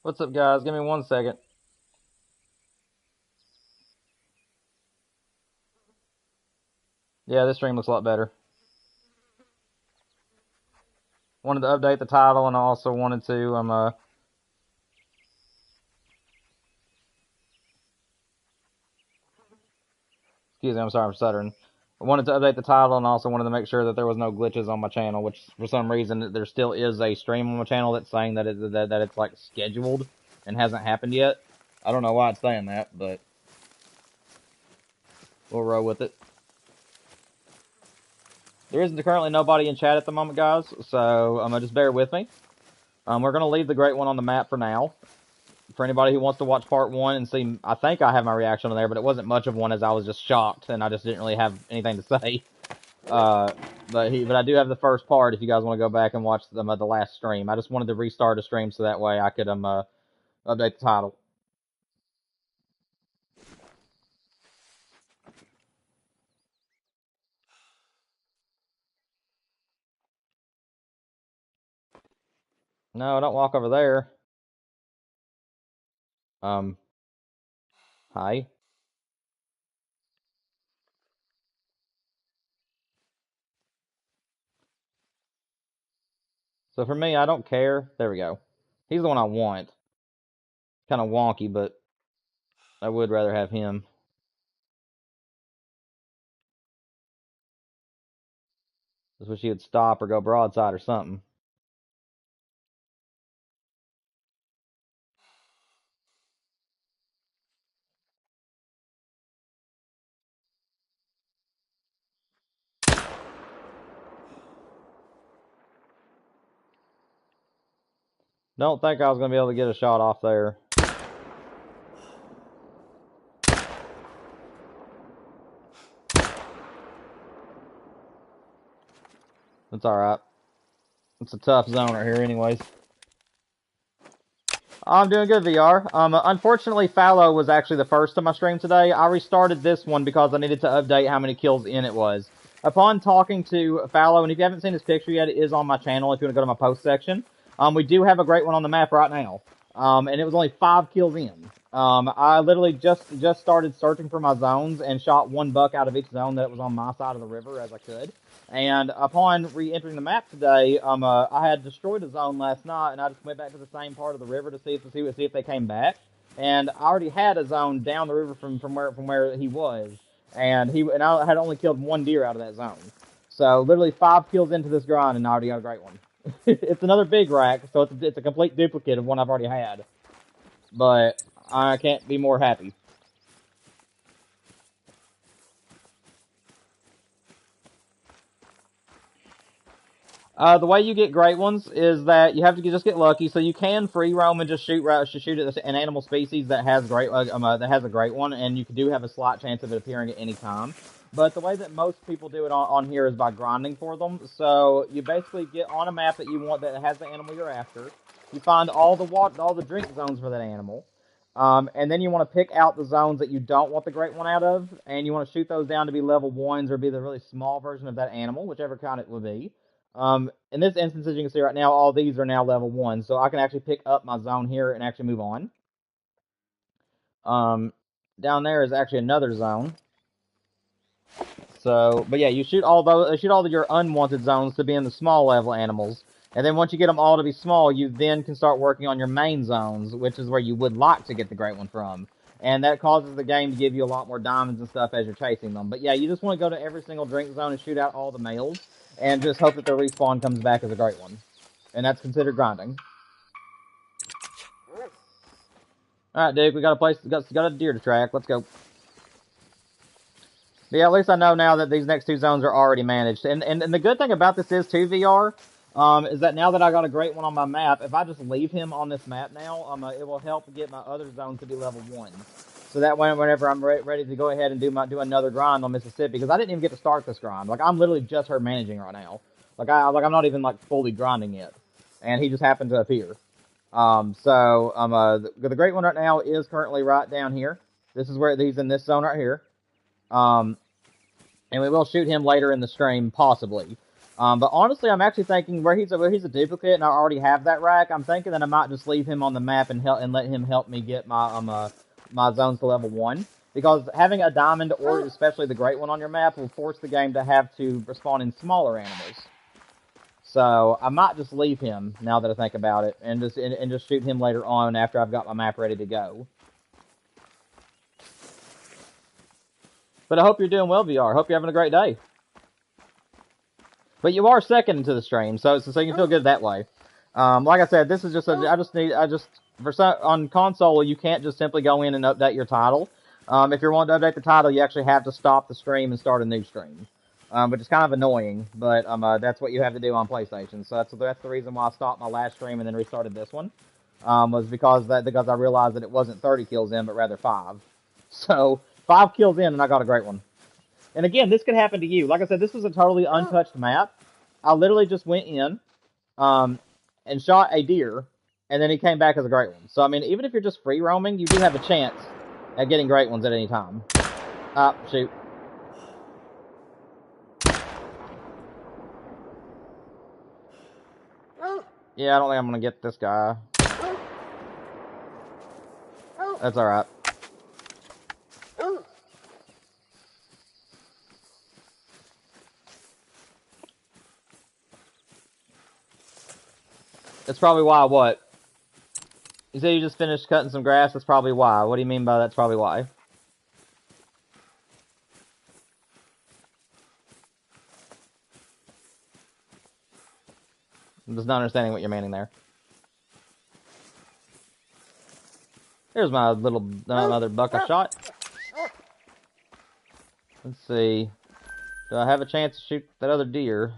What's up, guys? Give me 1 second. Yeah, this stream looks a lot better. Wanted to update the title, and I also wanted to, excuse me, I'm sorry, I'm stuttering. I wanted to update the title, and also wanted to make sure that there was no glitches on my channel, which, for some reason, there still is a stream on my channel that's saying that it's, like, scheduled and hasn't happened yet. I don't know why it's saying that, but we'll roll with it. There isn't currently nobody in chat at the moment, guys, so just bear with me. We're going to leave the Great One on the map for now. For anybody who wants to watch part 1 and see, I think I have my reaction on there, but it wasn't much of one, as I was just shocked, and I just didn't really have anything to say. But I do have the first part if you guys want to go back and watch the last stream. I just wanted to restart a stream so that way I could update the title. No, don't walk over there. Hi. So for me, I don't care. There we go. He's the one I want. Kind of wonky, but I would rather have him. Just wish he would stop or go broadside or something. Don't think I was going to be able to get a shot off there. It's alright. It's a tough zone right here anyways. I'm doing good, VR. Unfortunately, Fallow was actually the first of my stream today. I restarted this one because I needed to update how many kills in it was. Upon talking to Fallow, and if you haven't seen his picture yet, it is on my channel if you want to go to my post section. We do have a great one on the map right now. And it was only 5 kills in. I literally just started searching for my zones and shot 1 buck out of each zone that was on my side of the river as I could. And upon re-entering the map today, I had destroyed a zone last night, and I just went back to the same part of the river to see if they came back. And I already had a zone down the river from where he was, and I had only killed 1 deer out of that zone. So literally 5 kills into this grind, and I already got a great one. It's another big rack, so it's a complete duplicate of one I've already had. But I can't be more happy. The way you get great ones is that you have to just get lucky. So you can free roam and just shoot at an animal species that has a great one, and you do have a slight chance of it appearing at any time. But the way that most people do it on here is by grinding for them. So you basically get on a map that you want that has the animal you're after. You find all the drink zones for that animal. And then you want to pick out the zones that you don't want the great one out of, and you want to shoot those down to be level 1s or be the really small version of that animal, whichever kind it would be. In this instance, as you can see right now, all these are now level 1, so I can actually pick up my zone here and actually move on. Down there is actually another zone. So, but yeah, you shoot all of your unwanted zones to be in the small level animals. And then once you get them all to be small, you then can start working on your main zones, which is where you would like to get the great one from. And that causes the game to give you a lot more diamonds and stuff as you're chasing them. But yeah, you just want to go to every single drink zone and shoot out all the males, and just hope that their respawn comes back as a great one. And that's considered grinding. Alright, Duke, we got a place, got a deer to track. Let's go. But yeah, at least I know now that these next 2 zones are already managed. And the good thing about this is, too, VR, is that now that I got a great one on my map, if I just leave him on this map now, it will help get my other zones to be level 1. So that way, whenever I'm ready to go ahead and do another grind on Mississippi, because I didn't even get to start this grind. Like, I'm literally just her managing right now. I'm not even, like, fully grinding yet. And he just happened to appear. The great one right now is currently right down here. This is where he's in this zone right here. And we will shoot him later in the stream, possibly. But honestly, I'm actually thinking where he's a duplicate and I already have that rack. I'm thinking that I might just leave him on the map and let him help me get my zones to level 1. Because having a diamond or especially the great one on your map will force the game to have to spawn in smaller animals. So I might just leave him now that I think about it, and just shoot him later on after I've got my map ready to go. But I hope you're doing well, VR. Hope you're having a great day. But you are second into the stream, so you can feel good that way. Like I said, this is just on console you can't just simply go in and update your title. If you're wanting to update the title, you actually have to stop the stream and start a new stream. Which is kind of annoying, but that's what you have to do on PlayStation. So that's the reason why I stopped my last stream and then restarted this one. Was because I realized that it wasn't 30 kills in, but rather 5. So 5 kills in, and I got a great one. And again, this could happen to you. Like I said, this was a totally untouched map. I literally just went in, and shot a deer, and then he came back as a great one. So I mean, even if you're just free roaming, you do have a chance at getting great ones at any time. Shoot. Yeah, I don't think I'm gonna get this guy. That's alright. That's probably why, what? You say you just finished cutting some grass? That's probably why. What do you mean by that's probably why? I'm just not understanding what you're meaning there. Here's my little another buck I shot. Let's see. Do I have a chance to shoot that other deer?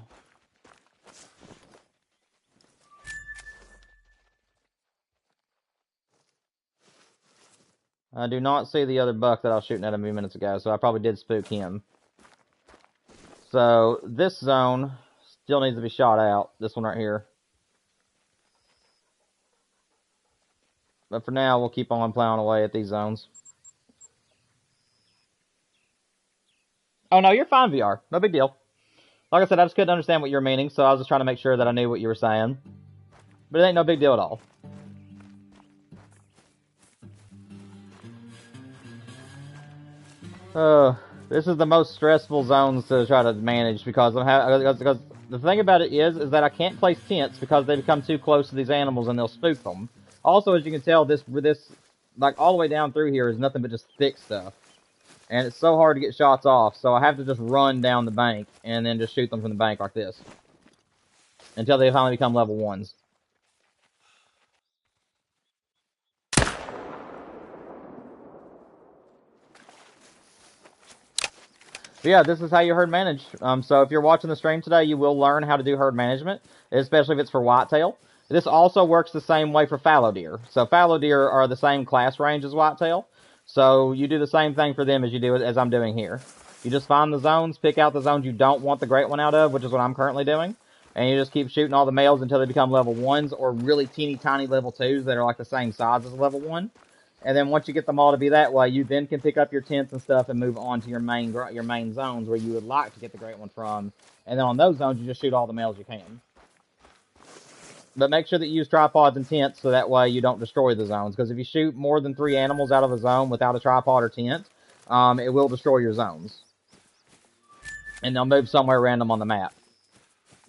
I do not see the other buck that I was shooting at a few minutes ago, so I probably did spook him. So, this zone still needs to be shot out. This one right here. But for now, we'll keep on plowing away at these zones. Oh no, you're fine, VR. No big deal. Like I said, I just couldn't understand what you were meaning, so I was just trying to make sure that I knew what you were saying. But it ain't no big deal at all. This is the most stressful zones to try to manage because the thing about it is that I can't place tents because they become too close to these animals and they'll spook them. Also, as you can tell, this like all the way down through here is nothing but just thick stuff. And it's so hard to get shots off, so I have to just run down the bank and then just shoot them from the bank like this. Until they finally become level 1s. But yeah, this is how you herd manage. So if you're watching the stream today, you will learn how to do herd management, especially if it's for whitetail. This also works the same way for fallow deer. So fallow deer are the same class range as whitetail. So you do the same thing for them as I'm doing here. You just find the zones, pick out the zones you don't want the great one out of, which is what I'm currently doing. And you just keep shooting all the males until they become level 1s or really teeny tiny level 2s that are like the same size as a level 1. And then once you get them all to be that way, you then can pick up your tents and stuff and move on to your main zones where you would like to get the great one from. And then on those zones, you just shoot all the males you can. But make sure that you use tripods and tents so that way you don't destroy the zones. Because if you shoot more than 3 animals out of a zone without a tripod or tent, it will destroy your zones. And they'll move somewhere random on the map.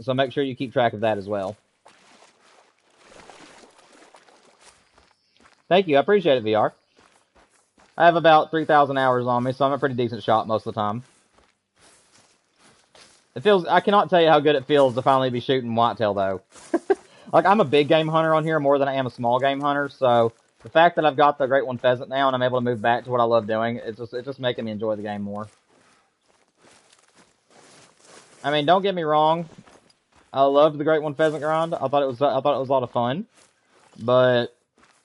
So make sure you keep track of that as well. Thank you, I appreciate it, VR. I have about 3,000 hours on me, so I'm a pretty decent shot most of the time. I cannot tell you how good it feels to finally be shooting whitetail, though. Like, I'm a big game hunter on here more than I am a small game hunter, so the fact that I've got the great one pheasant now and I'm able to move back to what I love doing, it's just making me enjoy the game more. I mean, don't get me wrong, I loved the great one pheasant grind. I thought it was a lot of fun, but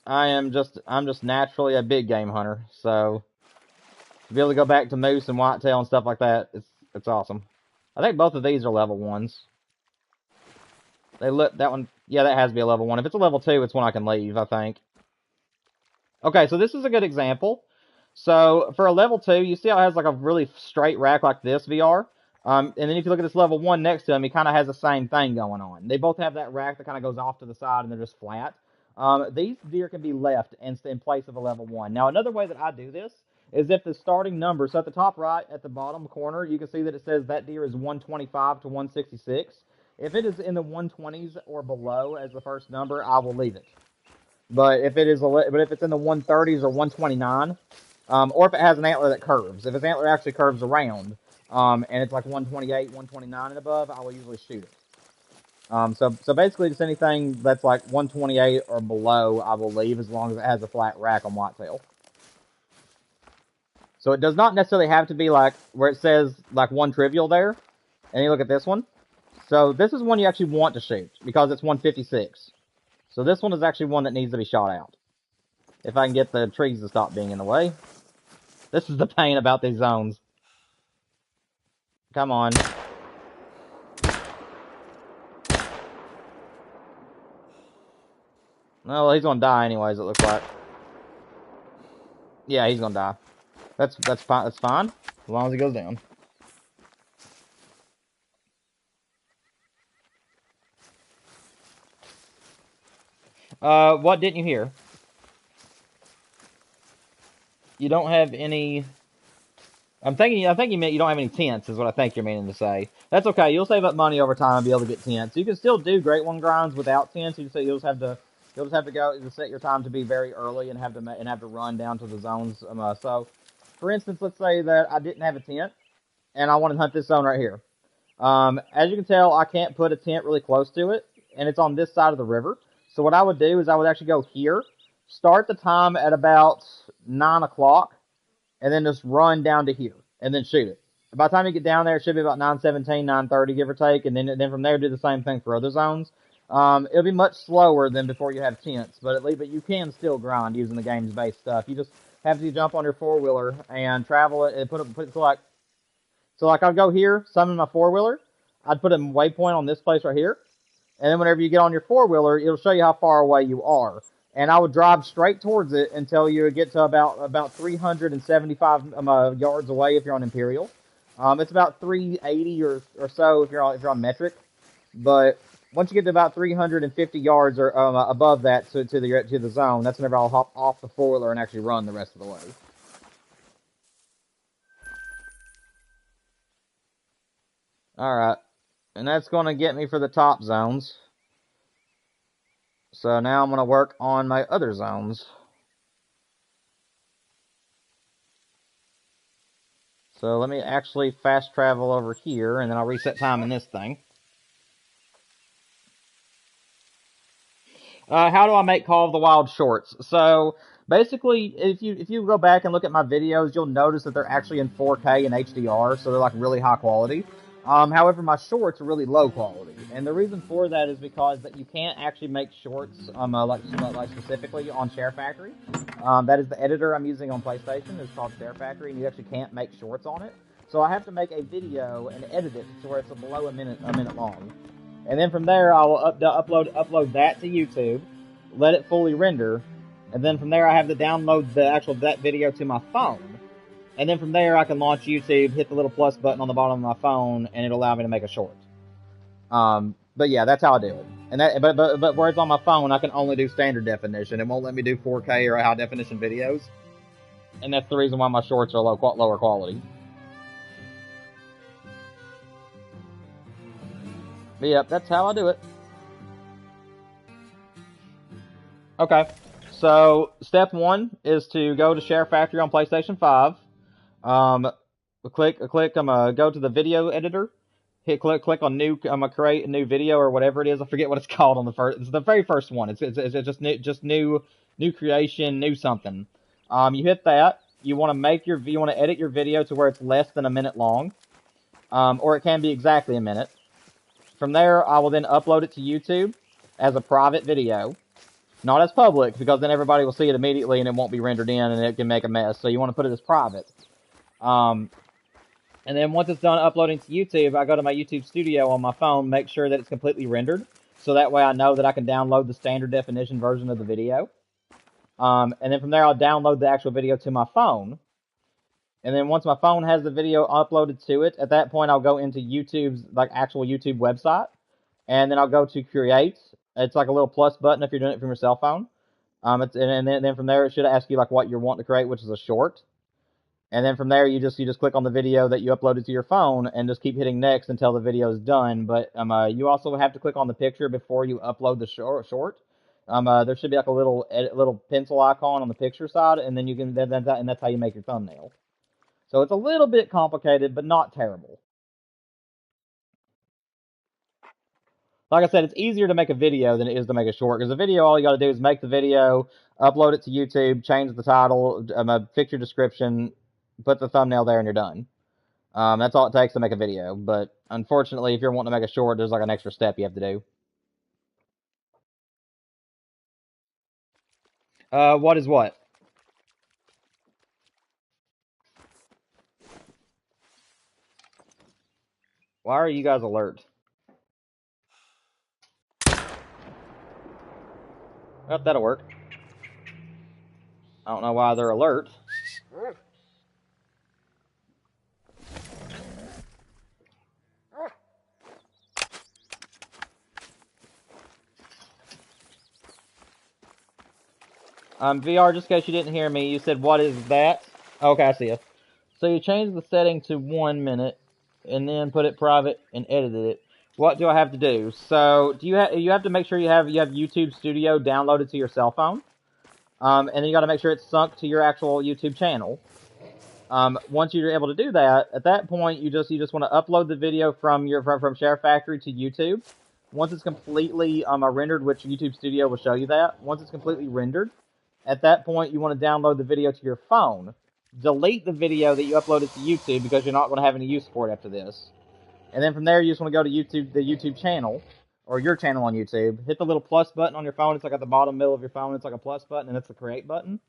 I'm just naturally a big game hunter, so to be able to go back to moose and whitetail and stuff like that, it's awesome. I think both of these are level 1s. That one, yeah, that has to be a level 1. If it's a level 2, it's one I can leave, I think. Okay, so this is a good example. So for a level 2, you see how it has like a really straight rack like this, VR? And then if you look at this level 1 next to him, he kind of has the same thing going on. They both have that rack that kind of goes off to the side and they're just flat. These deer can be left in place of a level 1. Now, another way that I do this is if the starting number, so at the top right, at the bottom corner, you can see that it says that deer is 125 to 166. If it is in the 120s or below as the first number, I will leave it. But if it's in the 130s or 129, or if it has an antler that curves, if its antler actually curves around, and it's like 128, 129 and above, I will usually shoot it. So basically just anything that's like 128 or below, I will leave as long as it has a flat rack on whitetail. So it does not necessarily have to be like where it says like 1 trivial there. And you look at this one. So this is one you actually want to shoot because it's 156. So this one is actually one that needs to be shot out. If I can get the trees to stop being in the way. This is the pain about these zones. Come on. Well, he's gonna die anyways, it looks like. Yeah, he's gonna die. That's fine. That's fine. As long as he goes down. What didn't you hear? You don't have any... I think you meant you don't have any tents, is what I think you're meaning to say. That's okay. You'll save up money over time and be able to get tents. You can still do Great One grinds without tents. You'll just have to go to set your time to be very early and have to run down to the zones. So, for instance, let's say that I didn't have a tent and I want to hunt this zone right here. As you can tell, I can't put a tent really close to it, and it's on this side of the river. So what I would do is I would actually go here, start the time at about 9 o'clock, and then just run down to here, and then shoot it. By the time you get down there, it should be about 9:17, 9:30, give or take, and then from there do the same thing for other zones. It'll be much slower than before you have tents, but you can still grind using the game's base stuff. You just have to jump on your 4-wheeler and travel it, and put it so like I'd go here, summon my 4-wheeler, I'd put a waypoint on this place right here, and then whenever you get on your 4-wheeler, it'll show you how far away you are. And I would drive straight towards it until you get to about 375 yards away if you're on Imperial. It's about 380 or so if you're on metric. But once you get to about 350 yards or above that to the zone, that's whenever I'll hop off the 4-wheeler and actually run the rest of the way. Alright. And that's going to get me for the top zones. So now I'm going to work on my other zones. So let me actually fast travel over here, and then I'll reset time in this thing. How do I make Call of the Wild shorts? So basically, if you go back and look at my videos, you'll notice that they're actually in 4K and HDR, so they're like really high quality. However, my shorts are really low quality, and the reason for that is because that you can't actually make shorts like specifically on Share Factory. That is the editor I'm using on PlayStation. It's called Share Factory, and you actually can't make shorts on it. So I have to make a video and edit it to where it's below a minute long, and then from there I will upload that to YouTube, let it fully render, and then from there I have to download that video to my phone. And then from there, I can launch YouTube, hit the little plus button on the bottom of my phone, and it'll allow me to make a short. But yeah, that's how I do it. And but where it's on my phone, I can only do standard definition. It won't let me do 4K or high definition videos. And that's the reason why my shorts are lower quality. But yep, that's how I do it. Okay, so step 1 is to go to Share Factory on PlayStation 5. Go to the video editor, click on new, create a new video or whatever it is. I forget what it's called on it's the very first one. It's just new creation, new something. You hit that. You want to edit your video to where it's less than a minute long, or it can be exactly a minute. From there, I will then upload it to YouTube as a private video. Not as public, because then everybody will see it immediately and it won't be rendered in and it can make a mess. So you want to put it as private. And then once it's done uploading to YouTube, I go to my YouTube studio on my phone, make sure that it's completely rendered. So that way I know that I can download the standard definition version of the video. And then from there I'll download the actual video to my phone. And then once my phone has the video uploaded to it, at that point I'll go into YouTube's like actual YouTube website, and then I'll go to create. It's like a little plus button if you're doing it from your cell phone. And then from there it should ask you like what you want to create, which is a short. And then from there you just click on the video that you uploaded to your phone and just keep hitting next until the video is done. But you also have to click on the picture before you upload the short. There should be like a little pencil icon on the picture side, and then you can and that's how you make your thumbnail. So it's a little bit complicated, but not terrible. Like I said, it's easier to make a video than it is to make a short, because a video, all you got to do is make the video, upload it to YouTube, change the title, fix your description, put the thumbnail there, and you're done. That's all it takes to make a video. But unfortunately, if you're wanting to make a short, there's like an extra step you have to do. What is what? Why are you guys alert? Well, that'll work. I don't know why they're alert. VR, just in case you didn't hear me, you said, what is that? Okay, I see it. So you change the setting to 1 minute, and then put it private and edited it. What do I have to do? So you have to make sure you have YouTube Studio downloaded to your cell phone, and then you got to make sure it's sunk to your actual YouTube channel. Once you're able to do that, at that point you just want to upload the video from Share Factory to YouTube. Once it's completely rendered, which YouTube Studio will show you that. Once it's completely rendered, at that point you want to download the video to your phone. Delete the video that you uploaded to YouTube because you're not going to have any use for it after this. And then from there, you just want to go to YouTube, the YouTube channel, or your channel on YouTube. Hit the little plus button on your phone. It's like at the bottom middle of your phone. It's like a plus button, and it's the create button.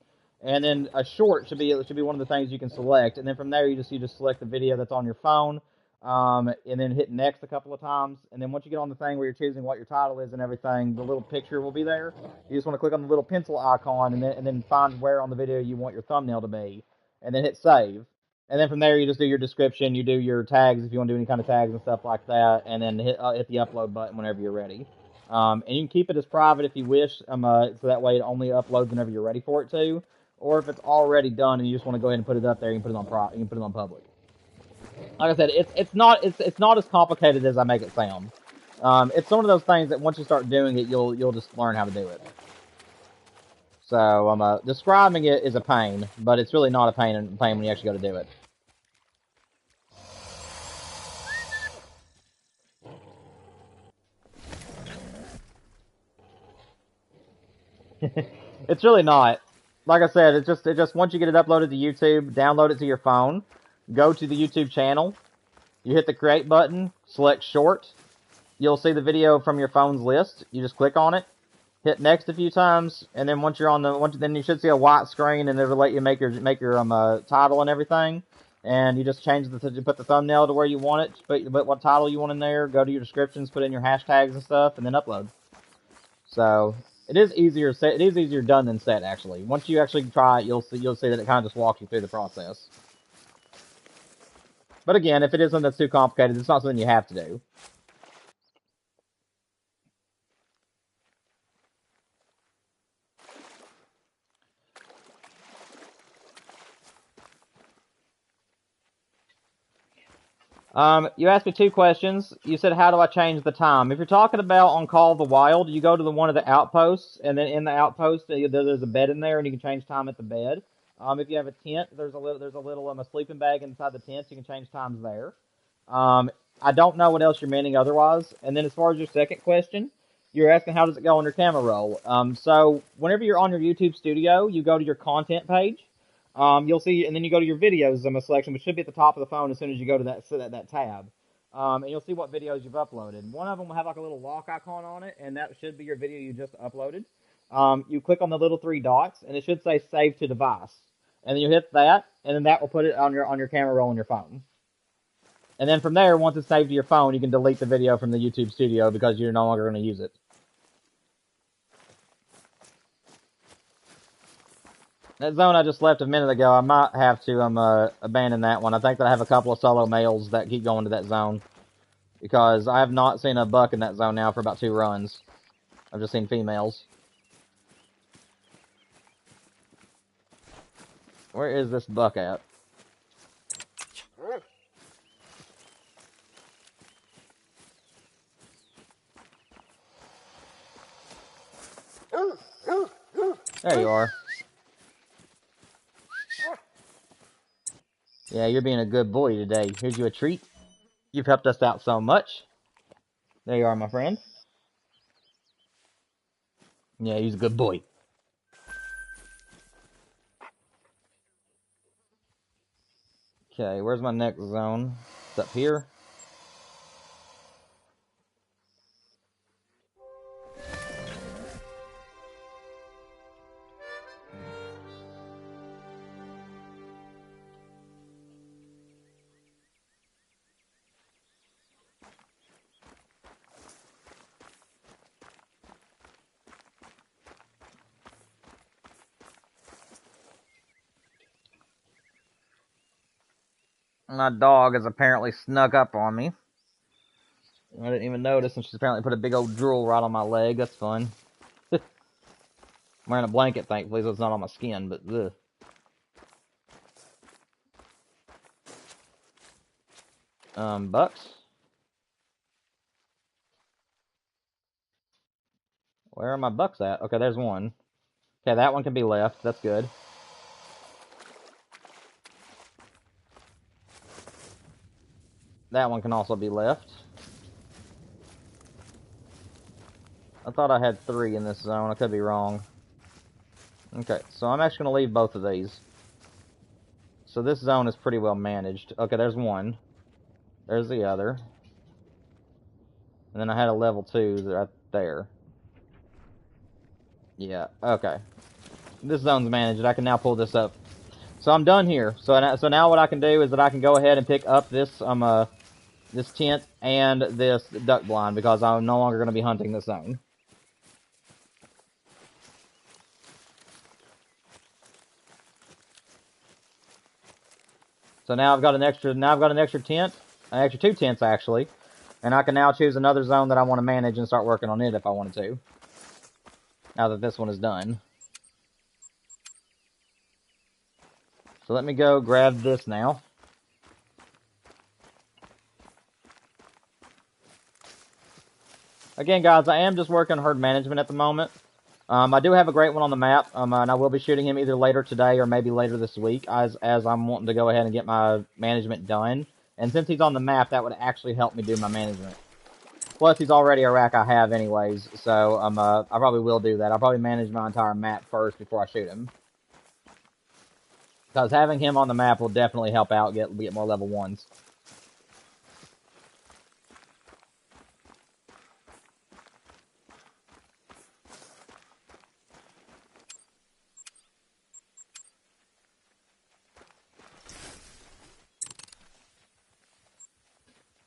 And then a short should be one of the things you can select. And then from there, you just select the video that's on your phone, and then hit next a couple of times. And then once you get on the thing where you're choosing what your title is and everything, the little picture will be there. You just want to click on the little pencil icon, and then find where on the video you want your thumbnail to be. And then hit save. And then from there, you just do your description, you do your tags if you want to do any kind of tags and stuff like that, and then hit the upload button whenever you're ready. And you can keep it as private if you wish, so that way it only uploads whenever you're ready for it to. Or if it's already done and you just want to go ahead and put it up there, you can put it on public. Like I said, it's not as complicated as I make it sound. It's one of those things that once you start doing it, you'll just learn how to do it. So describing it is a pain, but it's really not a pain when you actually go to do it. It's really not. Like I said, it's just once you get it uploaded to YouTube, download it to your phone, go to the YouTube channel, you hit the create button, select short, you'll see the video from your phone's list, you just click on it, hit next a few times, and then once you're on then you should see a white screen, and it'll let you make your title and everything, and you just put the thumbnail to where you want it, put what title you want in there, go to your descriptions, put in your hashtags and stuff, and then upload. So it is easier done than said, actually. Once you actually try it, you'll see that it kind of just walks you through the process. But again, if it is something that's too complicated, it's not something you have to do. You asked me 2 questions. You said, how do I change the time? If you're talking about on Call of the Wild, you go to one of the outposts, and then in the outpost, there's a bed in there, and you can change time at the bed. If you have a tent, there's a little a sleeping bag inside the tent, so you can change times there. I don't know what else you're meaning otherwise. And then as far as your second question, you're asking how does it go on your camera roll. So whenever you're on your YouTube Studio, you go to your content page. You'll see, and then you go to your videos selection, which should be at the top of the phone as soon as you go to that tab. And you'll see what videos you've uploaded. One of them will have like a little lock icon on it, and that should be your video you just uploaded. You click on the little 3 dots, and it should say Save to Device. And then you hit that, and then that will put it on your camera roll on your phone. And then from there, once it's saved to your phone, you can delete the video from the YouTube Studio because you're no longer going to use it. That zone I just left a minute ago, I might have to abandon that one. I think that I have a couple of solo males that keep going to that zone. Because I have not seen a buck in that zone now for about 2 runs. I've just seen females. Where is this buck at? There you are. Yeah, you're being a good boy today. Here's you a treat. You've helped us out so much. There you are, my friend. Yeah, he's a good boy. Okay, where's my next zone? It's up here. My dog has apparently snuck up on me. I didn't even notice, and she's apparently put a big old drool right on my leg. That's fun. I'm wearing a blanket, thankfully, so it's not on my skin, but ugh. Bucks? Where are my bucks at? Okay, there's one. Okay, that one can be left. That's good. That one can also be left. I thought I had 3 in this zone. I could be wrong. Okay, so I'm actually going to leave both of these. So this zone is pretty well managed. Okay, there's one. There's the other. And then I had a level 2 right there. Yeah, okay. This zone's managed. I can now pull this up. So I'm done here. So now what I can do is that I can go ahead and pick up this this tent and this duck blind because I'm no longer going to be hunting this zone. So now I've got an extra tent, an extra 2 tents actually, and I can now choose another zone that I want to manage and start working on it if I wanted to. Now that this one is done. So let me go grab this now. Again, guys, I am just working herd management at the moment. I do have a great one on the map, and I will be shooting him either later today or maybe later this week, as I'm wanting to go ahead and get my management done. And since he's on the map, that would actually help me do my management. Plus, he's already a rack I have anyways, so I probably will do that. I'll probably manage my entire map first before I shoot him. Because having him on the map will definitely help out get more level 1s.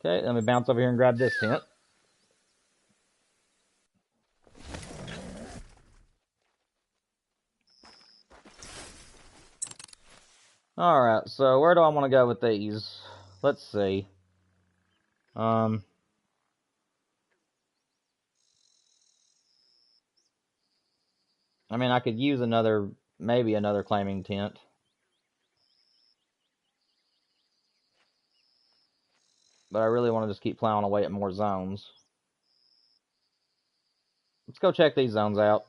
Okay, let me bounce over here and grab this tent. Alright, so where do I want to go with these? Let's see. I mean, I could use maybe another claiming tent. But I really want to just keep plowing away at more zones. Let's go check these zones out.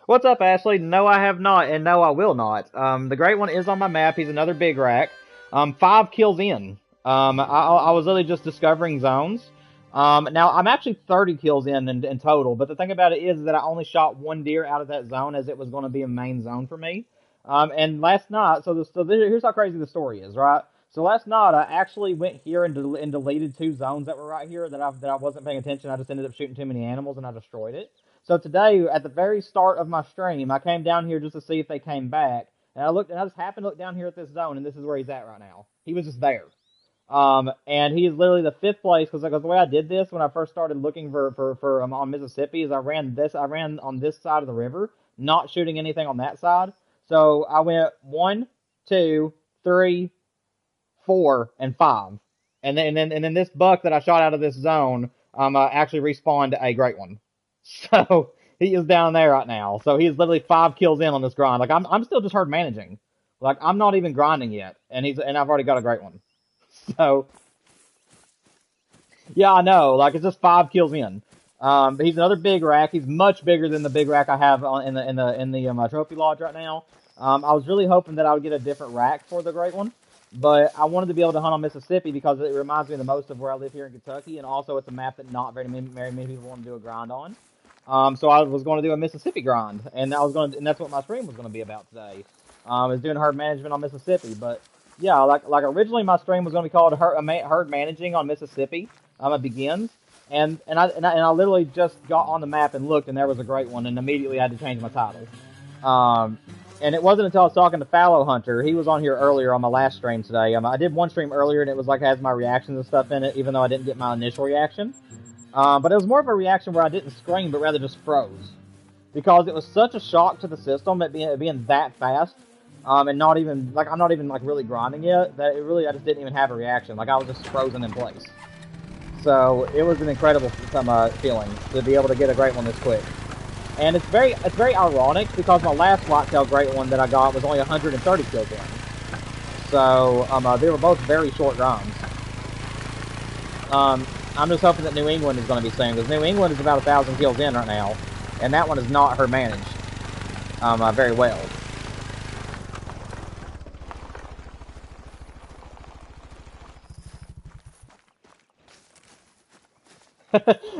What's up, Ashley? No, I have not, and no, I will not. The great one is on my map. He's another big rack. 5 kills in. I was really just discovering zones. Now, I'm actually 30 kills in total, but the thing about it is that I only shot 1 deer out of that zone as it was going to be a main zone for me. And last night, here's how crazy the story is, right? So last night, I actually went here and deleted 2 zones that were right here that I wasn't paying attention. I just ended up shooting too many animals, and I destroyed it. So today, at the very start of my stream, I came down here just to see if they came back. And I just happened to look down here at this zone, and this is where he's at right now. He was just there. And he is literally the 5th place because the way I did this when I first started looking for on Mississippi is I ran on this side of the river, not shooting anything on that side. So I went 1, 2, 3, 4, and 5, and then this buck that I shot out of this zone actually respawned a great one. So he is down there right now. So he's literally 5 kills in on this grind. Like I'm still just herd managing. Like I'm not even grinding yet, and I've already got a great one. So yeah, I know. Like it's just 5 kills in. He's another big rack. He's much bigger than the big rack I have in the trophy lodge right now. I was really hoping that I would get a different rack for the great one, but I wanted to be able to hunt on Mississippi because it reminds me the most of where I live here in Kentucky, and also it's a map that not very many people want to do a grind on. So I was going to do a Mississippi grind, and that's what my stream was going to be about today. Is doing herd management on Mississippi, but yeah, like originally my stream was going to be called herd managing on Mississippi. It begins, and I literally just got on the map and looked, and there was a great one, and immediately I had to change my title. And it wasn't until I was talking to theHunter, he was on here earlier on my last stream today. I did one stream earlier, and it was like it has my reactions and stuff in it, even though I didn't get my initial reaction. But it was more of a reaction where I didn't scream, but rather just froze, because it was such a shock to the system at being that fast. And not even I'm not even really grinding yet, that I just didn't even have a reaction. Like I was just frozen in place. So it was an incredible feeling to be able to get a great one this quick. And it's very ironic because my last whitetail great one that I got was only 130 kills in. So they were both very short grinds. I'm just hoping that New England is going to be same, because New England is about 1,000 kills in right now, and that one is not her managed very well.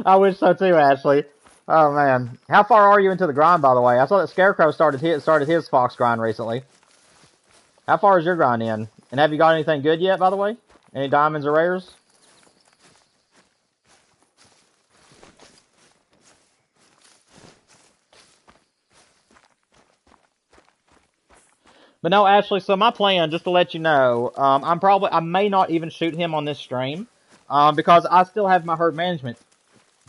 I wish so too, Ashley. Oh man, how far are you into the grind, by the way? I saw that Scarecrow started his fox grind recently. How far is your grind in? And have you got anything good yet, by the way? Any diamonds or rares? But no, Ashley, so my plan, just to let you know, I may not even shoot him on this stream, because I still have my herd management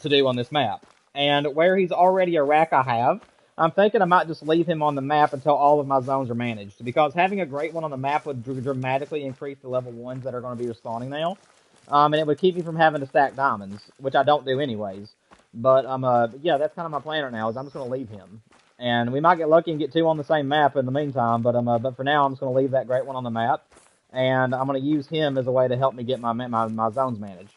to do on this map. And where he's already a rack I have, I'm thinking I might just leave him on the map until all of my zones are managed, because having a great one on the map would dramatically increase the level 1s that are going to be respawning now. And it would keep me from having to stack diamonds, which I don't do anyways. But yeah, that's kind of my plan right now, is I'm just going to leave him. And we might get lucky and get 2 on the same map in the meantime, but for now I'm just going to leave that great one on the map, and I'm going to use him as a way to help me get my zones managed.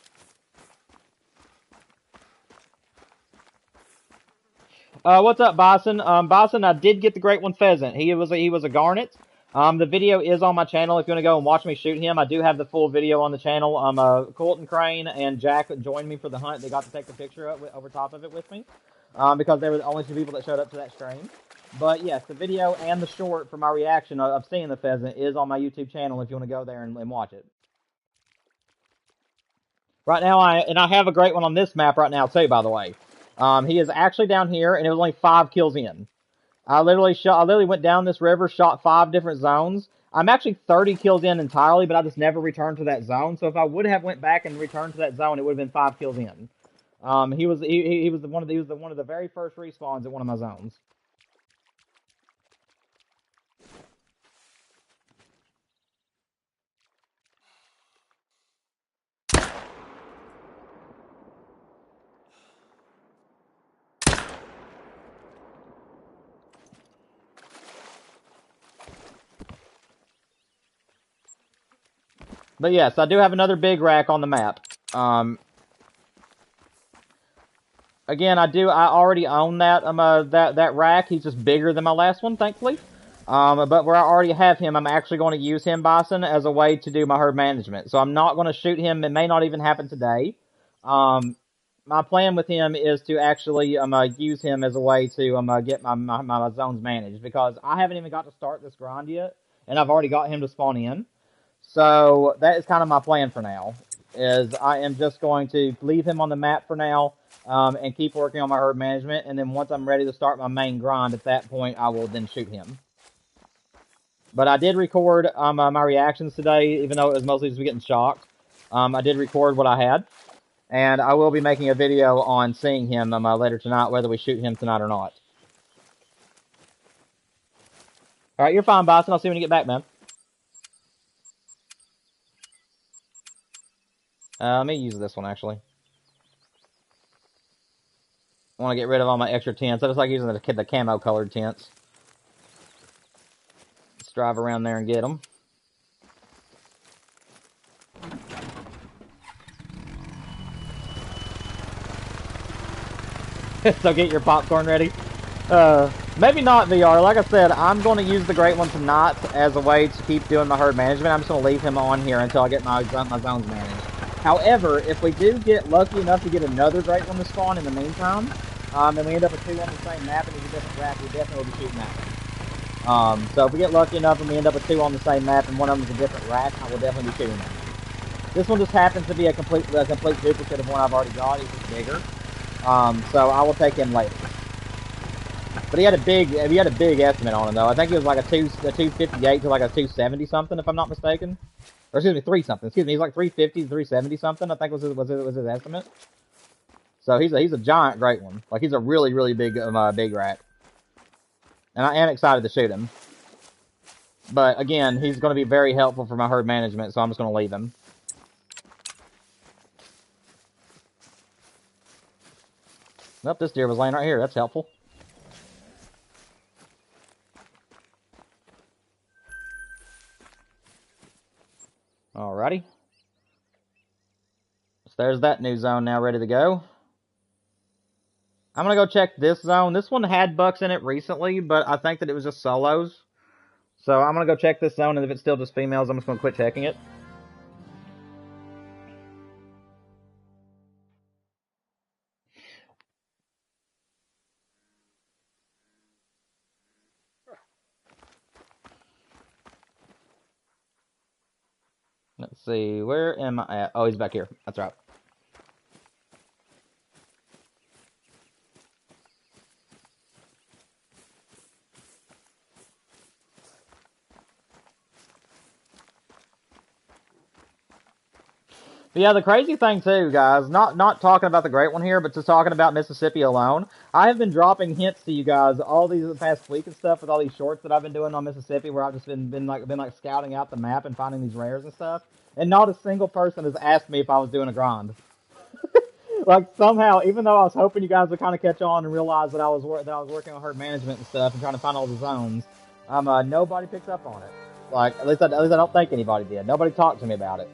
What's up, Bison? Bison, I did get the great one pheasant. He was a garnet. The video is on my channel if you want to go and watch me shoot him. I do have the full video on the channel. Colton Crane and Jack joined me for the hunt. They got to take the picture over top of it with me, because they were the only 2 people that showed up to that stream. But yes, the video and the short for my reaction of seeing the pheasant is on my YouTube channel if you want to go there and watch it. Right now, I have a great one on this map right now too, by the way. He is actually down here, and it was only 5 kills in. I literally went down this river, shot 5 different zones. I'm actually 30 kills in entirely, but I just never returned to that zone. So if I would have went back and returned to that zone, it would have been 5 kills in. He was one of the very first respawns at one of my zones. But yes, I do have another big rack on the map. Again, I already own that that rack. He's just bigger than my last one, thankfully. But where I already have him, I'm actually going to use him, Bison, as a way to do my herd management. So I'm not going to shoot him. It may not even happen today. My plan with him is to actually use him as a way to get my zones managed, because I haven't even got to start this grind yet, and I've already got him to spawn in. So that is kind of my plan for now, is I am just going to leave him on the map for now, and keep working on my herd management, and then once I'm ready to start my main grind, at that point I will then shoot him. But I did record my reactions today, even though it was mostly just getting shocked. I did record what I had, and I will be making a video on seeing him later tonight, whether we shoot him tonight or not. All right, you're fine, Bison. I'll see you when you get back, man. Let me use this one, actually. I want to get rid of all my extra tents. I just like using the camo-colored tents. Let's drive around there and get them. So get your popcorn ready. Maybe not VR. Like I said, I'm going to use the Great One tonight as a way to keep doing my herd management. I'm just going to leave him on here until I get my zones managed. However, if we do get lucky enough to get another Great One to spawn in the meantime, and we end up with 2 on the same map and it's a different rack, we definitely will be shooting that one. So if we get lucky enough and we end up with 2 on the same map and one of them is a different rack, I will definitely be shooting that one. This one just happens to be a complete duplicate of one I've already got. He's just bigger. So I will take him later. But he had a big estimate on him though. I think it was like a 258 to like a 270 something, if I'm not mistaken. Or excuse me, 3 something. Excuse me, he's like 350, 370 something. I think was his estimate. So he's a giant Great One. Like he's a really big big rat. And I am excited to shoot him. But again, he's going to be very helpful for my herd management, so I'm just going to leave him. Nope, this deer was laying right here. That's helpful. Alrighty. So there's that new zone now ready to go. I'm going to go check this zone. This one had bucks in it recently, but I think that it was just solos. So I'm going to go check this zone, and if it's still just females, I'm just going to quit checking it. Let's see, where am I at? Oh, he's back here. That's right. But yeah, the crazy thing too, guys, not talking about the Great One here, but just talking about Mississippi alone. I have been dropping hints to you guys all these the past week and stuff with all these shorts that I've been doing on Mississippi, where I've just been like scouting out the map and finding these rares and stuff. And not a single person has asked me if I was doing a grind. Like somehow, even though I was hoping you guys would kind of catch on and realize that I was working on herd management and stuff and trying to find all the zones, nobody picks up on it. Like at least I don't think anybody did. Nobody talked to me about it.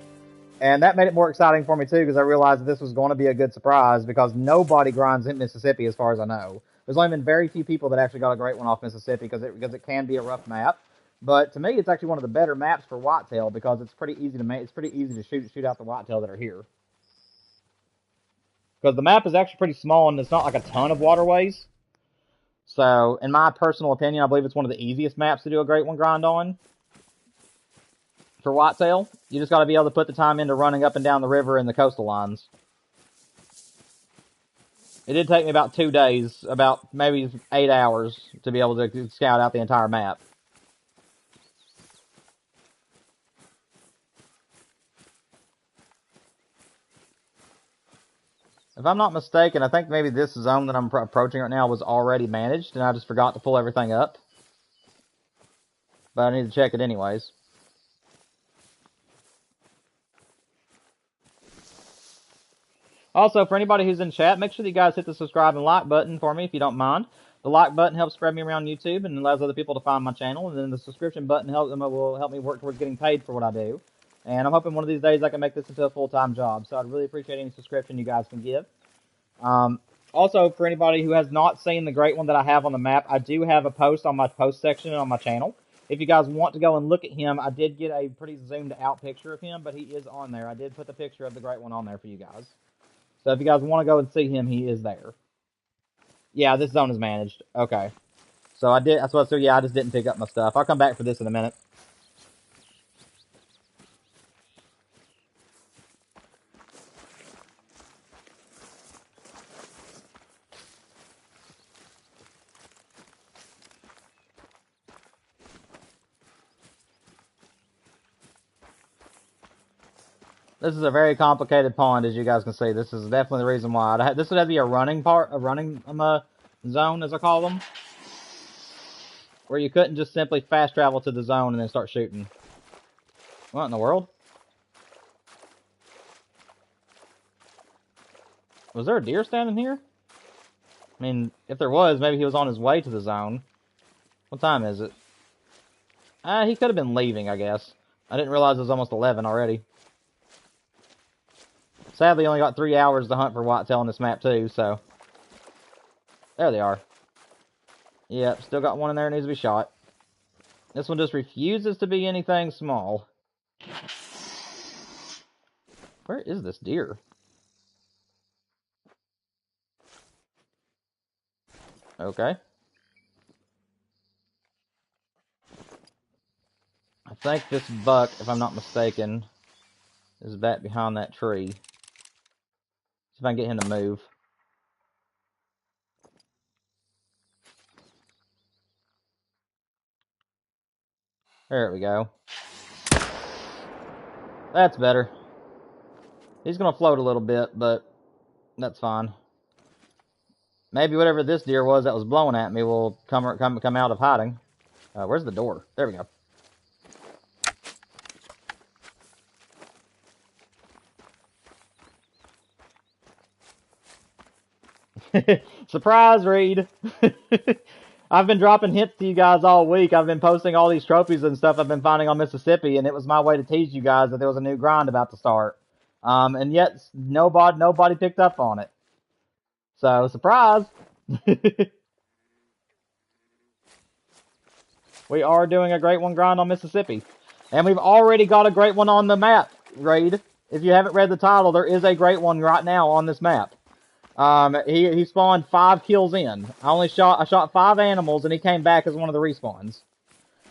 And that made it more exciting for me, too, because I realized that this was going to be a good surprise because nobody grinds in Mississippi, as far as I know. There's only been very few people that actually got a Great One off Mississippi because it can be a rough map. But to me, it's actually one of the better maps for whitetail because it's pretty easy to make. It's pretty easy to shoot out the whitetail that are here. Because the map is actually pretty small and it's not like a ton of waterways. So, in my personal opinion, I believe it's one of the easiest maps to do a Great One grind on. For whitetail, you just got to be able to put the time into running up and down the river and the coastal lines. It did take me about 2 days, about maybe 8 hours, to be able to scout out the entire map. If I'm not mistaken, I think maybe this zone that I'm approaching right now was already managed, and I just forgot to pull everything up. But I need to check it anyways. Also, for anybody who's in chat, make sure that you guys hit the subscribe and like button for me if you don't mind. The like button helps spread me around YouTube and allows other people to find my channel. And then the subscription button will help me work towards getting paid for what I do. And I'm hoping one of these days I can make this into a full-time job. So I'd really appreciate any subscription you guys can give. Also, for anybody who has not seen the Great One that I have on the map, I do have a post on my post section on my channel. If you guys want to go and look at him, I did get a pretty zoomed out picture of him, but he is on there. I did put the picture of the Great One on there for you guys. So if you guys want to go and see him, he is there. Yeah, this zone is managed. Okay. So I did. So yeah, I just didn't pick up my stuff. I'll come back for this in a minute. This is a very complicated pond, as you guys can see. This is definitely the reason why. This would have to be a running zone, as I call them, where you couldn't just simply fast travel to the zone and then start shooting. What in the world? Was there a deer standing here? I mean, if there was, maybe he was on his way to the zone. What time is it? He could have been leaving, I guess. I didn't realize it was almost 11 already. Sadly, only got 3 hours to hunt for whitetail on this map, too, so... There they are. Yep, still got one in there that needs to be shot. This one just refuses to be anything small. Where is this deer? Okay. I think this buck, if I'm not mistaken, is back behind that tree. See if I can get him to move. There we go. That's better. He's gonna float a little bit, but that's fine. Maybe whatever this deer was that was blowing at me will come out of hiding. Where's the door? There we go. Surprise, Reed! I've been dropping hints to you guys all week. I've been posting all these trophies and stuff I've been finding on Mississippi, and it was my way to tease you guys that there was a new grind about to start. And yet, nobody picked up on it. So, surprise! We are doing a great one grind on Mississippi. And we've already got a great one on the map, Reed. If you haven't read the title, there is a great one right now on this map. He spawned 5 kills in. I shot 5 animals, and he came back as one of the respawns.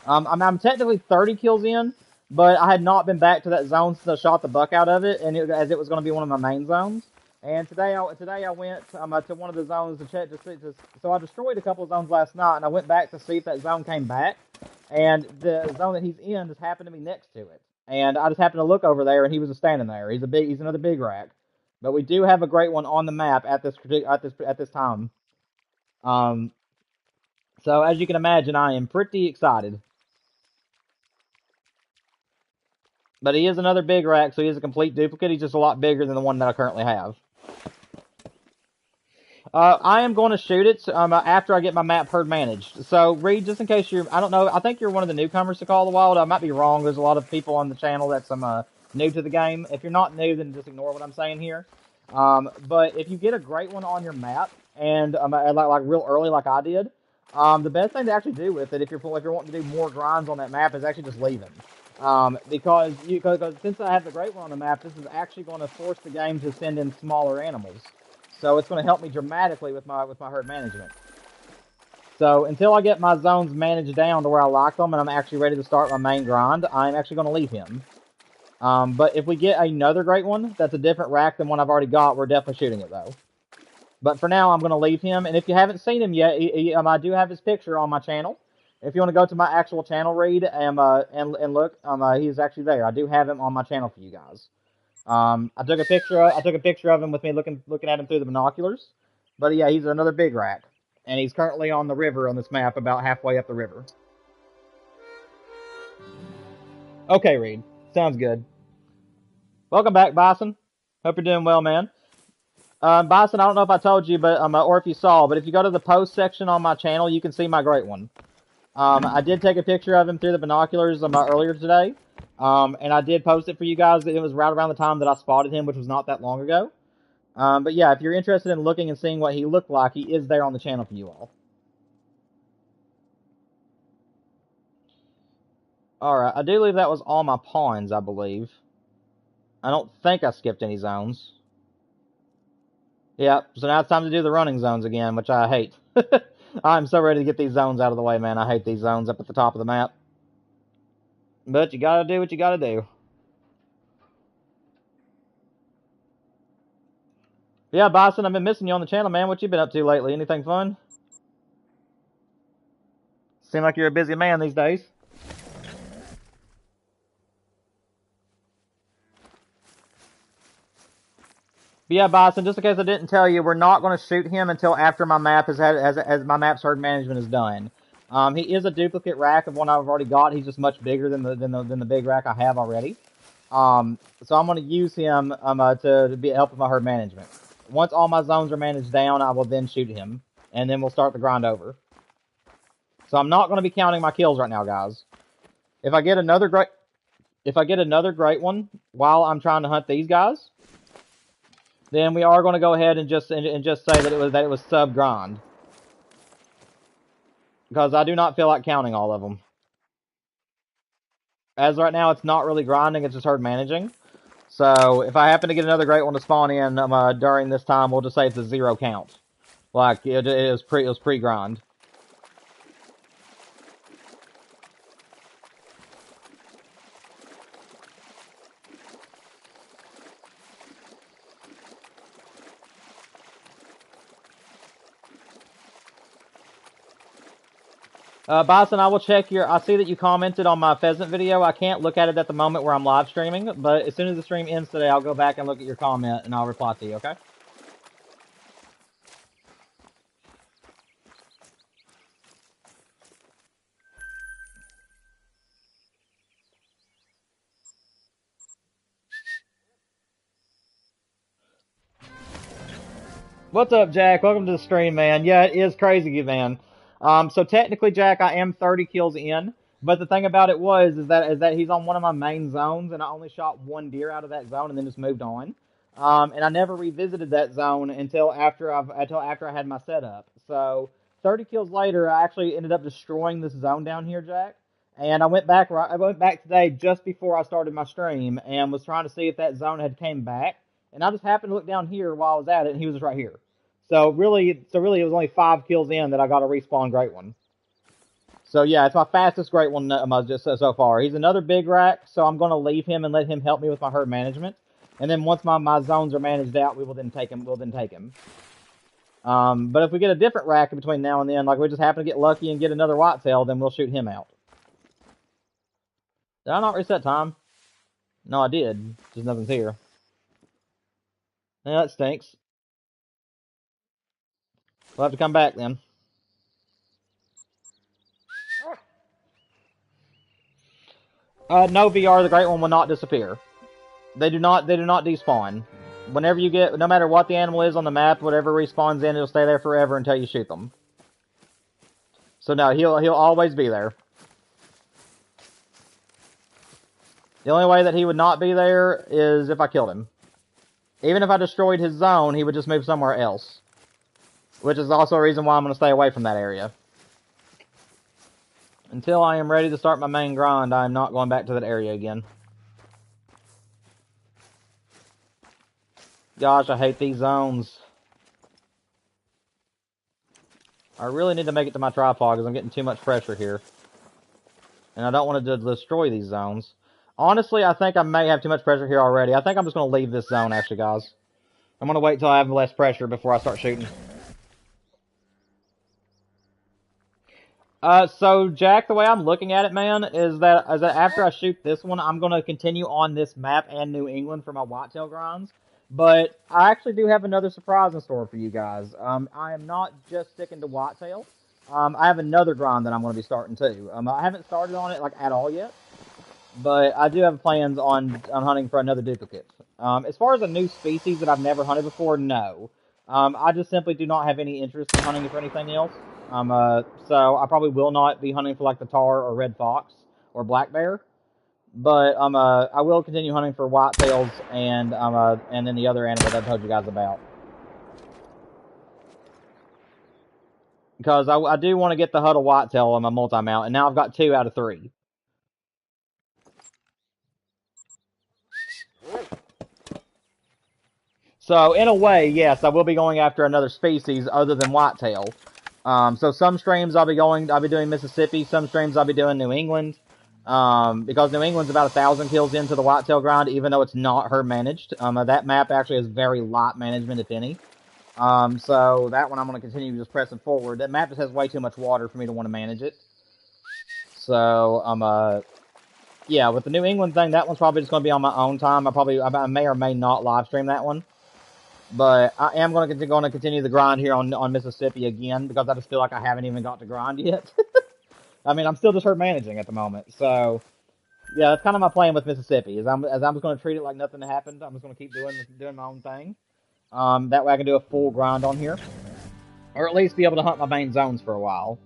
I'm technically 30 kills in, but I had not been back to that zone since I shot the buck out of it, and as it was going to be one of my main zones. And today I went to one of the zones to check so I destroyed a couple of zones last night, and I went back to see if that zone came back, and the zone that he's in just happened to be next to it. And I just happened to look over there, and he was just standing there. He's another big rack. But we do have a great one on the map at this time. So as you can imagine, I am pretty excited. But he is another big rack, so he is a complete duplicate. He's just a lot bigger than the one that I currently have. I am going to shoot it after I get my map herd managed. So, Reed, just in case I don't know, I think you're one of the newcomers to Call of the Wild. I might be wrong. There's a lot of people on the channel that's new to the game. If you're not new, then just ignore what I'm saying here. But if you get a great one on your map, and like real early like I did, the best thing to actually do with it, if you're wanting to do more grinds on that map, is actually just leave it. Because since I have the great one on the map, this is actually going to force the game to send in smaller animals. So it's going to help me dramatically with my herd management. So until I get my zones managed down to where I like them and I'm actually ready to start my main grind, I'm actually going to leave him. But if we get another great one that's a different rack than one I've already got, we're definitely shooting it though. But for now, I'm going to leave him. And if you haven't seen him yet, I do have his picture on my channel. If you want to go to my actual channel, Reed, and look, he's actually there. I do have him on my channel for you guys. I took a picture of him with me looking at him through the binoculars. But yeah, he's another big rack, and he's currently on the river on this map, about halfway up the river. Okay, Reed, sounds good. Welcome back, Bison. Hope you're doing well, man. Bison, I don't know if I told you, but or if you saw, but if you go to the post section on my channel, you can see my great one. I did take a picture of him through the binoculars earlier today. And I did post it for you guys. It was right around the time that I spotted him, which was not that long ago. But yeah, if you're interested in looking and seeing what he looked like, he is there on the channel for you all. Alright, I do believe that was all my pawns, I believe. I don't think I skipped any zones. Yep, so now it's time to do the running zones again, which I hate. I'm so ready to get these zones out of the way, man. I hate these zones up at the top of the map. But you gotta do what you gotta do. Yeah, Bison, I've been missing you on the channel, man. What you been up to lately? Anything fun? Seem like you're a busy man these days. But yeah, Bison, just in case I didn't tell you, we're not going to shoot him until after my map as my map's herd management is done. He is a duplicate rack of one I've already got. He's just much bigger than the big rack I have already. So I'm going to use him to help with my herd management. Once all my zones are managed down, I will then shoot him, and then we'll start the grind over. So I'm not going to be counting my kills right now, guys. If I get another great one while I'm trying to hunt these guys, then we are going to go ahead and just say that it was sub grind, because I do not feel like counting all of them. As right now, it's not really grinding; it's just herd managing. So if I happen to get another great one to spawn in during this time, we'll just say it's a 0 count. Like it was pre-grind. Bison, I will check I see that you commented on my pheasant video. I can't look at it at the moment where I'm live streaming, but as soon as the stream ends today, I'll go back and look at your comment and I'll reply to you, okay? What's up, Jack? Welcome to the stream, man. Yeah, it is crazy, man. So technically, Jack, I am 30 kills in, but the thing about it is that he's on one of my main zones, and I only shot one deer out of that zone and then just moved on. And I never revisited that zone until after I had my setup. So 30 kills later, I actually ended up destroying this zone down here, Jack. And I went back today just before I started my stream and was trying to see if that zone had came back. And I just happened to look down here while I was at it, and he was just right here. So really, it was only 5 kills in that I got a respawn great one. So yeah, it's my fastest great one just so far. He's another big rack, so I'm going to leave him and let him help me with my herd management. And then once my zones are managed out, we will then take him. But if we get a different rack in between now and then, like we just happen to get lucky and get another whitetail, then we'll shoot him out. Did I not reset time? No, I did. Just nothing's here. Yeah, that stinks. We'll have to come back then. No, VR, the great one will not disappear. They do not despawn. Whenever you get, no matter what the animal is on the map, whatever respawns in, it'll stay there forever until you shoot them. So no, he'll always be there. The only way that he would not be there is if I killed him. Even if I destroyed his zone, he would just move somewhere else. Which is also a reason why I'm going to stay away from that area. Until I am ready to start my main grind, I am not going back to that area again. Gosh, I hate these zones. I really need to make it to my tripod because I'm getting too much pressure here. And I don't want to destroy these zones. Honestly, I think I may have too much pressure here already. I think I'm just going to leave this zone, actually, guys. I'm going to wait until I have less pressure before I start shooting. So, Jack, the way I'm looking at it, man, is that after I shoot this one, I'm going to continue on this map and New England for my whitetail grinds. But I actually do have another surprise in store for you guys. I am not just sticking to whitetail. I have another grind that I'm going to be starting, too. I haven't started on it, like, at all yet. But I do have plans on hunting for another duplicate. As far as a new species that I've never hunted before, no. I just simply do not have any interest in hunting for anything else. So I probably will not be hunting for like the tar or red fox or black bear. But I will continue hunting for whitetails and then the other animal that I told you guys about. Because I do want to get the huddle whitetail on my multi-mount, and now I've got 2 out of 3. So, in a way, yes, I will be going after another species other than whitetail. So some streams I'll be doing Mississippi, some streams I'll be doing New England. Because New England's about 1,000 kills into the whitetail grind, even though it's not herd managed. That map actually has very light management, if any. So that one I'm going to continue just pressing forward. That map just has way too much water for me to want to manage it. So, yeah, with the New England thing, that one's probably just going to be on my own time. I may or may not live stream that one. But I am going to continue the grind here on Mississippi again, because I just feel like I haven't even got to grind yet. I mean, I'm still just hurt managing at the moment. So, yeah, that's kind of my plan with Mississippi. I'm just going to treat it like nothing happened. I'm just going to keep doing my own thing. That way I can do a full grind on here. Or at least be able to hunt my main zones for a while.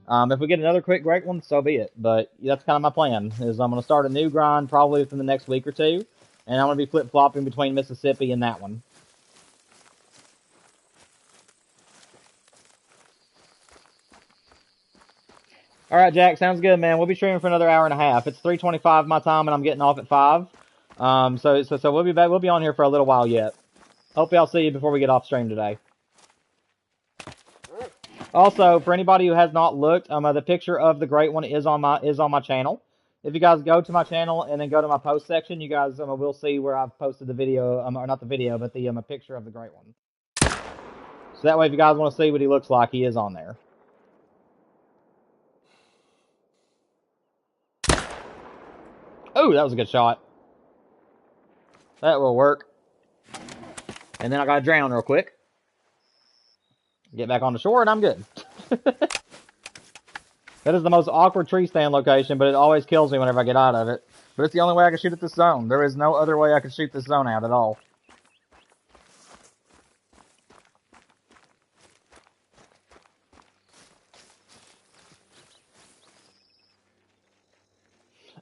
If we get another quick great one, so be it. But that's kind of my plan, is I'm going to start a new grind probably within the next week or two. And I'm going to be flip-flopping between Mississippi and that one. Alright, Jack, sounds good, man. We'll be streaming for another hour and a half. It's 3:25 my time, and I'm getting off at 5. So we'll be back. We'll be on here for a little while yet. Hopefully I'll see you before we get off stream today. Also, for anybody who has not looked, the picture of the great one is on my channel. If you guys go to my channel and then go to my post section, you guys will see where I've posted the video, or not the video, but the picture of the great one. So that way, if you guys want to see what he looks like, he is on there. Oh, that was a good shot. That will work. And then I gotta drown real quick. Get back on the shore and I'm good. That is the most awkward tree stand location, but it always kills me whenever I get out of it. But it's the only way I can shoot at this zone. There is no other way I can shoot this zone out at all.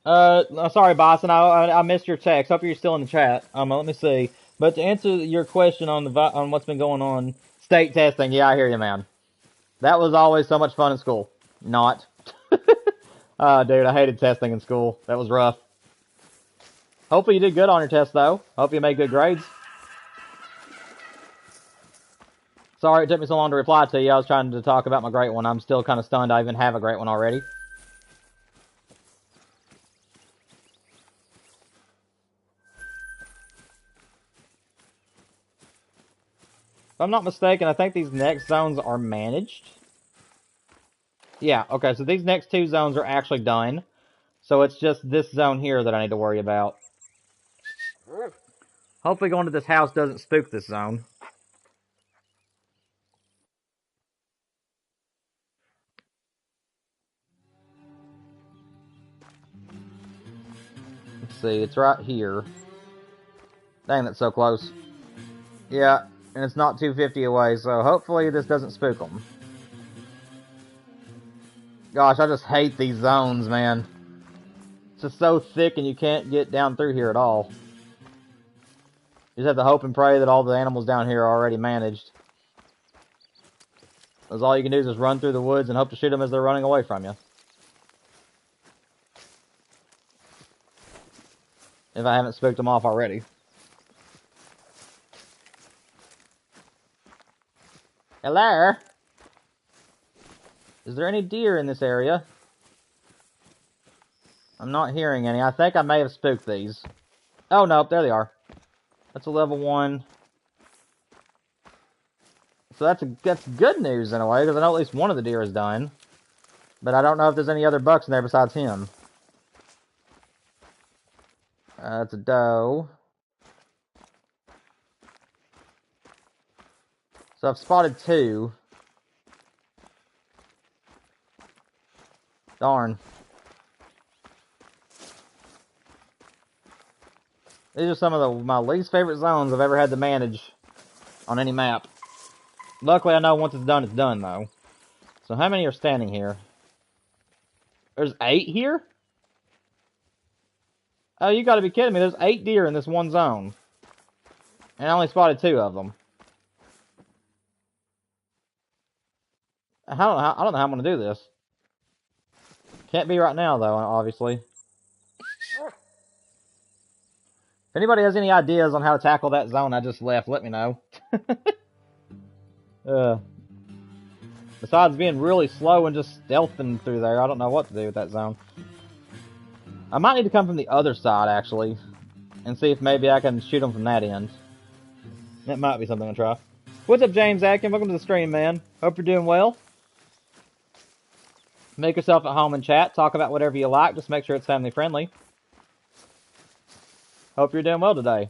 Sorry, Boston. I missed your text. Hope you're still in the chat. Let me see. But to answer your question on what's been going on, state testing. Yeah, I hear you, man. That was always so much fun in school. Not. Dude, I hated testing in school. That was rough. Hopefully you did good on your test, though. Hope you made good grades. Sorry it took me so long to reply to you. I was trying to talk about my great one. I'm still kind of stunned I even have a great one already. If I'm not mistaken, I think these next zones are managed. Yeah, okay, so these next two zones are actually done. So it's just this zone here that I need to worry about. Hopefully going to this house doesn't spook this zone. Let's see, it's right here. Dang, that's so close. Yeah, and it's not 250 away, so hopefully this doesn't spook them. Gosh, I just hate these zones, man. It's just so thick and you can't get down through here at all. You just have to hope and pray that all the animals down here are already managed. Because all you can do is just run through the woods and hope to shoot them as they're running away from you. If I haven't spooked them off already. Hello? Is there any deer in this area? I'm not hearing any. I think I may have spooked these. Oh, nope, there they are. That's a level 1. So that's good news in a way, because I know at least one of the deer is done. But I don't know if there's any other bucks in there besides him. That's a doe. So I've spotted 2. Darn. These are some of my least favorite zones I've ever had to manage on any map. Luckily, I know once it's done, though. So how many are standing here? There's 8 here? Oh, you gotta be kidding me. There's 8 deer in this one zone. And I only spotted 2 of them. I don't know how I'm gonna do this. Can't be right now, though, obviously. If anybody has any ideas on how to tackle that zone I just left, let me know. Besides being really slow and just stealthing through there, I don't know what to do with that zone. I might need to come from the other side, actually, and see if maybe I can shoot them from that end. That might be something to try. What's up, James Atkin? Welcome to the stream, man. Hope you're doing well. Make yourself at home and chat. Talk about whatever you like. Just make sure it's family friendly. Hope you're doing well today.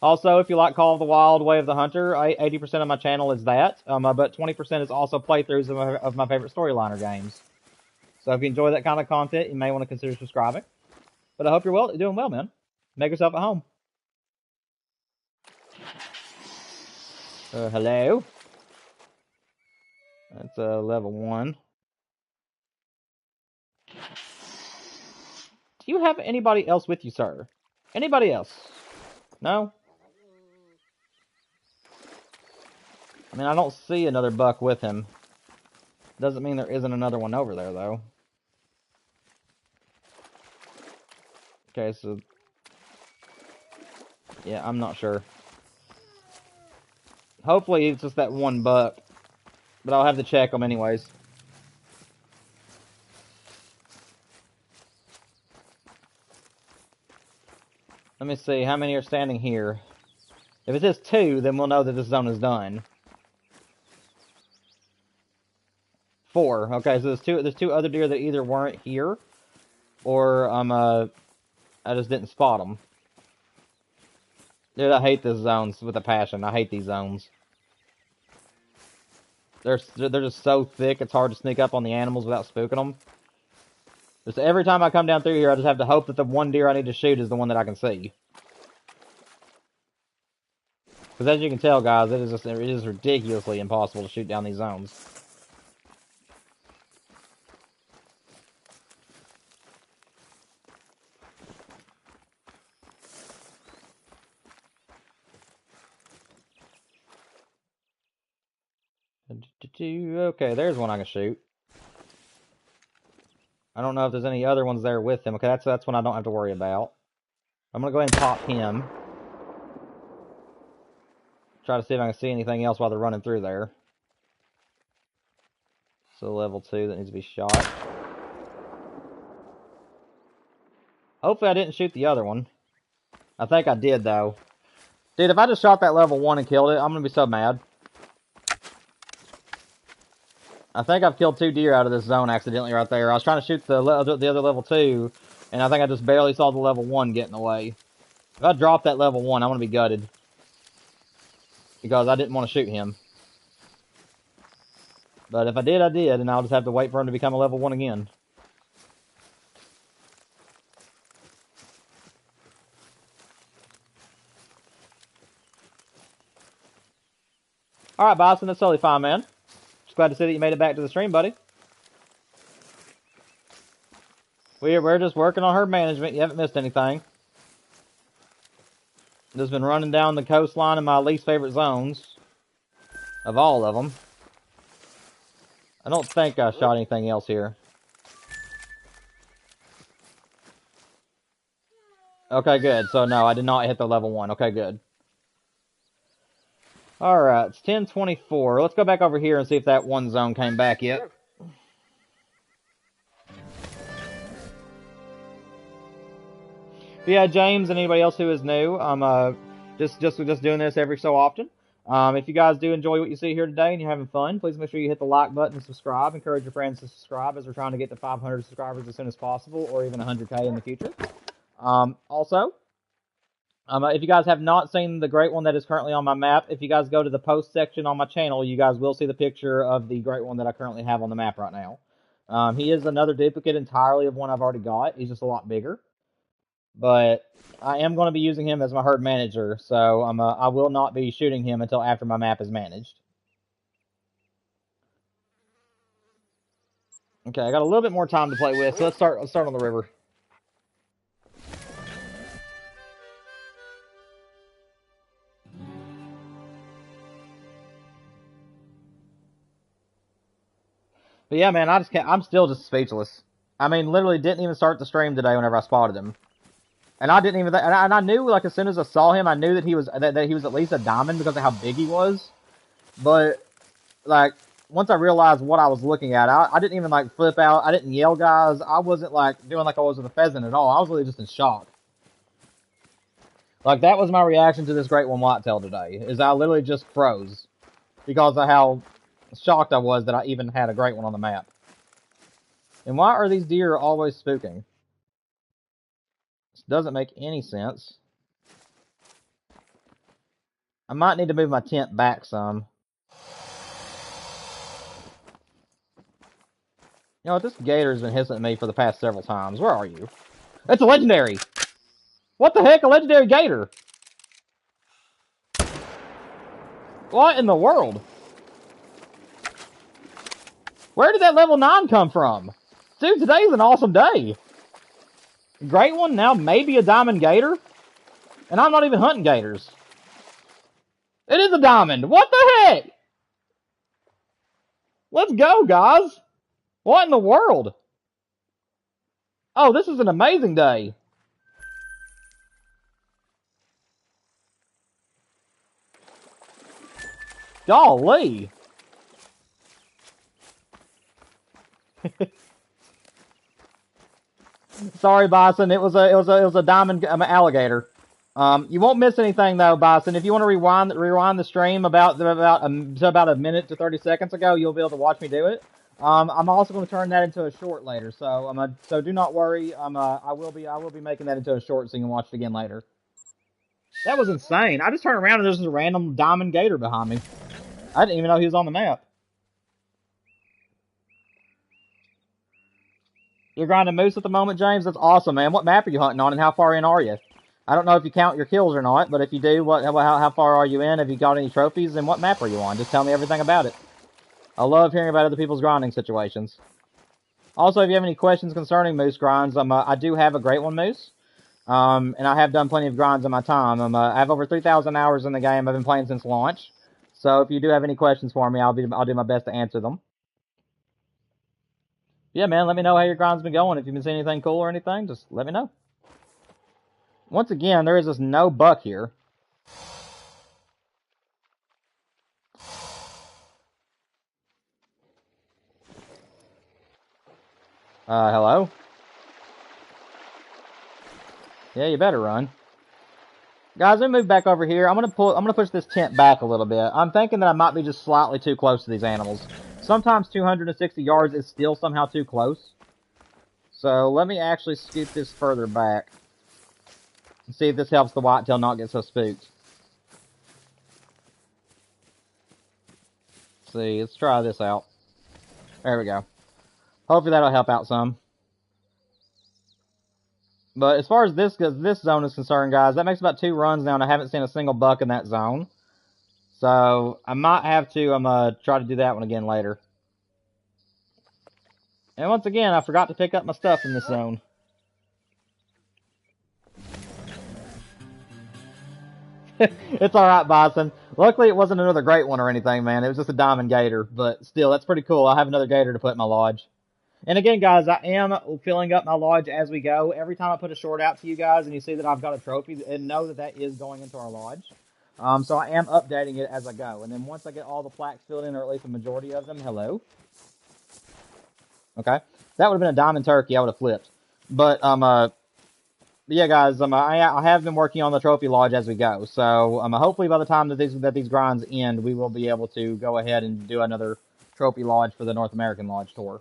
Also, if you like Call of the Wild, Way of the Hunter, 80% of my channel is that, but 20% is also playthroughs of my favorite storyliner games. So if you enjoy that kind of content, you may want to consider subscribing. But I hope you're doing well, man. Make yourself at home. Hello? That's level 1. Do you have anybody else with you, sir? Anybody else? No? I mean, I don't see another buck with him. Doesn't mean there isn't another one over there, though. Okay, so... yeah, I'm not sure. Hopefully it's just that one buck. But I'll have to check them anyways. Let me see, how many are standing here? If it says 2, then we'll know that this zone is done. 4. Okay, so there's two other deer that either weren't here, or I just didn't spot them. Dude, I hate these zones with a passion. I hate these zones. They're just so thick, it's hard to sneak up on the animals without spooking them. Just every time I come down through here, I just have to hope that the one deer I need to shoot is the one that I can see. Because as you can tell, guys, it is ridiculously impossible to shoot down these zones. Okay, there's one I can shoot. I don't know if there's any other ones there with him. Okay, that's one I don't have to worry about. I'm gonna go ahead and pop him. Try to see if I can see anything else while they're running through there. So level 2 that needs to be shot. Hopefully I didn't shoot the other one. I think I did, though. Dude, if I just shot that level 1 and killed it, I'm gonna be so mad. I think I've killed 2 deer out of this zone accidentally right there. I was trying to shoot the other level 2, and I think I just barely saw the level 1 getting away. If I drop that level 1, I'm gonna be gutted. Because I didn't want to shoot him. But if I did, I did, and I'll just have to wait for him to become a level 1 again. Alright, Bison, that's totally fine, man. Just glad to see that you made it back to the stream, buddy. We're just working on herd management. You haven't missed anything. Just been running down the coastline in my least favorite zones. Of all of them. I don't think I shot anything else here. Okay, good. So, no, I did not hit the level 1. Okay, good. Alright, it's 10:24. Let's go back over here and see if that one zone came back yet. But yeah, James and anybody else who is new, I'm just doing this every so often. If you guys do enjoy what you see here today and you're having fun, please make sure you hit the like button and subscribe. Encourage your friends to subscribe as we're trying to get to 500 subscribers as soon as possible, or even 100K in the future. Also, if you guys have not seen the great one that is currently on my map, if you guys go to the post section on my channel, you guys will see the picture of the great one that I currently have on the map right now. He is another duplicate entirely of one I've already got. He's just a lot bigger. But I am going to be using him as my herd manager, so I will not be shooting him until after my map is managed. Okay, I got a little bit more time to play with, so let's start on the river. But yeah, man, I'm still just speechless. I mean, literally didn't even start the stream today whenever I spotted him. And I didn't even, and I knew, like, as soon as I saw him, I knew that he was at least a diamond because of how big he was. But, like, once I realized what I was looking at, I didn't even, like, flip out. I didn't yell, guys. I wasn't, like, doing like I was with a pheasant at all. I was really just in shock. Like, that was my reaction to this great one whitetail today, is I literally just froze. Because of how shocked I was that I even had a great one on the map. And why are these deer always spooking? This doesn't make any sense. I might need to move my tent back some. You know what? This gator's been hissing at me for the past several times. Where are you? It's a legendary! What the heck? A legendary gator! What in the world? Where did that level 9 come from? Dude, today's an awesome day. Great one, now maybe a diamond gator? And I'm not even hunting gators. It is a diamond! What the heck? Let's go, guys! What in the world? Oh, this is an amazing day. Golly. Sorry, Bison. It was a diamond alligator. You won't miss anything though, Bison. If you want to rewind the stream about a minute to 30 seconds ago, you'll be able to watch me do it. I'm also going to turn that into a short later, so so do not worry. I will be making that into a short so you can watch it again later. That was insane. I just turned around and there's a random diamond gator behind me. I didn't even know he was on the map. You're grinding moose at the moment, James? That's awesome, man. What map are you hunting on and how far in are you? I don't know if you count your kills or not, but if you do, how far are you in? Have you got any trophies? And what map are you on? Just tell me everything about it. I love hearing about other people's grinding situations. Also, if you have any questions concerning moose grinds, I do have a great one, Moose. And I have done plenty of grinds in my time. I have over 3,000 hours in the game. I've been playing since launch. So if you do have any questions for me, I'll do my best to answer them. Yeah, man, let me know how your grind's been going. If you've been seeing anything cool or anything, just let me know. Once again, there is just no buck here. Hello? Yeah, you better run. Guys, let me move back over here. I'm gonna push this tent back a little bit. I'm thinking that I might be just slightly too close to these animals. Sometimes 260 yards is still somehow too close. So let me actually scoot this further back. And see if this helps the whitetail not get so spooked. Let's see, let's try this out. There we go. Hopefully that'll help out some. But as far as this zone is concerned, guys, that makes about 2 runs now, and I haven't seen a single buck in that zone. So I might have to try to do that one again later. And once again, I forgot to pick up my stuff in this zone. It's alright, Bison. Luckily, it wasn't another great one or anything, man. It was just a diamond gator. But still, that's pretty cool. I have another gator to put in my lodge. And again, guys, I am filling up my lodge as we go. Every time I put a short out to you guys and you see that I've got a trophy, and know that that is going into our lodge. So I am updating it as I go. And then once I get all the plaques filled in, or at least a majority of them, hello. Okay. That would have been a diamond turkey. I would have flipped. But, yeah, guys, I have been working on the trophy lodge as we go. So, hopefully by the time that these grinds end, we will be able to go ahead and do another trophy lodge for the North American Lodge Tour.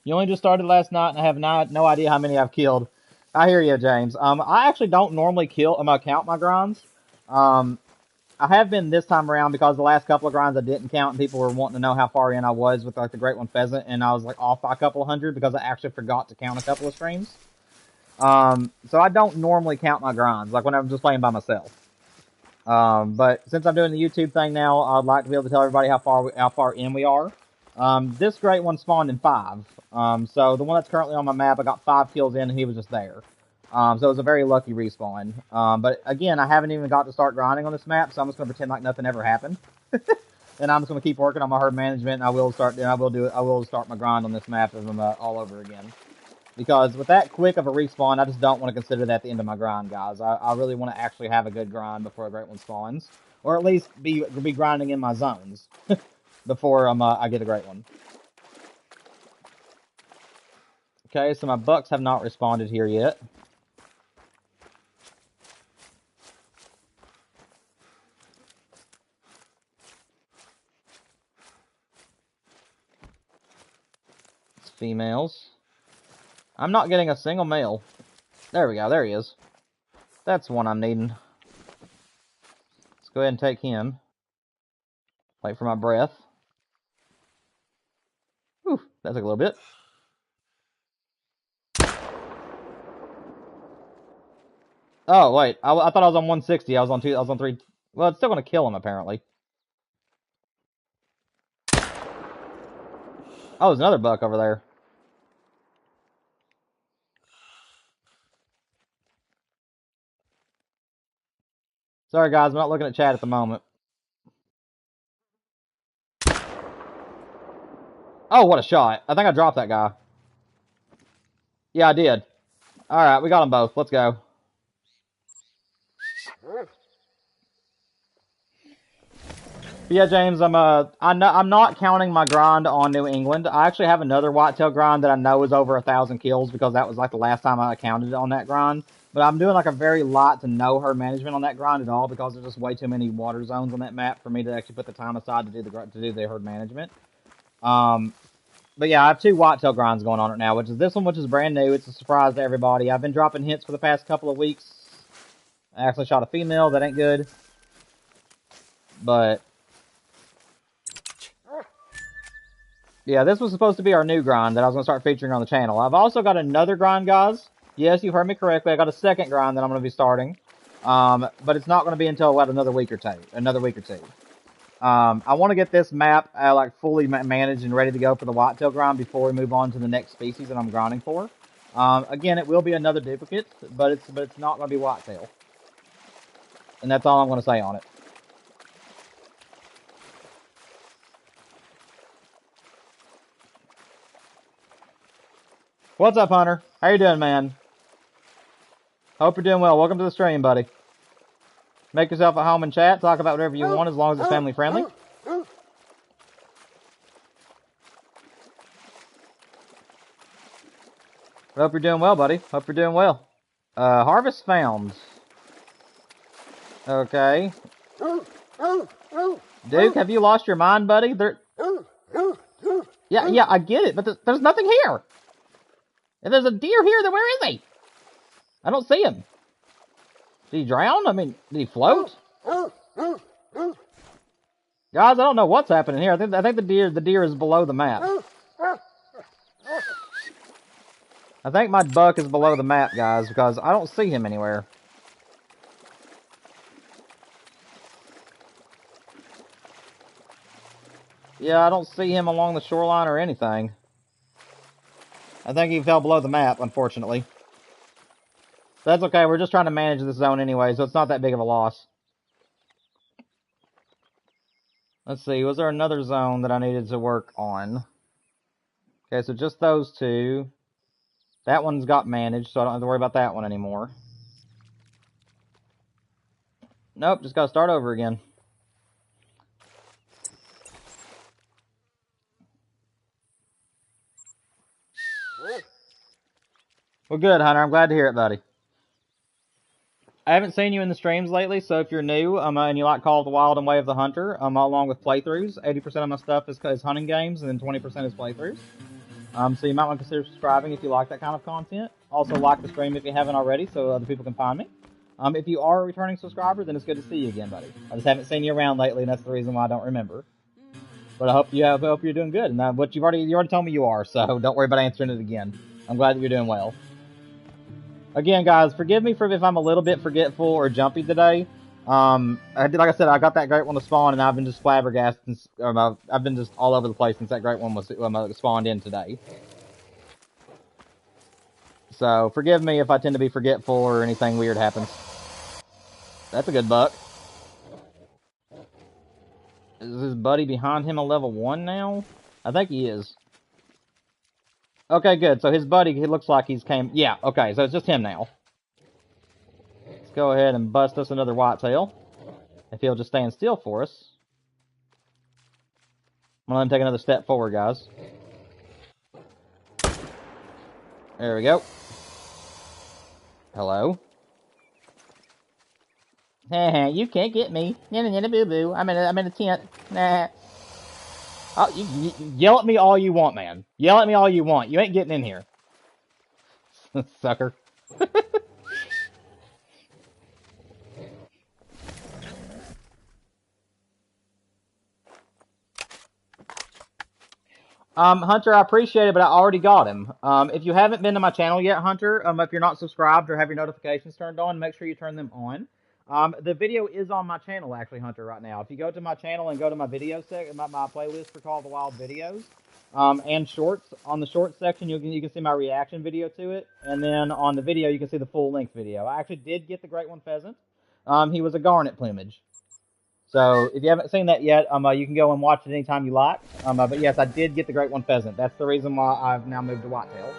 You only just started last night, and I have no idea how many I've killed. I hear you, James. I actually don't normally count my grinds. I have been this time around because the last couple of grinds I didn't count, and people were wanting to know how far in I was with like the Great One Pheasant, and I was like off by a couple of hundred because I actually forgot to count a couple of streams. So I don't normally count my grinds, like when I'm just playing by myself. But since I'm doing the YouTube thing now, I'd like to be able to tell everybody how far in we are. This great one spawned in 5. So the one that's currently on my map, I got 5 kills in, and he was just there. So it was a very lucky respawn. But again, I haven't even got to start grinding on this map, so I'm just gonna pretend like nothing ever happened. And I'm just gonna keep working on my herd management, and I will start my grind on this map all over again. Because with that quick of a respawn, I just don't want to consider that the end of my grind, guys. I really want to actually have a good grind before a great one spawns, or at least be grinding in my zones before I get a great one. Okay, so my bucks have not responded here yet. It's females. I'm not getting a single male. There we go, there he is. That's one I'm needing. Let's go ahead and take him. Wait for my breath. Whew, that took a little bit. Oh, wait. I thought I was on 160. I was on 3. Well, it's still going to kill him, apparently. Oh, there's another buck over there. Sorry, guys. I'm not looking at chat at the moment. Oh, what a shot. I think I dropped that guy. Yeah, I did. Alright, we got them both. Let's go. But yeah, James, I'm not counting my grind on New England. I actually have another whitetail grind that I know is over 1,000 kills because that was like the last time I counted on that grind. But I'm doing like a very light to no herd management on that grind at all because there's just way too many water zones on that map for me to actually put the time aside to do the herd management. But yeah, I have 2 whitetail grinds going on right now, which is this one, which is brand new. It's a surprise to everybody. I've been dropping hints for the past couple of weeks. I actually shot a female. That ain't good. But yeah, this was supposed to be our new grind that I was going to start featuring on the channel. I've also got another grind, guys. Yes, you've heard me correctly. I got a second grind that I'm going to be starting. But it's not going to be until about another week or two. I want to get this map like fully managed and ready to go for the whitetail grind before we move on to the next species that I'm grinding for. Again, it will be another duplicate, but it's not going to be whitetail. And that's all I'm going to say on it. What's up, Hunter? How you doing, man? Hope you're doing well. Welcome to the stream, buddy. Make yourself at home and chat. Talk about whatever you want as long as it's family friendly. Hope you're doing well, buddy. Hope you're doing well. Harvest found. Okay. Duke, have you lost your mind, buddy? Yeah, I get it, but there's nothing here. If there's a deer here, then where is he? I don't see him. Did he drown? I mean, did he float? Guys, I don't know what's happening here. I think the deer is below the map. I think my buck is below the map, guys, because I don't see him anywhere. Yeah, I don't see him along the shoreline or anything. I think he fell below the map, unfortunately. That's okay, we're just trying to manage this zone anyway, so it's not that big of a loss. Let's see, was there another zone that I needed to work on? Okay, so just those 2. That one's got managed, so I don't have to worry about that one anymore. Nope, just gotta start over again. Well, good, Hunter. I'm glad to hear it, buddy. I haven't seen you in the streams lately, so if you're new and you like Call of the Wild and Way of the Hunter, along with playthroughs, 80% of my stuff is hunting games, and then 20% is playthroughs. So you might want to consider subscribing if you like that kind of content. Also, like the stream if you haven't already, so other people can find me. If you are a returning subscriber, then it's good to see you again, buddy. I just haven't seen you around lately, and that's the reason why I don't remember. But I hope you're doing good, and what you already told me you are, so don't worry about answering it again. I'm glad that you're doing well. Again, guys, forgive me if I'm a little bit forgetful or jumpy today. Like I said, I got that great one to spawn, and I've been just flabbergasted. I've been just all over the place since that great one was spawned in today. So forgive me if I tend to be forgetful or anything weird happens. That's a good buck. Is his buddy behind him a level 1 now? I think he is. Okay, good. So his buddy, he looks like he's came... Yeah, okay, so it's just him now. Let's go ahead and bust us another whitetail. If he'll just stand still for us. I'm gonna let him take another step forward, guys. There we go. Hello? You can't get me. Boo-boo. I'm in a tent. Nah. Oh, you yell at me all you want, man. Yell at me all you want. You ain't getting in here. Sucker. Hunter, I appreciate it, but I already got him. If you haven't been to my channel yet, Hunter, if you're not subscribed or have your notifications turned on, make sure you turn them on. The video is on my channel, actually, Hunter, right now. If you go to my channel and go to my video section, my playlist for Call of the Wild videos, and shorts, on the shorts section, you can see my reaction video to it, and then on the video, you can see the full-length video. I actually did get the Great One Pheasant. He was a garnet plumage. So if you haven't seen that yet, you can go and watch it anytime you like. But yes, I did get the Great One Pheasant. That's the reason why I've now moved to whitetail.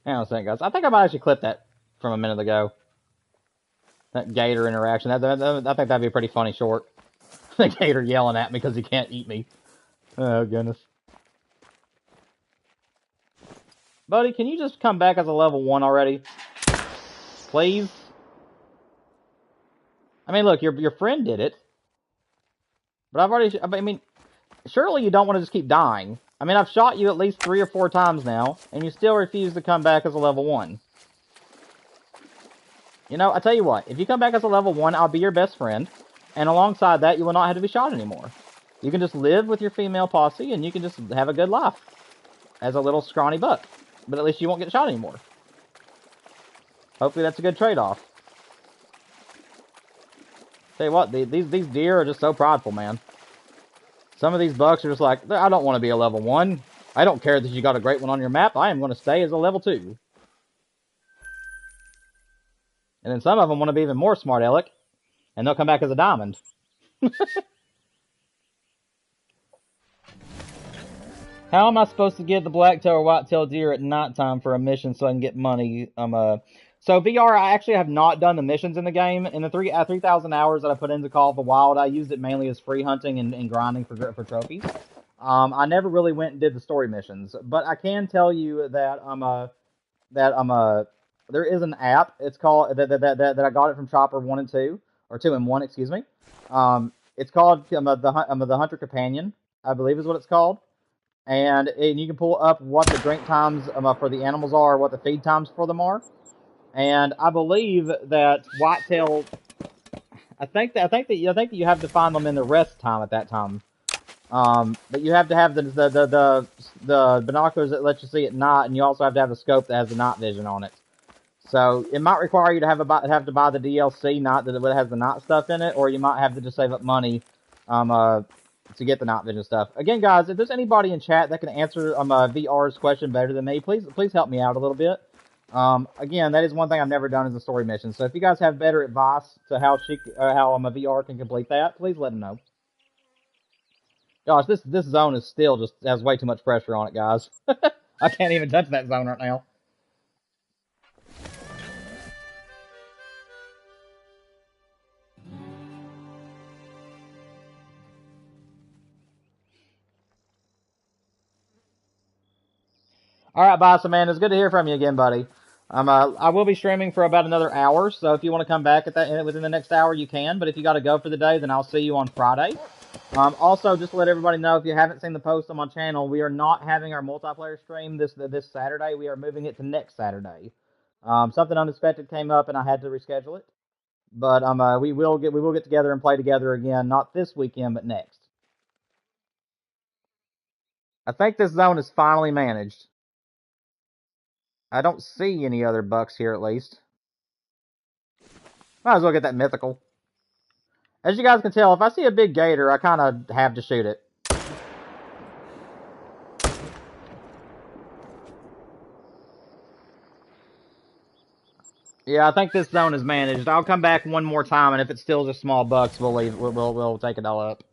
Hang on a second, guys. I think I might actually clip that from a minute ago. That gator interaction. I think that'd be a pretty funny short. The gator yelling at me because he can't eat me. Oh, goodness. Buddy, can you just come back as a level 1 already? Please? I mean, look, your friend did it. But I mean, surely you don't want to just keep dying. I mean, I've shot you at least 3 or 4 times now, and you still refuse to come back as a level 1. You know, I tell you what, if you come back as a level 1, I'll be your best friend, and alongside that, you will not have to be shot anymore. You can just live with your female posse, and you can just have a good life as a little scrawny buck. But at least you won't get shot anymore. Hopefully that's a good trade-off. Tell you what, these deer are just so prideful, man. Some of these bucks are just like, I don't want to be a level 1. I don't care that you got a great one on your map. I am going to stay as a level 2. And then some of them want to be even more smart aleck, and they'll come back as a diamond. How am I supposed to get the blacktail or whitetail deer at nighttime for a mission so I can get money? So VR, I actually have not done the missions in the game. In the 3,000 hours that I put into Call of the Wild, I used it mainly as free hunting and grinding for trophies. I never really went and did the story missions, but I can tell you that there is an app. It's called that I got it from Chopper 1 and 2, or 2 and 1, excuse me. It's called the Hunter Companion, I believe is what it's called. And you can pull up what the drink times for the animals are, what the feed times for them are. And I believe that whitetail, I think that you have to find them in the rest time at that time. But you have to have the binoculars that let you see at night, and you also have to have the scope that has the night vision on it. So it might require you to have to buy the DLC, not that it has the night stuff in it, or you might have to just save up money, to get the night vision stuff. Again, guys, if there's anybody in chat that can answer VR's question better than me, please help me out a little bit. Again, that is one thing I've never done as a story mission. So if you guys have better advice to how a VR can complete that, please let them know. Gosh, this zone is still just has way too much pressure on it, guys. I can't even touch that zone right now. All right, Bison Man, it's good to hear from you again, buddy. I will be streaming for about another hour, so if you want to come back within the next hour, you can. But if you got to go for the day, then I'll see you on Friday. Also, just to let everybody know, if you haven't seen the post on my channel, we are not having our multiplayer stream this Saturday. We are moving it to next Saturday. Something unexpected came up, and I had to reschedule it. But we will get together and play together again, not this weekend, but next. I think this zone is finally managed. I don't see any other bucks here, at least. Might as well get that mythical. As you guys can tell, if I see a big gator, I kind of have to shoot it. Yeah, I think this zone is managed. I'll come back one more time, and if it's still just small bucks, we'll leave. We'll take it all up.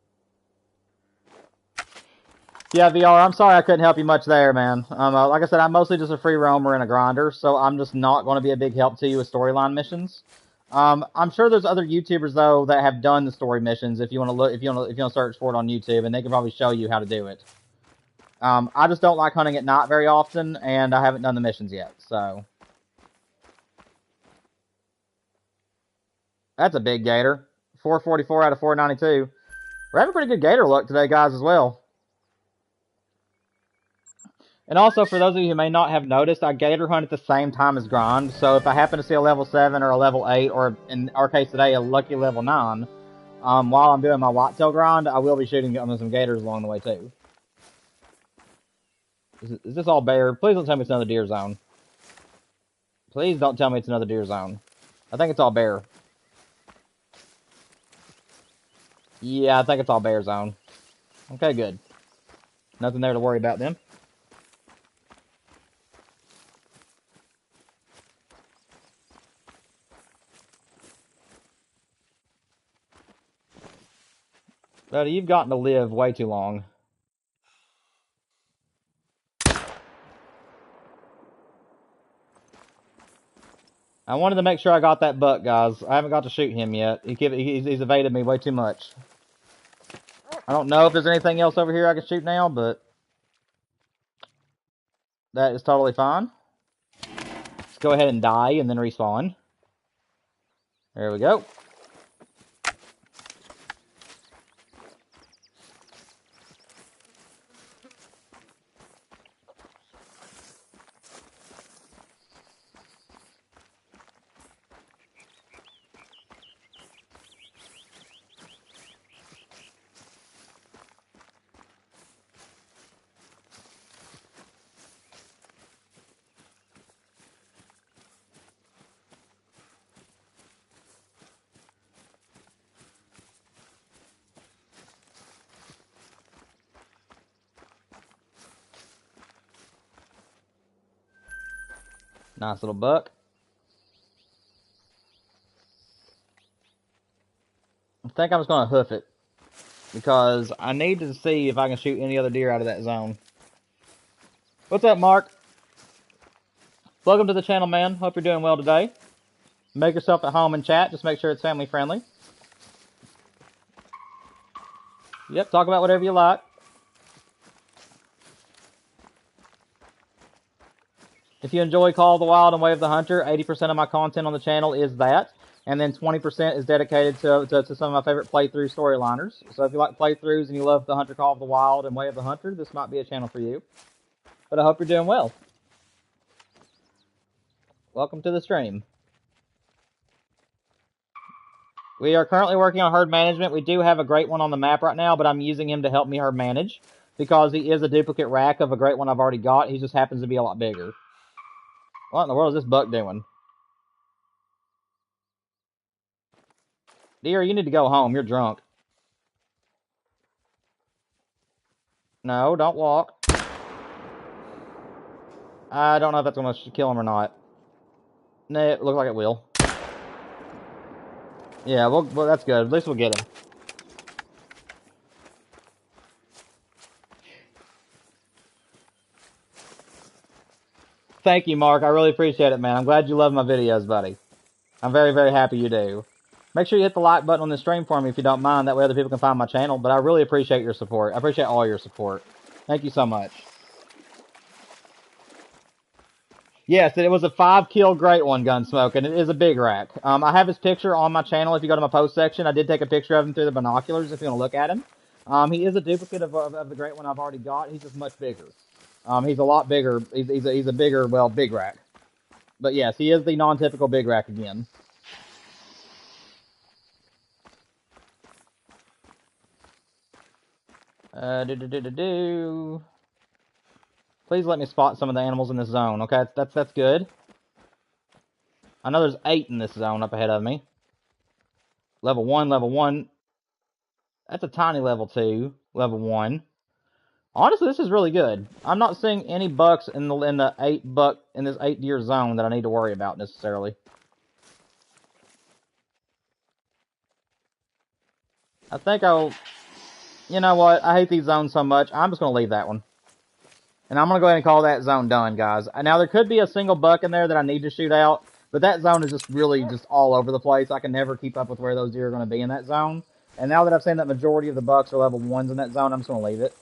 Yeah, VR, I'm sorry I couldn't help you much there, man. Like I said, I'm mostly just a free roamer and a grinder, so I'm just not going to be a big help to you with storyline missions. I'm sure there's other YouTubers though that have done the story missions. If you want to look, if you want to search for it on YouTube, and they can probably show you how to do it. I just don't like hunting at night very often, and I haven't done the missions yet. So that's a big gator. 444 out of 492. We're having pretty good gator luck today, guys, as well. And also, for those of you who may not have noticed, I gator hunt at the same time as grind. So if I happen to see a level 7 or a level 8, or in our case today, a lucky level 9, while I'm doing my whitetail grind, I will be shooting some gators along the way, too. Is this all bear? Please don't tell me it's another deer zone. Please don't tell me it's another deer zone. I think it's all bear. Yeah, I think it's all bear zone. Okay, good. Nothing there to worry about then. Buddy, you've gotten to live way too long. I wanted to make sure I got that buck, guys. I haven't got to shoot him yet. He's evaded me way too much. I don't know if there's anything else over here I can shoot now, but that is totally fine. Let's go ahead and die and then respawn. There we go. Nice little buck. I think I'm just going to hoof it, because I need to see if I can shoot any other deer out of that zone. What's up, Mark? Welcome to the channel, man. Hope you're doing well today. Make yourself at home and chat. Just make sure it's family friendly. Yep, talk about whatever you like. If you enjoy Call of the Wild and Way of the Hunter, 80% of my content on the channel is that. And then 20% is dedicated to some of my favorite playthrough storyliners. So if you like playthroughs and you love the Hunter Call of the Wild and Way of the Hunter, this might be a channel for you. But I hope you're doing well. Welcome to the stream. We are currently working on herd management. We do have a great one on the map right now, but I'm using him to help me herd manage, because he is a duplicate rack of a great one I've already got. He just happens to be a lot bigger. What in the world is this buck doing? Deer, you need to go home. You're drunk. No, don't walk. I don't know if that's going to kill him or not. Nah, it looks like it will. Yeah, well, that's good. At least we'll get him. Thank you, Mark. I really appreciate it, man. I'm glad you love my videos, buddy. I'm very, very happy you do. Make sure you hit the like button on the stream for me if you don't mind. That way other people can find my channel. But I really appreciate your support. I appreciate all your support. Thank you so much. Yes, it was a 5-kill great one, Gunsmoke, and it is a big rack. I have his picture on my channel. If you go to my post section, I did take a picture of him through the binoculars if you want to look at him. He is a duplicate of the great one I've already got. He's just much bigger. He's a lot bigger. He's a bigger, well, big rack. But yes, he is the non-typical big rack again. Please let me spot some of the animals in this zone. Okay, that's good. I know there's 8 in this zone up ahead of me. Level 1, level 1. That's a tiny level 2, level 1. Honestly, this is really good. I'm not seeing any bucks in this 8 deer zone that I need to worry about necessarily. I think you know what? I hate these zones so much. I'm just going to leave that one. And I'm going to go ahead and call that zone done, guys. Now, there could be a single buck in there that I need to shoot out, but that zone is just really just all over the place. I can never keep up with where those deer are going to be in that zone. And now that I've seen that majority of the bucks are level 1s in that zone, I'm just going to leave it.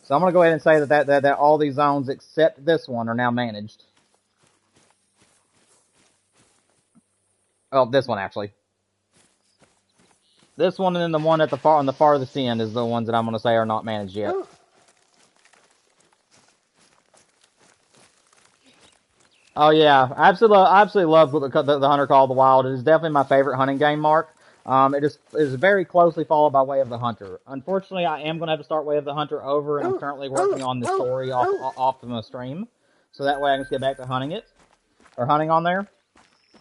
So I'm going to go ahead and say that all these zones except this one are now managed. Oh, this one, actually. This one and then the one at the on the farthest end is the ones that I'm going to say are not managed yet. Oh yeah, I absolutely love the Hunter Call of the Wild. It is definitely my favorite hunting game, Mark. It is very closely followed by Way of the Hunter. Unfortunately, I am going to have to start Way of the Hunter over, and I'm currently working on the story off of my stream, so that way I can just get back to hunting it or hunting on there.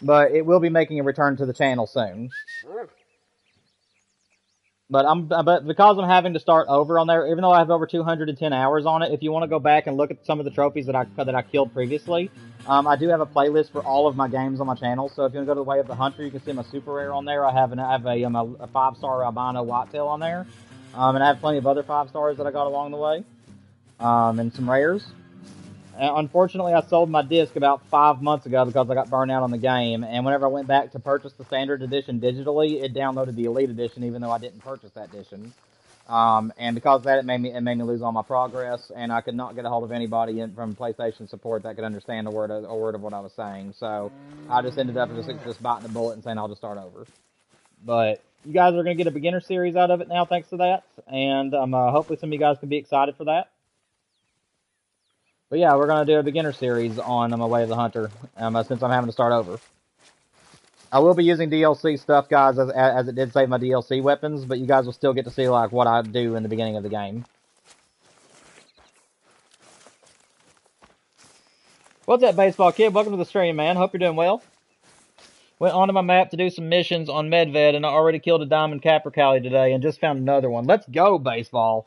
But it will be making a return to the channel soon. But because I'm having to start over on there, even though I have over 210 hours on it, if you want to go back and look at some of the trophies that I killed previously, I do have a playlist for all of my games on my channel. So if you want to go to the Way of the Hunter, you can see my super rare on there. I have a 5-star albino whitetail on there, and I have plenty of other 5-stars that I got along the way, and some rares. Unfortunately, I sold my disc about 5 months ago because I got burned out on the game, and whenever I went back to purchase the standard edition digitally, it downloaded the elite edition even though I didn't purchase that edition. And because of that, it made me lose all my progress, and I could not get a hold of anybody from PlayStation support that could understand a word of what I was saying. So I just ended up just biting the bullet and saying I'll just start over. But you guys are going to get a beginner series out of it now thanks to that, and hopefully some of you guys can be excited for that. But yeah, we're going to do a beginner series on my Way of the Hunter, since I'm having to start over. I will be using DLC stuff, guys, as it did save my DLC weapons, but you guys will still get to see like what I do in the beginning of the game. What's up, Baseball Kid? Welcome to the stream, man. Hope you're doing well. Went onto my map to do some missions on Medved, and I already killed a diamond capercaillie today and just found another one. Let's go, Baseball.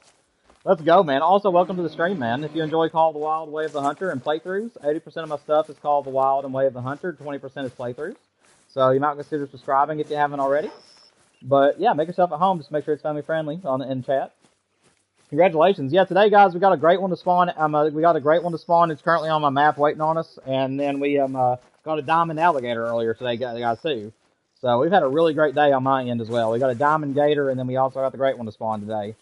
Let's go, man. Also, welcome to the stream, man. If you enjoy Call of the Wild, Way of the Hunter, and playthroughs, 80% of my stuff is Call of the Wild and Way of the Hunter, 20% is playthroughs. So you might consider subscribing if you haven't already. But yeah, make yourself at home. Just make sure it's family friendly in chat. Congratulations. Yeah, today, guys, we got a great one to spawn. It's currently on my map waiting on us. And then we got a diamond alligator earlier today, guys, too. So we've had a really great day on my end as well. We got a diamond gator, and then we also got the great one to spawn today.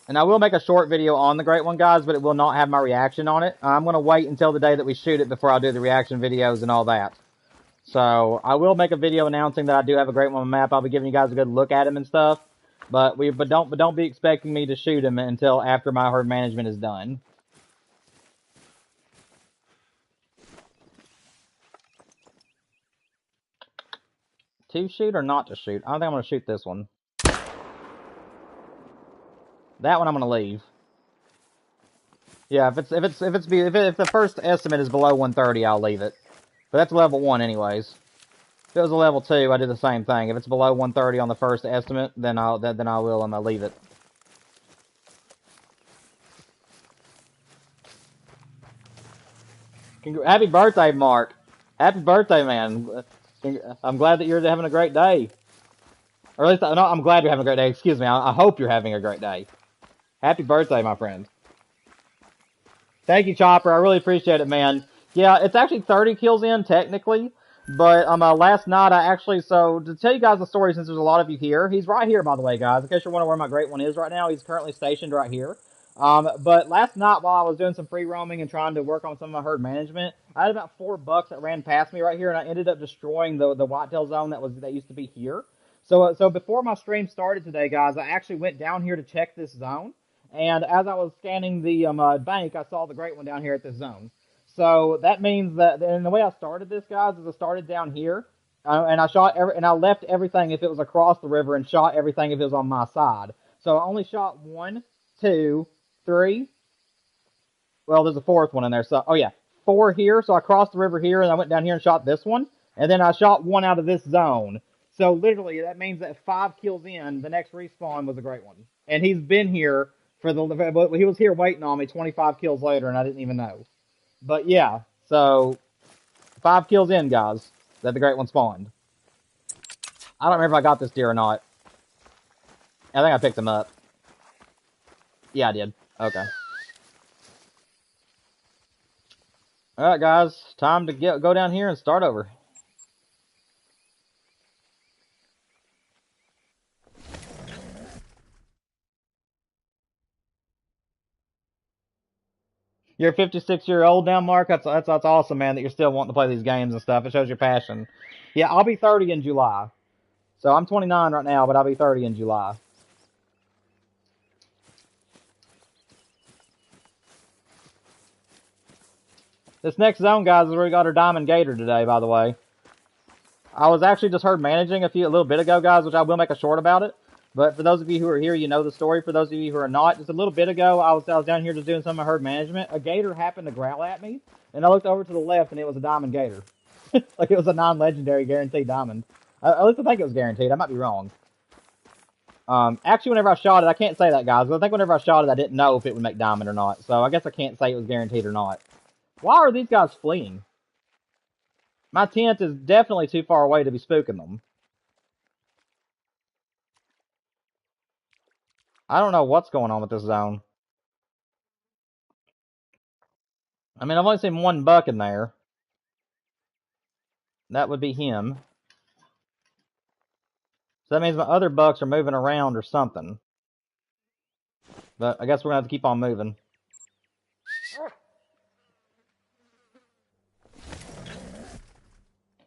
And I will make a short video on the great one, guys, but it will not have my reaction on it. I'm going to wait until the day that we shoot it before I'll do the reaction videos and all that. So I will make a video announcing that I do have a great one on the map. I'll be giving you guys a good look at him and stuff. But don't be expecting me to shoot him until after my herd management is done. To shoot or not to shoot? I don't think I'm going to shoot this one. That one I'm going to leave. Yeah, if the first estimate is below 130, I'll leave it. But that's level 1 anyways. If it was a level 2, I do the same thing. If it's below 130 on the first estimate, then I will leave it. Happy birthday, Mark. Happy birthday, man. I'm glad that you're having a great day. Or at least, no, I'm glad you're having a great day. Excuse me. I hope you're having a great day. Happy birthday, my friend. Thank you, Chopper. I really appreciate it, man. Yeah, it's actually 30 kills in, technically. But last night, so to tell you guys the story, since there's a lot of you here, he's right here, by the way, guys. In case you're wondering where my great one is right now, he's currently stationed right here. But last night, while I was doing some free roaming and trying to work on some of my herd management, I had about 4 bucks that ran past me right here, and I ended up destroying the whitetail zone that used to be here. So before my stream started today, guys, I actually went down here to check this zone. And as I was scanning the bank, I saw the great one down here at this zone. So that means that, and the way I started this, guys, is I started down here, and I left everything if it was across the river, and shot everything if it was on my side. So I only shot 1, 2, 3. Well, there's a 4th one in there. So, oh yeah, 4 here. So I crossed the river here, and I went down here and shot this one, and then I shot 1 out of this zone. So literally, that means that 5 kills in, the next respawn was a great one, and he's been here he was here waiting on me 25 kills later, and I didn't even know. But yeah, so 5 kills in, guys, that the great one spawned. I don't remember if I got this deer or not. I think I picked him up. Yeah, I did. Okay. Alright, guys. Time to go down here and start over. You're a 56-year-old now, Mark. That's awesome, man. That you're still wanting to play these games and stuff. It shows your passion. Yeah, I'll be 30 in July. So I'm 29 right now, but I'll be 30 in July. This next zone, guys, is where we got our Diamond Gator today, by the way. I was actually just herd managing a little bit ago, guys, which I will make a short about it. But for those of you who are here, you know the story. For those of you who are not, just a little bit ago, I was down here just doing some of herd management. A gator happened to growl at me, and I looked over to the left, and it was a Diamond Gator. Like it was a non-legendary guaranteed diamond. At least I think it was guaranteed. I might be wrong. Actually, whenever I shot it, I can't say that, guys. But I think whenever I shot it, I didn't know if it would make diamond or not. So I guess I can't say it was guaranteed or not. Why are these guys fleeing? My tent is definitely too far away to be spooking them. I don't know what's going on with this zone. I mean, I've only seen one buck in there. That would be him. So that means my other bucks are moving around or something. But I guess we're going to have to keep on moving.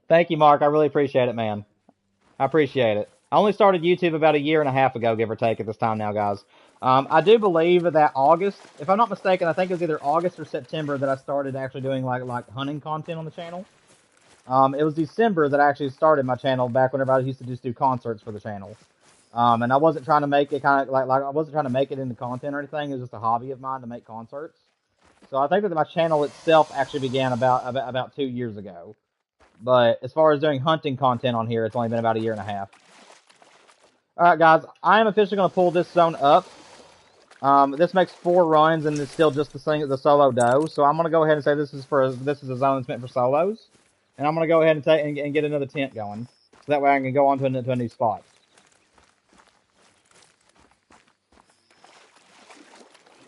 Thank you, Mark. I really appreciate it, man. I appreciate it. I only started YouTube about 1.5 years ago, give or take, at this time now, guys. I do believe that August, if I'm not mistaken, I think it was either August or September that I started actually doing like hunting content on the channel. It was December that I actually started my channel back whenever I used to just do concerts for the channel. And I wasn't trying to make it kind of like I wasn't trying to make it into content or anything. It was just a hobby of mine to make concerts. So I think that my channel itself actually began about 2 years ago. But as far as doing hunting content on here, it's only been about 1.5 years. Alright, guys, I am officially going to pull this zone up. This makes 4 runs, and it's still just the solo doe. So I'm going to go ahead and say this is a zone that's meant for solos. And I'm going to go ahead and get another tent going. So that way I can go on to a new spot.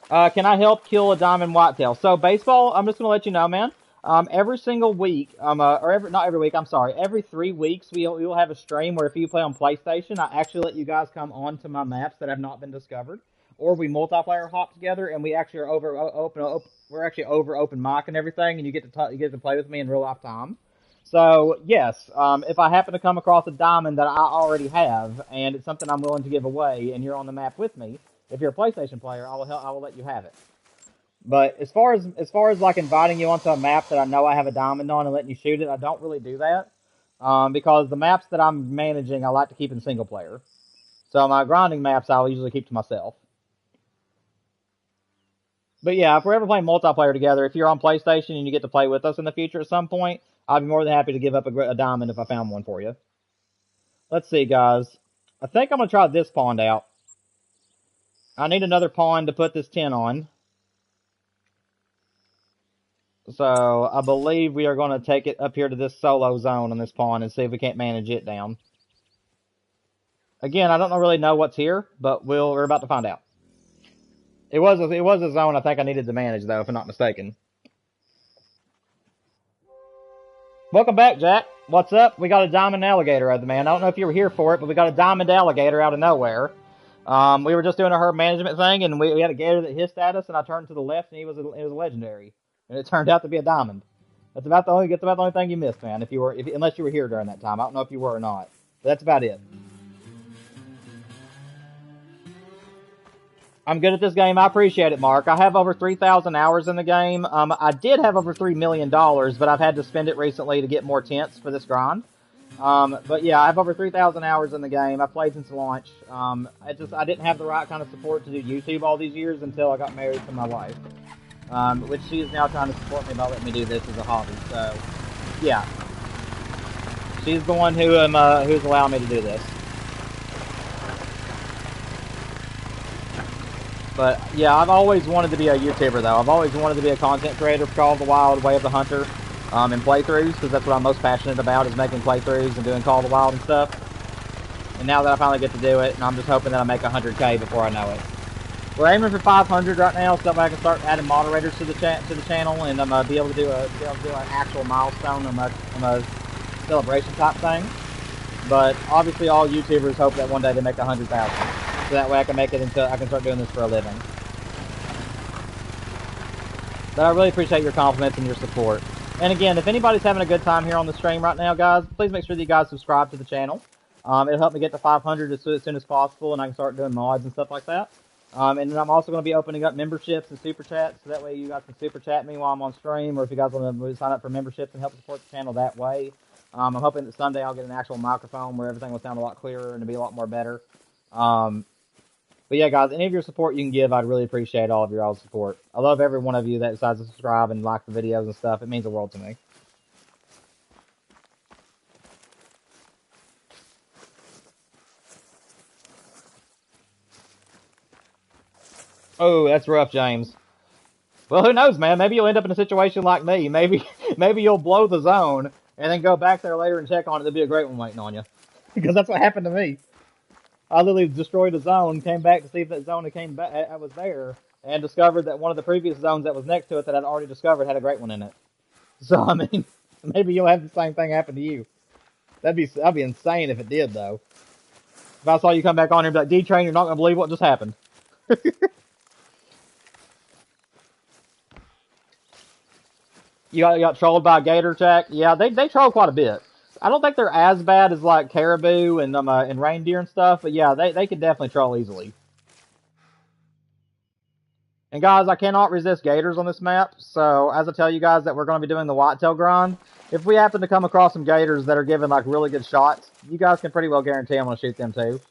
Can I help kill a diamond whitetail? So baseball, I'm just going to let you know, man. Every single week, not every week, I'm sorry, every 3 weeks, we will have a stream where if you play on PlayStation, I actually let you guys come on to my maps that have not been discovered. Or we multiplayer hop together, and we actually are over open mic and everything, and you get to play with me in real life time. So yes, if I happen to come across a diamond that I already have, and it's something I'm willing to give away, and you're on the map with me, if you're a PlayStation player, I will let you have it. But as far as like inviting you onto a map that I know I have a diamond on and letting you shoot it, I don't really do that. Because the maps that I'm managing, I like to keep in single player. So my grinding maps, I'll usually keep to myself. But yeah, if we're ever playing multiplayer together, if you're on PlayStation and you get to play with us in the future at some point, I'd be more than happy to give up a diamond if I found one for you. Let's see, guys. I think I'm going to try this pond out. I need another pond to put this tent on. So I believe we are going to take it up here to this solo zone on this pond and see if we can't manage it down. Again, I don't really know what's here, but we're about to find out. It was a zone I think I needed to manage, though, if I'm not mistaken. Welcome back, Jack. What's up? We got a diamond alligator, man. I don't know if you were here for it, but we got a diamond alligator out of nowhere. We were just doing a herd management thing, and we had a gator that hissed at us, and I turned to the left, and it was a legendary, and it turned out to be a diamond. That's about the only thing you missed, man. Unless you were here during that time. I don't know if you were or not, but that's about it. I'm good at this game. I appreciate it, Mark. I have over 3,000 hours in the game. I did have over $3 million, but I've had to spend it recently to get more tents for this grind. But yeah, I have over 3,000 hours in the game. I've played since launch. I didn't have the right kind of support to do YouTube all these years until I got married to my wife, which she is now trying to support me by letting me do this as a hobby. So, yeah, she's the one who's allowing me to do this. But yeah, I've always wanted to be a YouTuber, though. I've always wanted to be a content creator for Call of the Wild, Way of the Hunter, and playthroughs, because that's what I'm most passionate about, is making playthroughs and doing Call of the Wild and stuff. And now that I finally get to do it, and I'm just hoping that I make 100K before I know it. We're aiming for 500 right now, so I can start adding moderators to the channel, and I'm be able to do an actual milestone on a celebration type thing. But obviously, all YouTubers hope that one day they make 100,000. So that way I can make it until I can start doing this for a living. But I really appreciate your compliments and your support. And again, if anybody's having a good time here on the stream right now, guys, please make sure that you guys subscribe to the channel. It'll help me get to 500 as soon as possible, and I can start doing mods and stuff like that. And then I'm also going to be opening up memberships and super chats, so that way you guys can super chat me while I'm on stream, or if you guys want to sign up for memberships and help support the channel that way. I'm hoping that someday I'll get an actual microphone where everything will sound a lot clearer and it'll be a lot more better. But yeah, guys, any of your support you can give, I'd really appreciate all of your all's support. I love every one of you that decides to subscribe and like the videos and stuff. It means the world to me. Oh, that's rough, James. Well, who knows, man? Maybe you'll end up in a situation like me. Maybe you'll blow the zone and then go back there later and check on it. There'll be a great one waiting on you. Because that's what happened to me. I literally destroyed a zone, came back to see if that zone that came back I was there, and discovered that one of the previous zones that was next to it that I'd already discovered had a great one in it. So I mean, maybe you'll have the same thing happen to you. That'd be insane if it did, though. If I saw you come back on here and be like, D-Train, you're not gonna believe what just happened. You got trolled by a gator, Jack? Yeah, they troll quite a bit. I don't think they're as bad as like caribou and reindeer and stuff, but yeah, they can definitely troll easily. And guys, I cannot resist gators on this map, so as I tell you guys that we're going to be doing the whitetail grind, if we happen to come across some gators that are giving like really good shots, you guys can pretty well guarantee I'm going to shoot them too.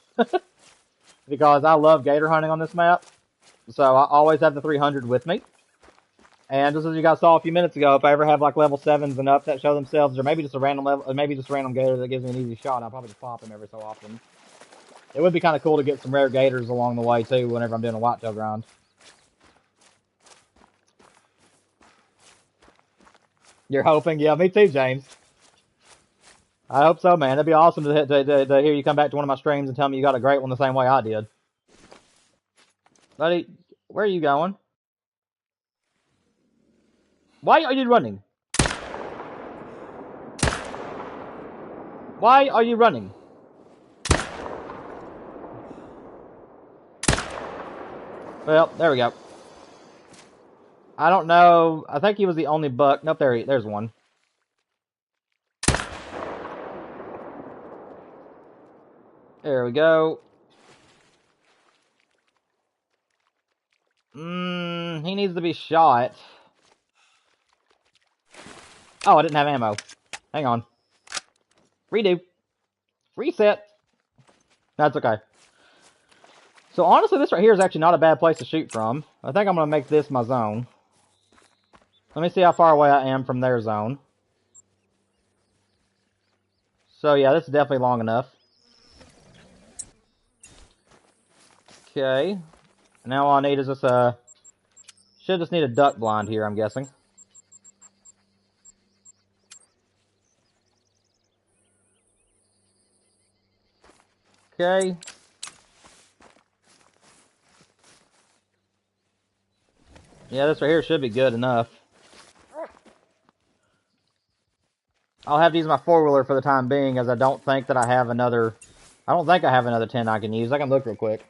Because I love gator hunting on this map, so I always have the 300 with me. And just as you guys saw a few minutes ago, if I ever have like level 7s and up that show themselves, or maybe just a random level, or maybe just a random gator that gives me an easy shot, I'll probably just pop them every so often. It would be kind of cool to get some rare gators along the way too, whenever I'm doing a whitetail grind. You're hoping? Yeah, me too, James. I hope so, man. It'd be awesome to hear you come back to one of my streams and tell me you got a great one the same way I did. Buddy, where are you going? Why are you running? Why are you running? Well, there we go. I don't know. I think he was the only buck. Nope, there's one. There we go. He needs to be shot. Oh, I didn't have ammo. Hang on. Redo. Reset. That's okay. So honestly, this right here is actually not a bad place to shoot from. I think I'm going to make this my zone. Let me see how far away I am from their zone. So yeah, this is definitely long enough. Okay. Now all I need is this, should just need a duck blind here, I'm guessing. Okay. Yeah, this right here should be good enough. I'll have to use my four-wheeler for the time being, as I don't think that I have another... I don't think I have another 10 I can use. I can look real quick.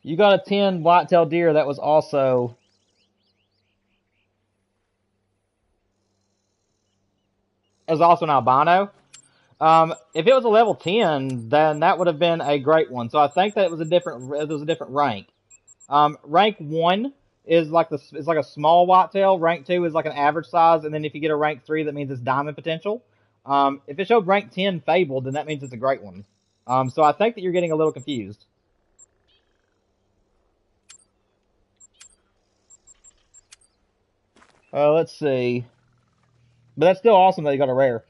You got a 10 whitetail deer that was also... It was also an albino. If it was a level 10, then that would have been a great one. So I think that it was a different rank. Rank 1 is like a small whitetail. Rank 2 is like an average size, and then if you get a rank 3, that means it's diamond potential. If it showed rank 10 fabled, then that means it's a great one. So I think that you're getting a little confused. Let's see. But that's still awesome that you got a rare.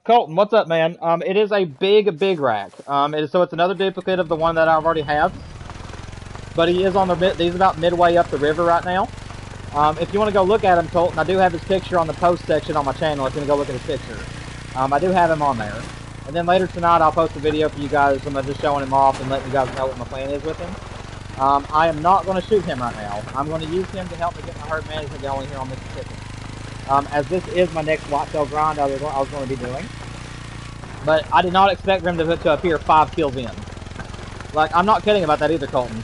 Colton, what's up, man? It is a big rack. So it's another duplicate of the one that I already have. But he's about midway up the river right now. If you want to go look at him, Colton, I do have his picture on the post section on my channel if you want to go look at his picture. I do have him on there. And then later tonight, I'll post a video for you guys. I'm just showing him off and letting you guys know what my plan is with him. I am not going to shoot him right now. I'm going to use him to help me get my herd management going here on Mississippi. As this is my next whitetail grind I was going to be doing. But I did not expect him to appear 5 kills in. Like, I'm not kidding about that either, Colton.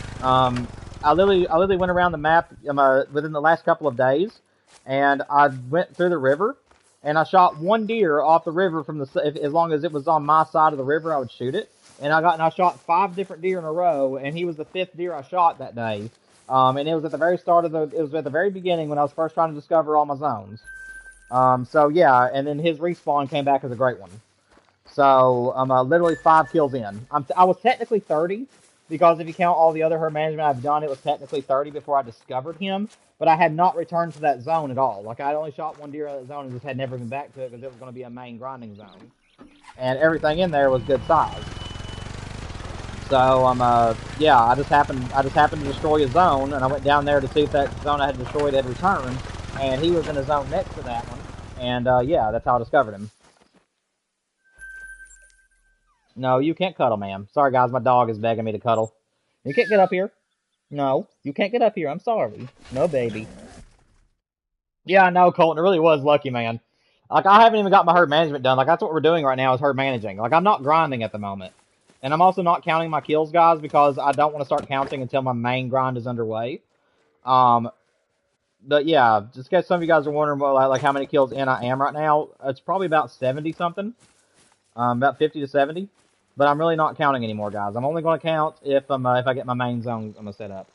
I literally went around the map within the last couple of days, and I went through the river, and I shot one deer off the river from as long as it was on my side of the river, I would shoot it. And I shot 5 different deer in a row, and he was the 5th deer I shot that day. And it was at the very start of it was at the very beginning when I was first trying to discover all my zones. So yeah, and then his respawn came back as a great one. So I'm literally 5 kills in. I was technically 30, because if you count all the other herd management I've done, it was technically 30 before I discovered him. But I had not returned to that zone at all. Like, I had only shot one deer out of that zone and just had never been back to it because it was going to be a main grinding zone. And everything in there was good size. So yeah, I just happened to destroy a zone, and I went down there to see if that zone I had destroyed had returned, and he was in a zone next to that one. And yeah, that's how I discovered him. No, you can't cuddle, ma'am. Sorry, guys, my dog is begging me to cuddle. You can't get up here. No, you can't get up here. I'm sorry. No, baby. Yeah, I know, Colton. It really was lucky, man. Like, I haven't even got my herd management done. Like, that's what we're doing right now is herd managing. Like, I'm not grinding at the moment. And I'm also not counting my kills, guys, because I don't want to start counting until my main grind is underway. But yeah, just in case some of you guys are wondering, well, like how many kills in I am right now, it's probably about 70-something. About 50 to 70. But I'm really not counting anymore, guys. I'm only going to count if I get my main zone set up.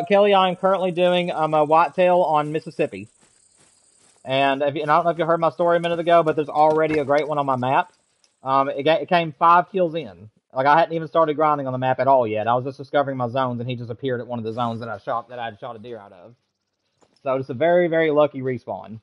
Kelly, I'm currently doing a whitetail on Mississippi. And I don't know if you heard my story a minute ago, but there's already a great one on my map. It came 5 kills in. Like, I hadn't even started grinding on the map at all yet. I was just discovering my zones, and he just appeared at one of the zones that I had shot a deer out of. So it's a very, very lucky respawn.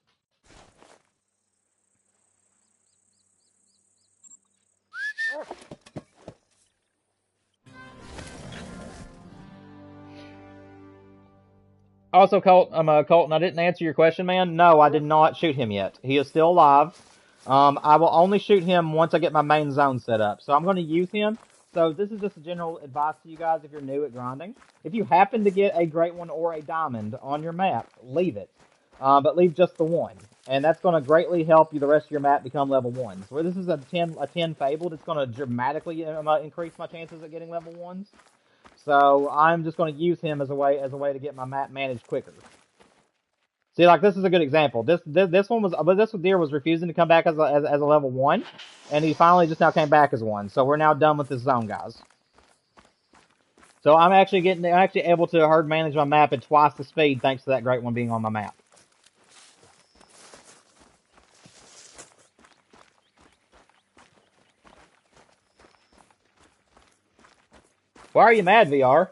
Also, Colton, I didn't answer your question, man. No, I did not shoot him yet. He is still alive. I will only shoot him once I get my main zone set up. So I'm going to use him. So this is just a general advice to you guys if you're new at grinding. If you happen to get a great one or a diamond on your map, leave it. But leave just the one. And that's going to greatly help you the rest of your map become level 1. So this is a 10 fabled. It's going to dramatically increase my chances of getting level 1s. So I'm just going to use him as a way to get my map managed quicker. See, like, this is a good example. This deer was refusing to come back as a level 1, and he finally just now came back as 1. So we're now done with this zone, guys. So I'm actually able to herd manage my map at twice the speed thanks to that great one being on my map. Why are you mad, VR?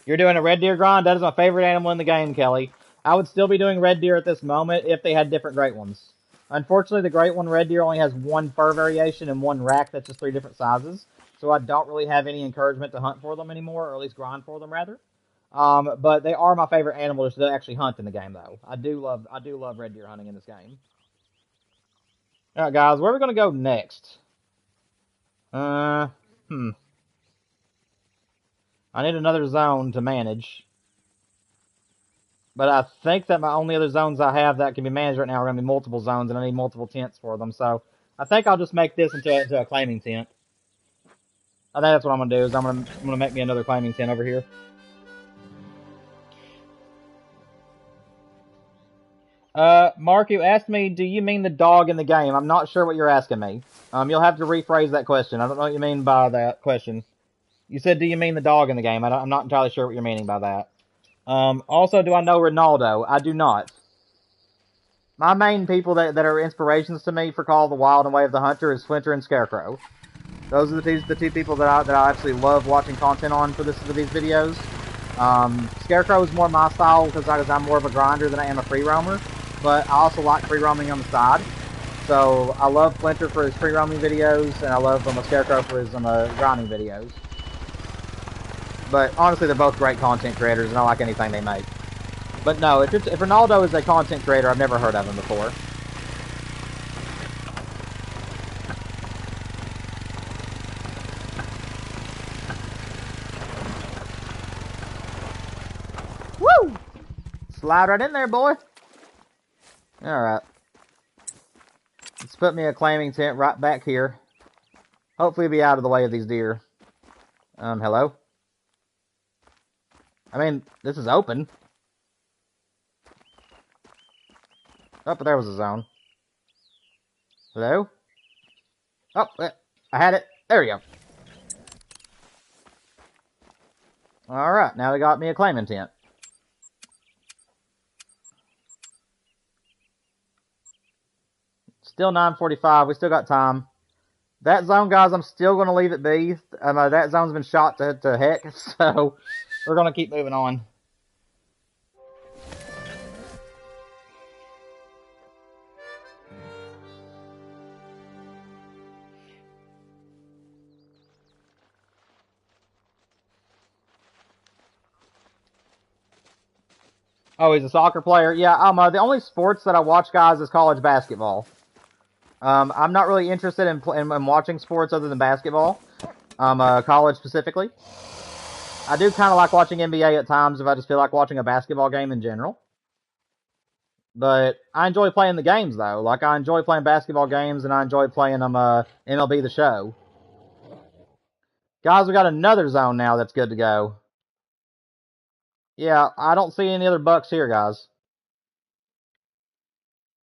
You're doing a red deer grind? That is my favorite animal in the game, Kelly. I would still be doing red deer at this moment if they had different great ones. Unfortunately, the great one red deer only has 1 fur variation and 1 rack that's just 3 different sizes. So I don't really have any encouragement to hunt for them anymore, or at least grind for them, rather. But they are my favorite animals to actually hunt in the game, though. I do love red deer hunting in this game. Alright, guys, where are we going to go next? I need another zone to manage. But I think that my only other zones I have that can be managed right now are going to be multiple zones, and I need multiple tents for them. So I think I'll just make this into a claiming tent. I think that's what I'm going to do, is I'm going to make me another claiming tent over here. Mark, you asked me, do you mean the dog in the game? I'm not sure what you're asking me. You'll have to rephrase that question. I don't know what you mean by that question. You said, do you mean the dog in the game? I'm not entirely sure what you're meaning by that. Also, do I know Ronaldo? I do not. My main people that are inspirations to me for Call of the Wild and Way of the Hunter is Splinter and Scarecrow. Those are the two people that I actually love watching content on for these videos. Scarecrow is more my style because I'm more of a grinder than I am a free roamer. But I also like free roaming on the side. So I love Splinter for his free roaming videos, and I love Scarecrow for his grinding videos. But honestly, they're both great content creators, and I like anything they make. But no, if Ronaldo is a content creator, I've never heard of him before. Woo! Slide right in there, boy. Alright. Let's put me a claiming tent right back here. Hopefully be out of the way of these deer. Hello? I mean, this is open. Oh, but there was a zone. Hello? Oh, I had it. There we go. Alright, now they got me a claiming tent. Still 9:45. We still got time. That zone, guys, I'm still going to leave it be. That zone's been shot to heck, so we're going to keep moving on. Oh, he's a soccer player? Yeah, the only sports that I watch, guys, is college basketball. I'm not really interested in watching sports other than basketball. College specifically. I do kind of like watching NBA at times if I just feel like watching a basketball game in general. But I enjoy playing the games, though. Like, I enjoy playing basketball games, and I enjoy playing MLB The Show. Guys, we got another zone now that's good to go. Yeah, I don't see any other bucks here, guys.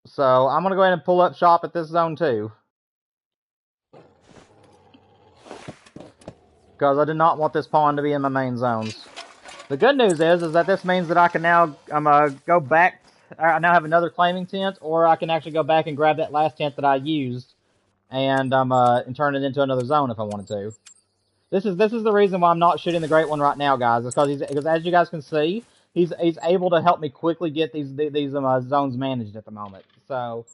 So, I'm going to go ahead and pull up shop at this zone, too. Because I do not want this pond to be in my main zones. The good news is that this means that I can now go back. I now have another claiming tent, or I can actually go back and grab that last tent that I used and turn it into another zone if I wanted to. This is the reason why I'm not shooting the Great One right now, guys. It's because as you guys can see, he's able to help me quickly get these zones managed at the moment. So.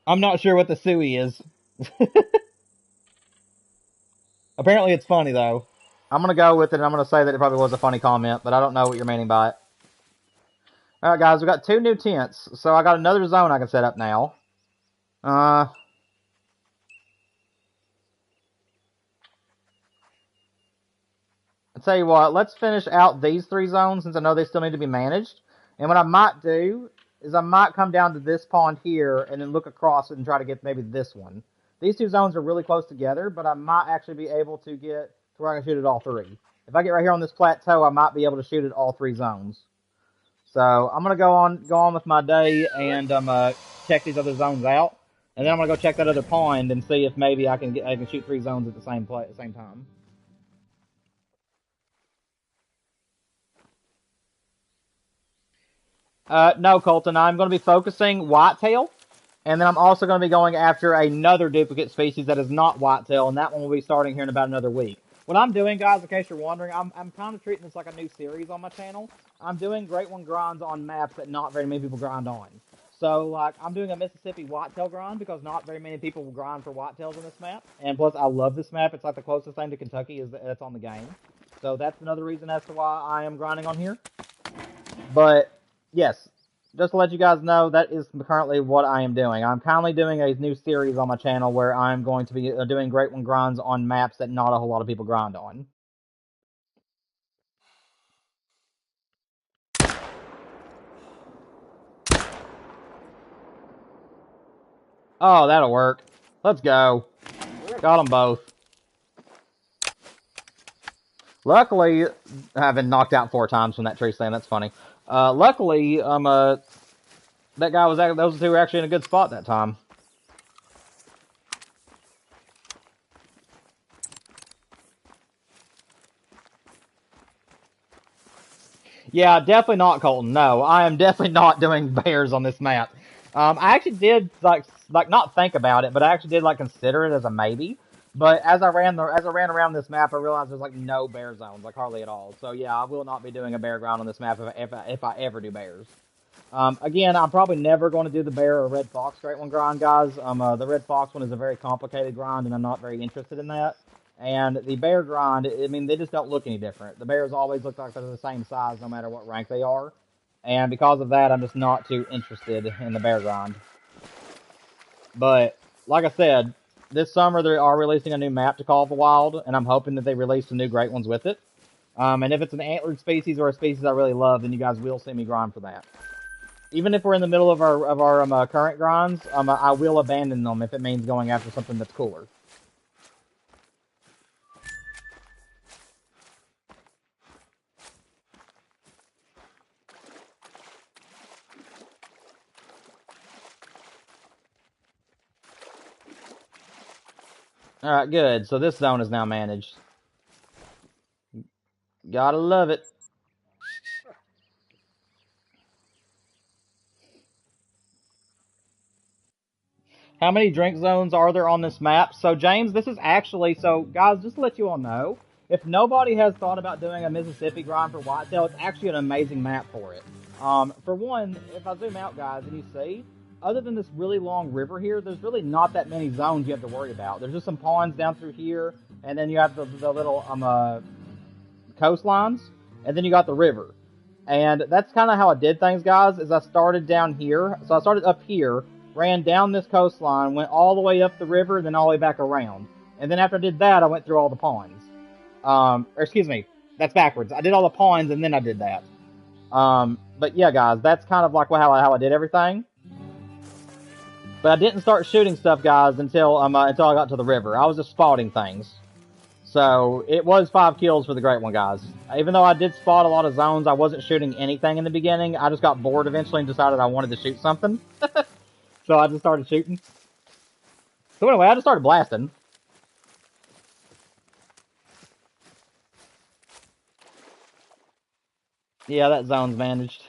I'm not sure what the Suey is. Apparently it's funny, though. I'm going to go with it, and I'm going to say that it probably was a funny comment, but I don't know what you're meaning by it. Alright, guys, we got 2 new tents, so I got another zone I can set up now. I'll tell you what, let's finish out these 3 zones, since I know they still need to be managed. And what I might do is I might come down to this pond here, and then look across it and try to get maybe this one. These 2 zones are really close together, but I might actually be able to get to where I can shoot at all 3. If I get right here on this plateau, I might be able to shoot at all 3 zones. So I'm gonna go on with my day and check these other zones out, and then I'm gonna go check that other pond and see if maybe I can shoot 3 zones at the same time. No, Colton, I'm going to be focusing whitetail, and then I'm also going to be going after another duplicate species that is not whitetail, and that one will be starting here in about another week. What I'm doing, guys, in case you're wondering, I'm kind of treating this like a new series on my channel. I'm doing Great One grinds on maps that not very many people grind on. So, like, I'm doing a Mississippi whitetail grind because not very many people will grind for whitetails on this map. And plus, I love this map. It's like the closest thing to Kentucky that's on the game. So that's another reason as to why I am grinding on here. But, yes, just to let you guys know, that is currently what I am doing. I'm currently doing a new series on my channel where I'm going to be doing Great One grinds on maps that not a whole lot of people grind on. Oh, that'll work. Let's go. Got them both. Luckily, I've been knocked out 4 times from that tree stand. That's funny. Luckily, that guy was those 2 were actually in a good spot that time. Yeah, definitely not, Colton. No, I am definitely not doing bears on this map. I actually did like not think about it, but I actually did like consider it as a maybe. But as I ran around this map, I realized there's like no bear zones, like hardly at all. So yeah, I will not be doing a bear ground on this map if I ever do bears. Again, I'm probably never going to do the bear or red fox Great One grind, guys. The red fox one is a very complicated grind, and I'm not very interested in that. And the bear grind, I mean, they just don't look any different. The bears always look like they're the same size no matter what rank they are. And because of that, I'm just not too interested in the bear grind. But, like I said, this summer they are releasing a new map to Call of the Wild, and I'm hoping that they release some new Great Ones with it. And if it's an antlered species or a species I really love, then you guys will see me grind for that. Even if we're in the middle of our current grinds, I will abandon them if it means going after something that's cooler. Alright, good. So this zone is now managed. Gotta love it. How many drink zones are there on this map? So, James, this is actually... So, guys, just to let you all know, if nobody has thought about doing a Mississippi grind for whitetail, it's actually an amazing map for it. For one, if I zoom out, guys, and you see, other than this really long river here, there's really not that many zones you have to worry about. There's just some ponds down through here, and then you have the little coastlines, and then you got the river. And that's kind of how I did things, guys, is I started down here. So I started up here, ran down this coastline, went all the way up the river, and then all the way back around. And then after I did that, I went through all the ponds. Or excuse me, that's backwards. I did all the ponds, and then I did that. But yeah, guys, that's kind of like how I did everything. But I didn't start shooting stuff, guys, until I got to the river. I was just spotting things. So, it was 5 kills for the great one, guys. Even though I did spot a lot of zones, I wasn't shooting anything in the beginning. I just got bored eventually and decided I wanted to shoot something. So, I just started shooting. So, anyway, I just started blasting. Yeah, that zone's managed.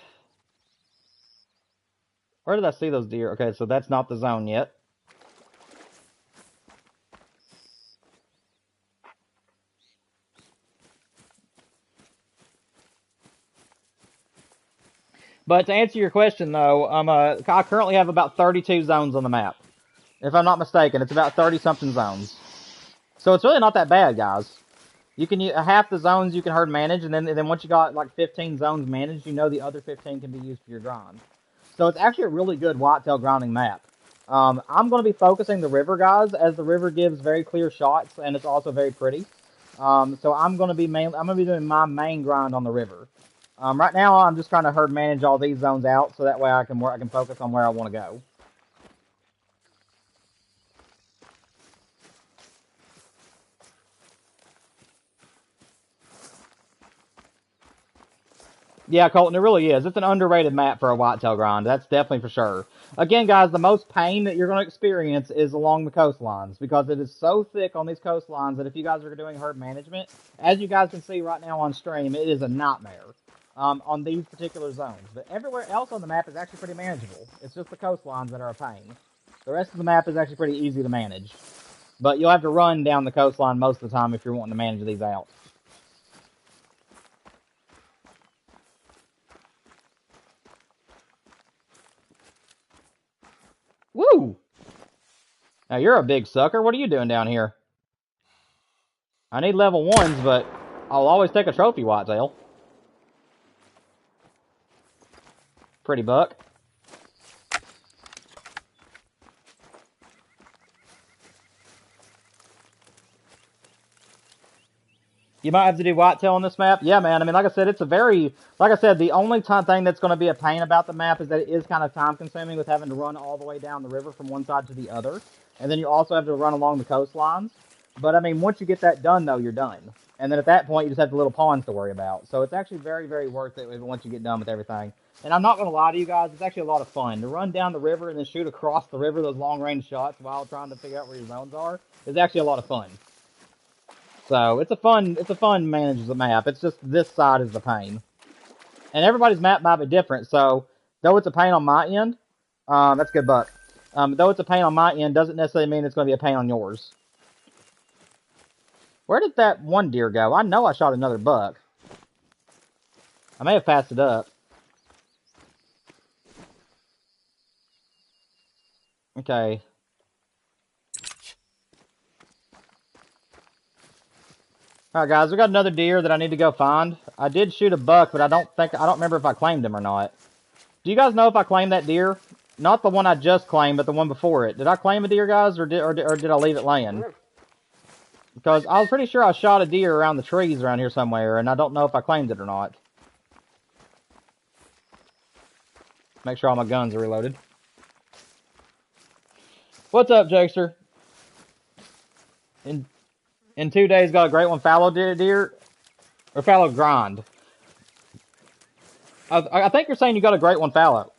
Where did I see those deer? Okay, so that's not the zone yet. But to answer your question, though, I currently have about 32 zones on the map. If I'm not mistaken, it's about 30-something zones. So it's really not that bad, guys. You can half the zones you can herd manage, and then once you got like 15 zones managed, you know the other 15 can be used for your grind. So it's actually a really good whitetail grinding map. I'm going to be focusing the river, guys, as the river gives very clear shots, and it's also very pretty. So I'm going to be doing my main grind on the river. Right now, I'm just trying to herd manage all these zones out, so that way I can focus on where I want to go. Yeah, Colton, it really is. It's an underrated map for a whitetail grind. That's definitely for sure. Again, guys, the most pain that you're going to experience is along the coastlines, because it is so thick on these coastlines that if you guys are doing herd management, as you guys can see right now on stream, it is a nightmare on these particular zones. But everywhere else on the map is actually pretty manageable. It's just the coastlines that are a pain. The rest of the map is actually pretty easy to manage. But you'll have to run down the coastline most of the time if you're wanting to manage these out. Woo! Now you're a big sucker. What are you doing down here? I need level 1s, but I'll always take a trophy whitetail. Pretty buck. You might have to do whitetail on this map. Yeah, man. I mean, like I said, the only thing that's going to be a pain about the map is that it is kind of time consuming with having to run all the way down the river from one side to the other. And then you also have to run along the coastlines. But I mean, once you get that done, though, you're done. And then at that point, you just have the little ponds to worry about. So it's actually very, very worth it once you get done with everything. And I'm not going to lie to you guys, it's actually a lot of fun. To run down the river and then shoot across the river those long-range shots while trying to figure out where your zones are is actually a lot of fun. So it's a fun manage the map. It's just this side is the pain. And everybody's map might be different, so though it's a pain on my end, that's a good buck. Though it's a pain on my end, doesn't necessarily mean it's going to be a pain on yours. Where did that one deer go? I know I shot another buck. I may have passed it up. Okay. Alright guys, we got another deer that I need to go find. I did shoot a buck, but I don't remember if I claimed him or not. Do you guys know if I claimed that deer? Not the one I just claimed, but the one before it. Did I claim a deer, guys, or did I leave it laying? Because I was pretty sure I shot a deer around the trees around here somewhere, and I don't know if I claimed it or not. Make sure all my guns are reloaded. What's up, Jokester? In 2 days, got a great one fallow deer? Or fallow grind? I think you're saying you got a great one fallow.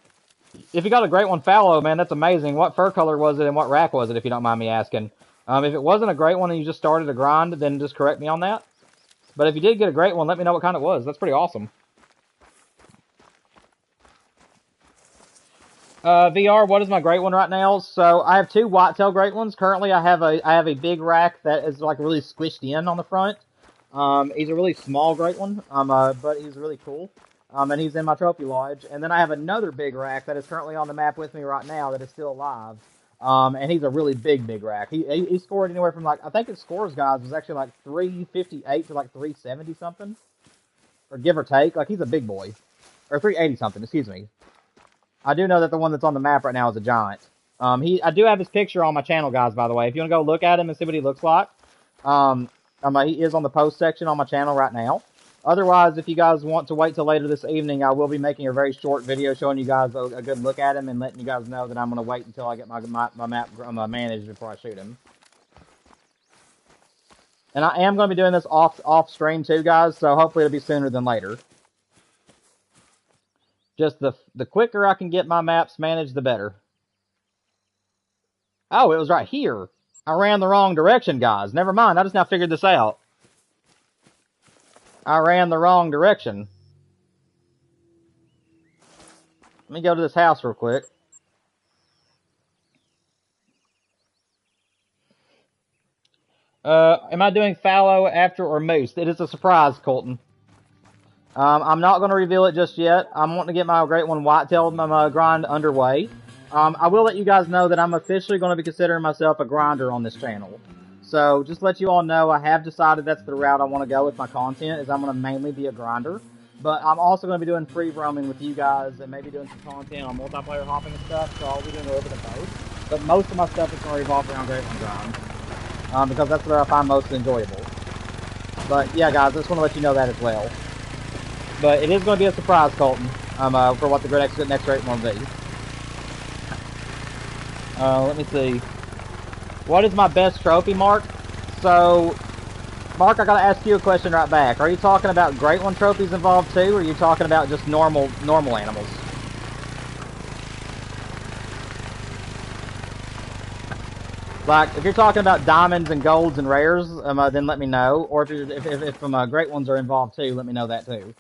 If you got a great one fallow, man, that's amazing. What fur color was it and what rack was it, if you don't mind me asking? If it wasn't a great one and you just started a grind, then just correct me on that. But if you did get a great one, let me know what kind it was. That's pretty awesome. VR, what is my great one right now? So I have 2 whitetail great ones. Currently, I have a big rack that is like really squished in on the front. He's a really small great one, but he's really cool. And he's in my trophy lodge. And then I have another big rack that is currently on the map with me right now that is still alive. And he's a really big rack. He scored anywhere from like, I think his scores, guys, was actually like 358 to like 370 something, or give or take. Like, he's a big boy, or 380 something. Excuse me. I do know that the one that's on the map right now is a giant. I do have his picture on my channel, guys, by the way. If you want to go look at him and see what he looks like, he is on the post section on my channel right now. Otherwise, if you guys want to wait till later this evening, I will be making a very short video showing you guys a good look at him and letting you guys know that I'm going to wait until I get my map managed before I shoot him. And I am going to be doing this off stream too, guys, so hopefully it'll be sooner than later. Just the quicker I can get my maps managed, the better. Oh, it was right here. I ran the wrong direction, guys. Never mind, I just now figured this out. I ran the wrong direction. Let me go to this house real quick. Am I doing fallow after or moose? It is a surprise, Colton. I'm not going to reveal it just yet. I'm wanting to get my great one whitetail grind underway. I will let you guys know that I'm officially going to be considering myself a grinder on this channel. So, just to let you all know, I have decided that's the route I want to go with my content, is I'm going to mainly be a grinder. But I'm also going to be doing free roaming with you guys, and maybe doing some content on multiplayer hopping and stuff, so I'll be doing a little bit of both. But most of my stuff is going to revolve around great one grind, because that's what I find most enjoyable. But, yeah, guys, I just want to let you know that as well. But it is going to be a surprise, Colton, for what the next great one will be. Let me see. What is my best trophy, Mark? So, Mark, I gotta ask you a question right back. Are you talking about great one trophies involved too, or are you talking about just normal animals? Like, if you're talking about diamonds and golds and rares, then let me know. Or if great ones are involved too, let me know that too.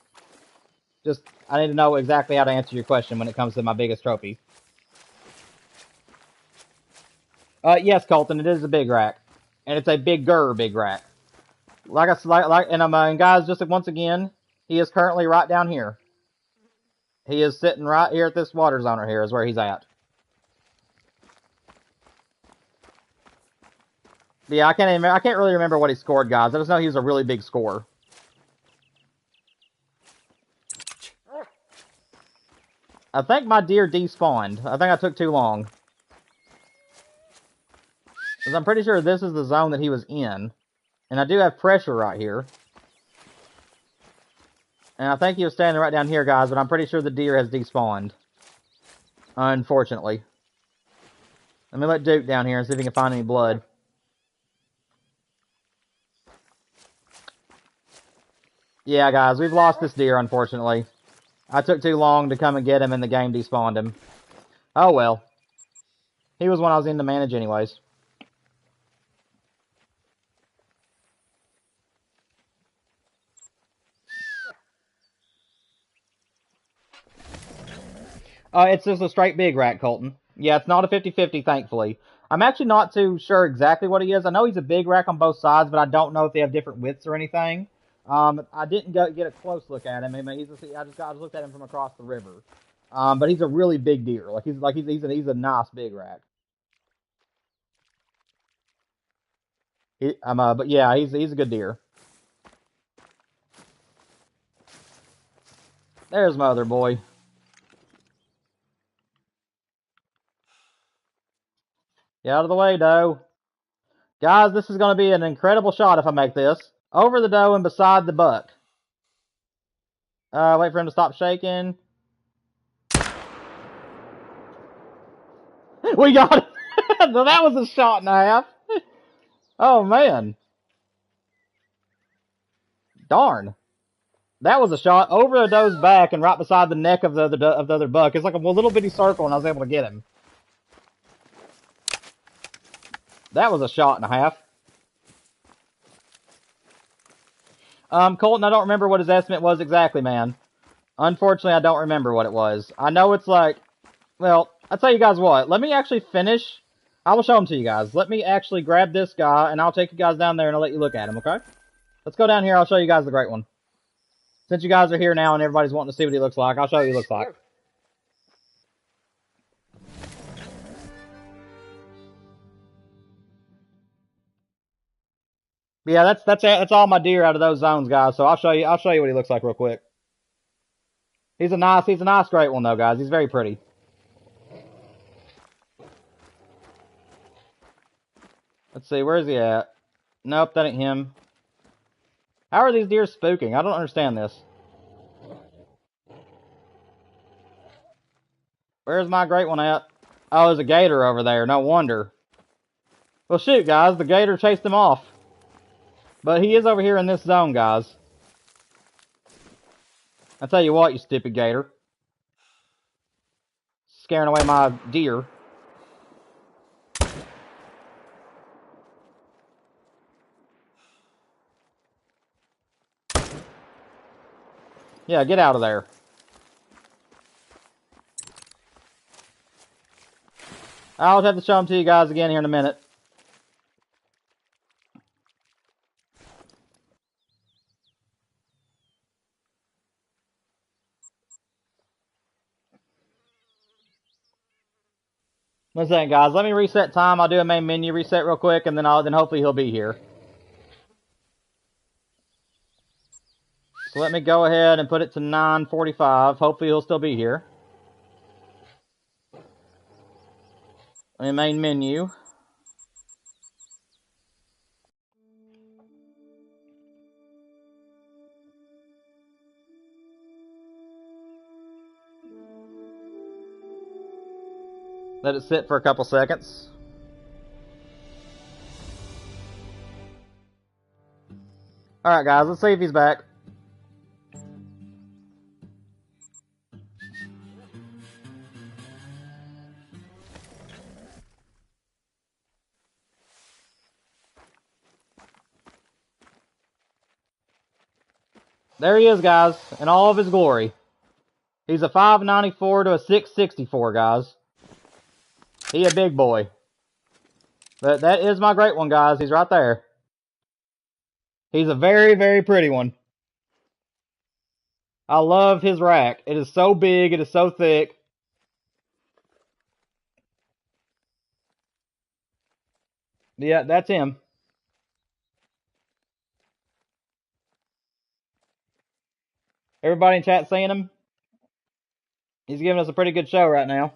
Just, I need to know exactly how to answer your question when it comes to my biggest trophy. Yes, Colton, it is a big rack, and it's a bigger big rack. And guys, just once again, he is currently right down here. He is sitting right here at this water zoner here is where he's at. But yeah, I can't really remember what he scored, guys. I just know he was a really big scorer. I think my deer despawned. I think I took too long. Because I'm pretty sure this is the zone that he was in. And I do have pressure right here. And I think he was standing right down here, guys, but I'm pretty sure the deer has despawned. Unfortunately. Let me let Duke down here and see if he can find any blood. Yeah, guys, we've lost this deer, unfortunately. I took too long to come and get him, and the game despawned him. Oh, well. He was one I was in to manage anyways. It's just a straight big rat, Colton. Yeah, it's not a 50-50, thankfully. I'm actually not too sure exactly what he is. I know he's a big rack on both sides, but I don't know if they have different widths or anything. I didn't get a close look at him. I mean, I just looked at him from across the river. But he's a really big deer. He's a nice big rack. But yeah, he's a good deer. There's my other boy. Get out of the way, doe. Guys, this is going to be an incredible shot if I make this. Over the doe and beside the buck. Wait for him to stop shaking. We got it. So that was a shot and a half. Oh, man. Darn. That was a shot over the doe's back and right beside the neck of the other buck. It's like a little bitty circle, and I was able to get him. That was a shot and a half. Colton, I don't remember what his estimate was exactly, man. Unfortunately, I don't remember what it was. I know it's like, well, I'll tell you guys what. Let me actually finish. I will show them to you guys. Let me actually grab this guy, and I'll take you guys down there, and I'll let you look at him, okay? Let's go down here. I'll show you guys the great one. Since you guys are here now and everybody's wanting to see what he looks like, I'll show you what he looks like. Yeah, that's all my deer out of those zones, guys. So I'll show you what he looks like real quick. He's a nice great one though, guys. He's very pretty. Let's see, where is he at? Nope, that ain't him. How are these deer spooking? I don't understand this. Where's my great one at? Oh, there's a gator over there. No wonder. Well, shoot, guys. The gator chased him off. But he is over here in this zone, guys. I tell you what, you stupid gator. Scaring away my deer. Yeah, get out of there. I'll have to show them to you guys again here in a minute. One second, guys. Let me reset time. I'll do a main menu reset real quick, and then hopefully he'll be here. So let me go ahead and put it to 9:45. Hopefully he'll still be here. Main menu. Let it sit for a couple seconds. Alright guys, let's see if he's back. There he is, guys, in all of his glory. He's a 594 to a 664, guys. He a big boy. But that is my great one, guys. He's right there. He's a very, very pretty one. I love his rack. It is so big. It is so thick. Yeah, that's him. Everybody in chat seeing him? He's giving us a pretty good show right now.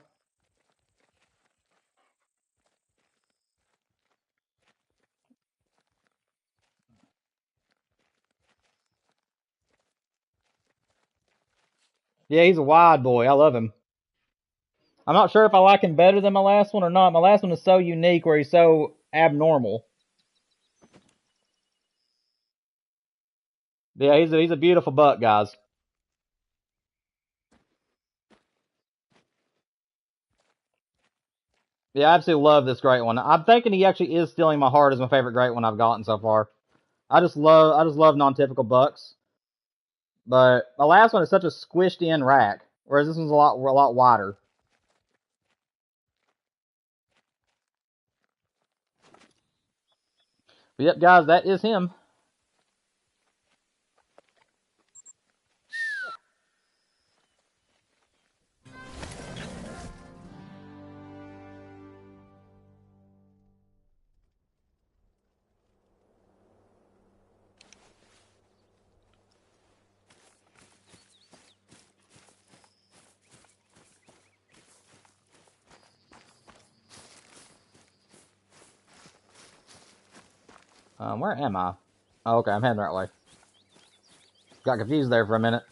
Yeah, he's a wide boy. I love him. I'm not sure if I like him better than my last one or not. My last one is so unique where he's so abnormal. Yeah, he's a beautiful buck, guys. Yeah, I absolutely love this great one. I'm thinking he actually is stealing my heart as my favorite great one I've gotten so far. I just love non-typical bucks. But my last one is such a squished in rack, whereas this one's a lot wider. But yep, guys, that is him. Where am I? Oh, okay, I'm heading the right way. Got confused there for a minute.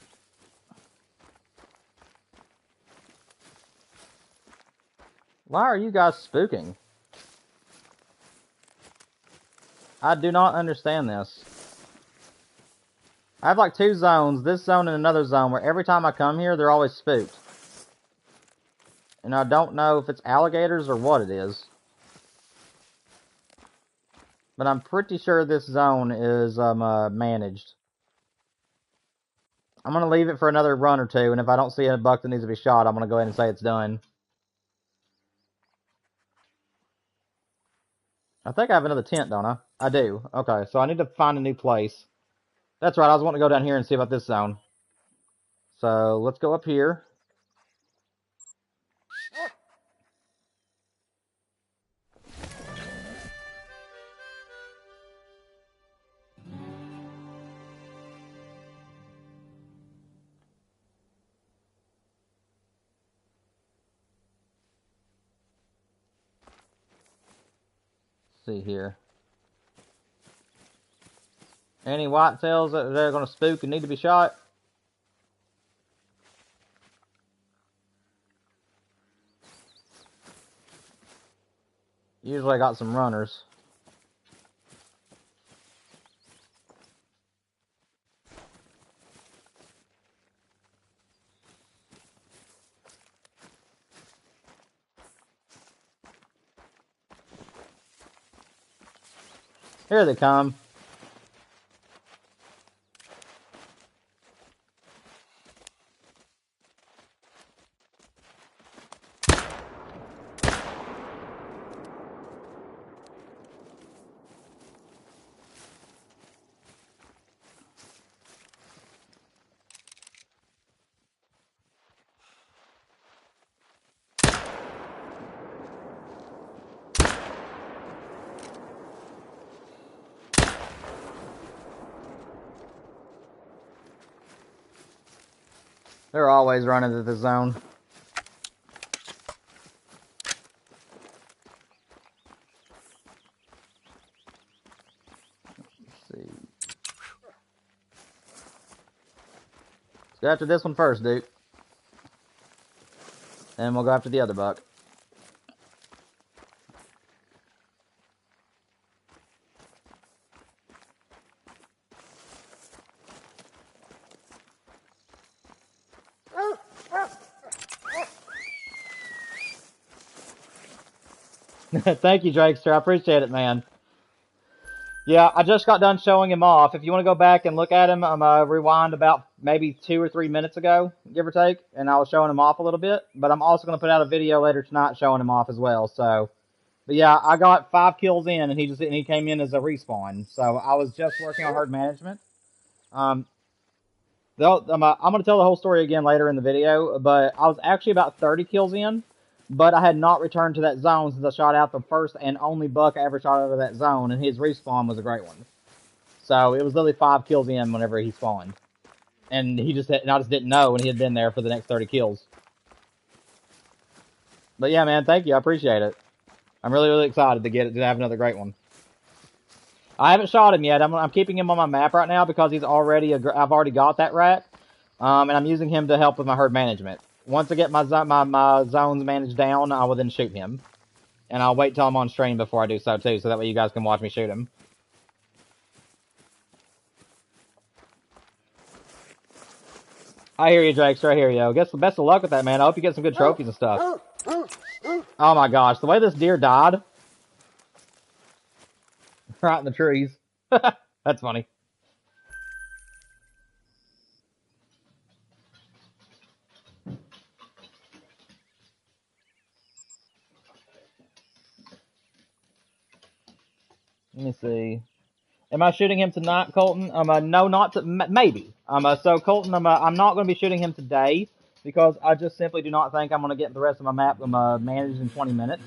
Why are you guys spooking? I do not understand this. I have like 2 zones, this zone and another zone, where every time I come here, they're always spooked. And I don't know if it's alligators or what it is. But I'm pretty sure this zone is managed. I'm going to leave it for another run or 2, and if I don't see a buck that needs to be shot, I'm going to go ahead and say it's done. I think I have another tent, don't I? I do. Okay, so I need to find a new place. That's right, I was wanting to go down here and see about this zone. So, let's go up here. See here. Any whitetails that they're going to spook and need to be shot? Usually I got some runners. Here they come. They're always running to the zone. Let's see. Let's go after this one first, dude. And we'll go after the other buck. Thank you, Drakester. I appreciate it, man. Yeah, I just got done showing him off. If you want to go back and look at him, I'm rewind about maybe 2 or 3 minutes ago, give or take, and I was showing him off a little bit. But I'm also going to put out a video later tonight showing him off as well. So, but yeah, I got 5 kills in, and he came in as a respawn. So I was just working on herd management. I'm going to tell the whole story again later in the video, but I was actually about 30 kills in, but I had not returned to that zone since I shot out the first and only buck I ever shot out of that zone, and his respawn was a great one. So it was literally 5 kills in whenever he spawned. And I just didn't know when he had been there for the next 30 kills. But yeah, man, thank you. I appreciate it. I'm really, really excited to have another great one. I haven't shot him yet. I'm keeping him on my map right now because I've already got that rack, and I'm using him to help with my herd management. Once I get my zones managed down, I will then shoot him, and I'll wait till I'm on stream before I do so too, so that way you guys can watch me shoot him. I hear you, Drakester. I hear you. Guess the best of luck with that, man. I hope you get some good trophies and stuff. Oh my gosh, the way this deer died. Right in the trees. That's funny. Let me see. Am I shooting him tonight, Colton? No, not to, maybe. So Colton, I'm not going to be shooting him today because I just simply do not think I'm going to get the rest of my map managed in 20 minutes.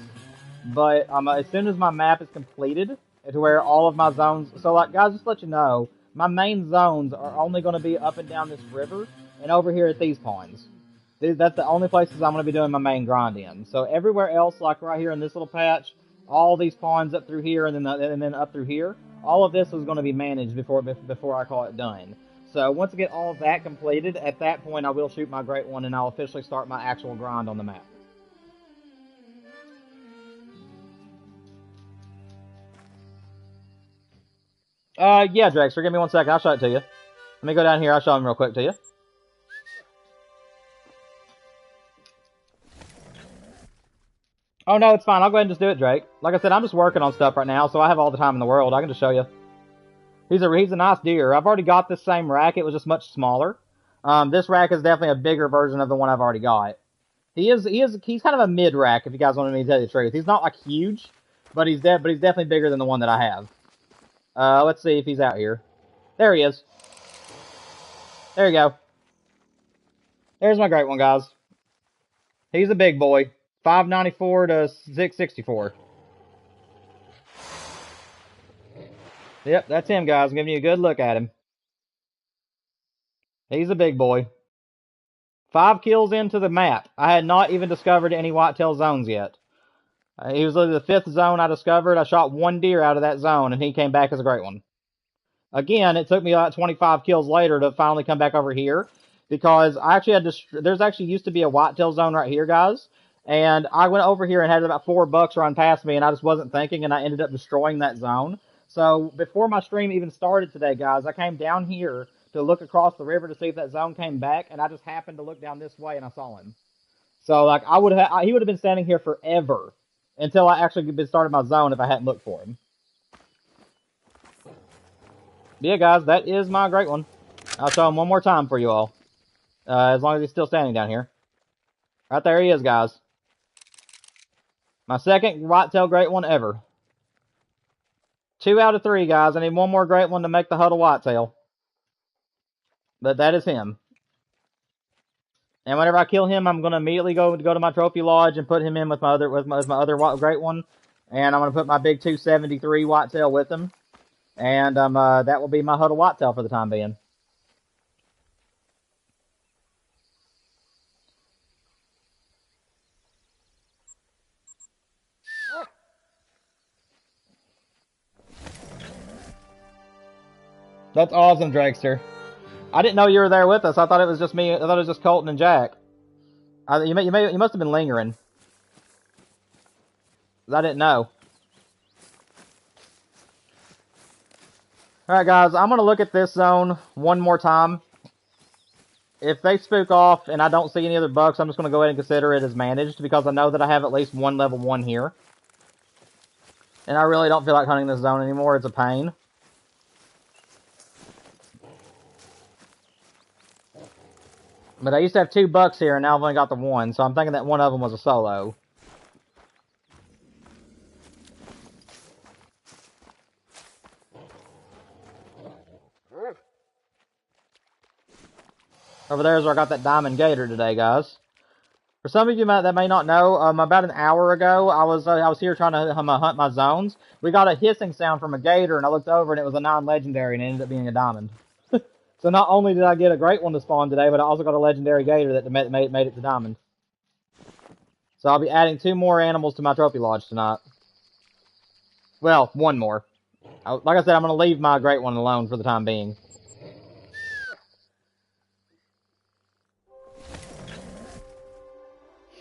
But as soon as my map is completed, to where all of my zones, so like guys, just to let you know, my main zones are only going to be up and down this river and over here at these ponds. That's the only places I'm going to be doing my main grind in. So everywhere else, like right here in this little patch, all these ponds up through here and then up through here, all of this is going to be managed before I call it done. So once I get all of that completed, at that point I will shoot my great one and I'll officially start my actual grind on the map. Yeah, Drexter, give me 1 second. I'll show it to you. Let me go down here. I'll show him real quick to you. Oh, no, it's fine. I'll go ahead and just do it, Drake. Like I said, I'm just working on stuff right now, so I have all the time in the world. I can just show you. He's a nice deer. I've already got this same rack. It was just much smaller. This rack is definitely a bigger version of the one I've already got. He's kind of a mid rack, if you guys want me to tell you the truth. He's not like huge, but he's definitely bigger than the one that I have. Let's see if he's out here. There he is. There you go. There's my great one, guys. He's a big boy. 594 to 664. Yep, that's him, guys. I'm giving you a good look at him. He's a big boy. 5 kills into the map. I had not even discovered any whitetail zones yet. He was literally the 5th zone I discovered. I shot 1 deer out of that zone, and he came back as a great one. Again, it took me about 25 kills later to finally come back over here, because I actually had to. There's actually used to be a whitetail zone right here, guys, and I went over here and had about 4 bucks run past me, and I just wasn't thinking, and I ended up destroying that zone. So before my stream even started today, guys, I came down here to look across the river to see if that zone came back, and I just happened to look down this way and I saw him. So like he would have been standing here forever until I actually been started my zone if I hadn't looked for him. Yeah, guys, that is my great one. I'll show him one more time for you all. As long as he's still standing down here. Right there he is, guys. My second whitetail great one ever. 2 out of 3, guys. I need one more great one to make the huddle whitetail. But that is him. And whenever I kill him, I'm going to immediately go to my trophy lodge and put him in with my other great one. And I'm going to put my big 273 whitetail with him. And that will be my huddle whitetail for the time being. That's awesome, Drakester. I didn't know you were there with us. I thought it was just me. I thought it was just Colton and Jack. You must have been lingering. I didn't know. Alright, guys, I'm going to look at this zone one more time. If they spook off and I don't see any other bucks, I'm just going to go ahead and consider it as managed, because I know that I have at least one level 1 here. And I really don't feel like hunting this zone anymore. It's a pain. But I used to have 2 bucks here, and now I've only got the 1, so I'm thinking that one of them was a solo. Over there is where I got that diamond gator today, guys. For some of you that may not know, about an hour ago, I was here trying to hunt my zones. We got a hissing sound from a gator, and I looked over, and it was a non-legendary, and it ended up being a diamond. So not only did I get a great one to spawn today, but I also got a legendary gator that made it to diamond. So I'll be adding 2 more animals to my trophy lodge tonight. Well, 1 more. Like I said, I'm going to leave my great one alone for the time being.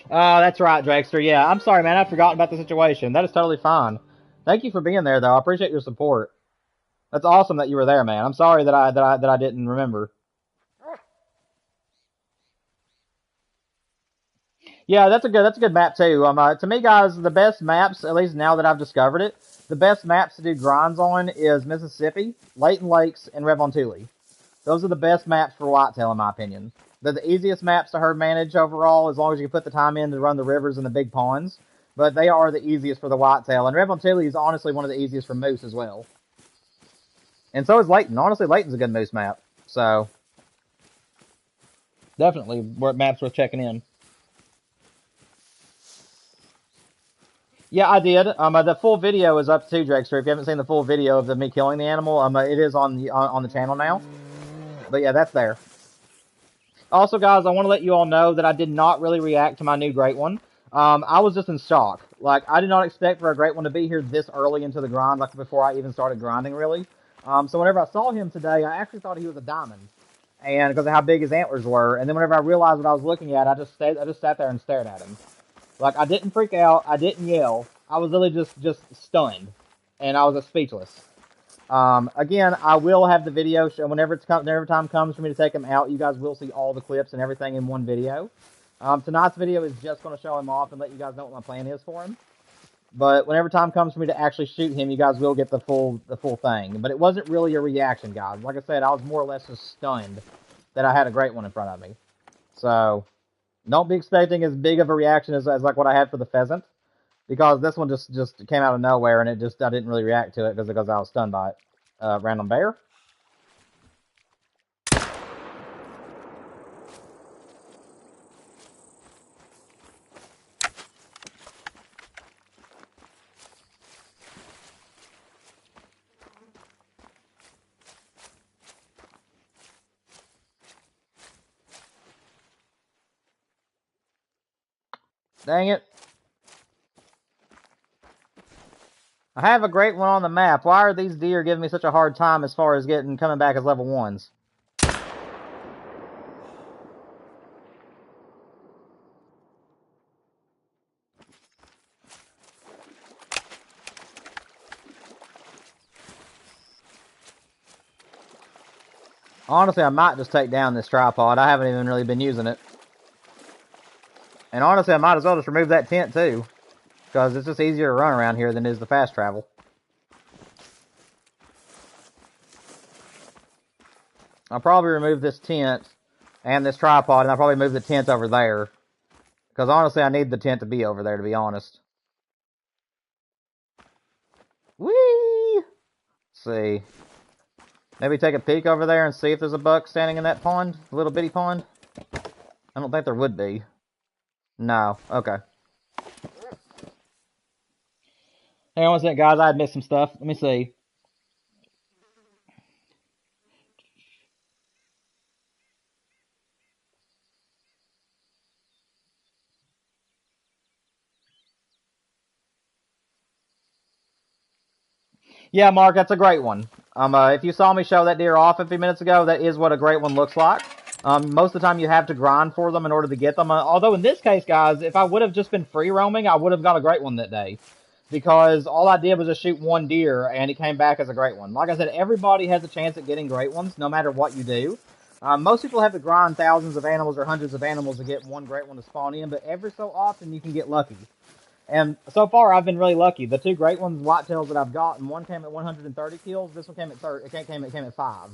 That's right, Drakester. Yeah, I'm sorry, man. I'd forgotten about the situation. That is totally fine. Thank you for being there, though. I appreciate your support. That's awesome that you were there, man. I'm sorry that I didn't remember. Yeah, that's a good map too. To me, guys, the best maps, at least now that I've discovered it, the best maps to do grinds on is Mississippi, Layton Lakes, and Revontuli. Those are the best maps for whitetail, in my opinion. They're the easiest maps to herd manage overall, as long as you can put the time in to run the rivers and the big ponds. But they are the easiest for the whitetail, and Revontuli is honestly one of the easiest for moose as well. And so is Layton. Honestly, Layton's a good moose map. So, definitely maps worth checking in. Yeah, I did. The full video is up too, Drakester. If you haven't seen the full video of me killing the animal, it is on the channel now. But yeah, that's there. Also, guys, I want to let you all know that I did not really react to my new great one. I was just in shock. Like, I did not expect for a great one to be here this early into the grind, like before I even started grinding, really. So whenever I saw him today, I actually thought he was a diamond, and because of how big his antlers were. And then whenever I realized what I was looking at, I just sat there and stared at him. Like, I didn't freak out, I didn't yell. I was really just stunned, and I was speechless. Again, I will have the video show whenever time comes for me to take him out. You guys will see all the clips and everything in one video. Tonight's video is just going to show him off and let you guys know what my plan is for him. But whenever time comes for me to actually shoot him, you guys will get the full thing. But it wasn't really a reaction, guys. Like I said, I was more or less just stunned that I had a great one in front of me. So don't be expecting as big of a reaction as like what I had for the pheasant, because this one just came out of nowhere, and I didn't really react to it because I was stunned by it. Random bear. Dang it. I have a great one on the map. Why are these deer giving me such a hard time as far as coming back as level 1s? Honestly, I might just take down this tripod. I haven't even really been using it. And honestly, I might as well just remove that tent too, because it's just easier to run around here than it is the fast travel. I'll probably remove this tent and this tripod, and I'll probably move the tent over there. Because honestly, I need the tent to be over there, to be honest. Whee! Let's see. Maybe take a peek over there and see if there's a buck standing in that pond. A little bitty pond. I don't think there would be. No. Okay. Hang on one second, guys. I had missed some stuff. Let me see. Yeah, Mark, that's a great one. If you saw me show that deer off a few minutes ago, that is what a great one looks like. Most of the time you have to grind for them in order to get them. Although in this case, guys, if I would have just been free roaming, I would have got a great one that day. Because all I did was just shoot one deer, and it came back as a great one. Like I said, everybody has a chance at getting great ones, no matter what you do. Most people have to grind thousands of animals or hundreds of animals to get one great one to spawn in, but every so often you can get lucky. And so far, I've been really lucky. The two great ones, whitetails that I've gotten, one came at 130 kills. This one came at 30. It came at 5.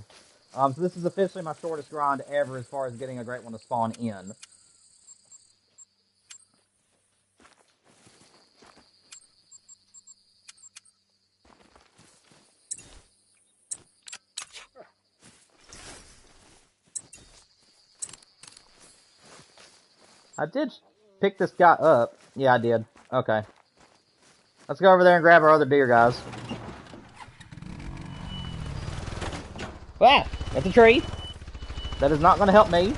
So this is officially my shortest grind ever as far as getting a great one to spawn in. I did pick this guy up. Yeah, I did. Okay. Let's go over there and grab our other deer, guys. Ah! That's a tree. That is not going to help me.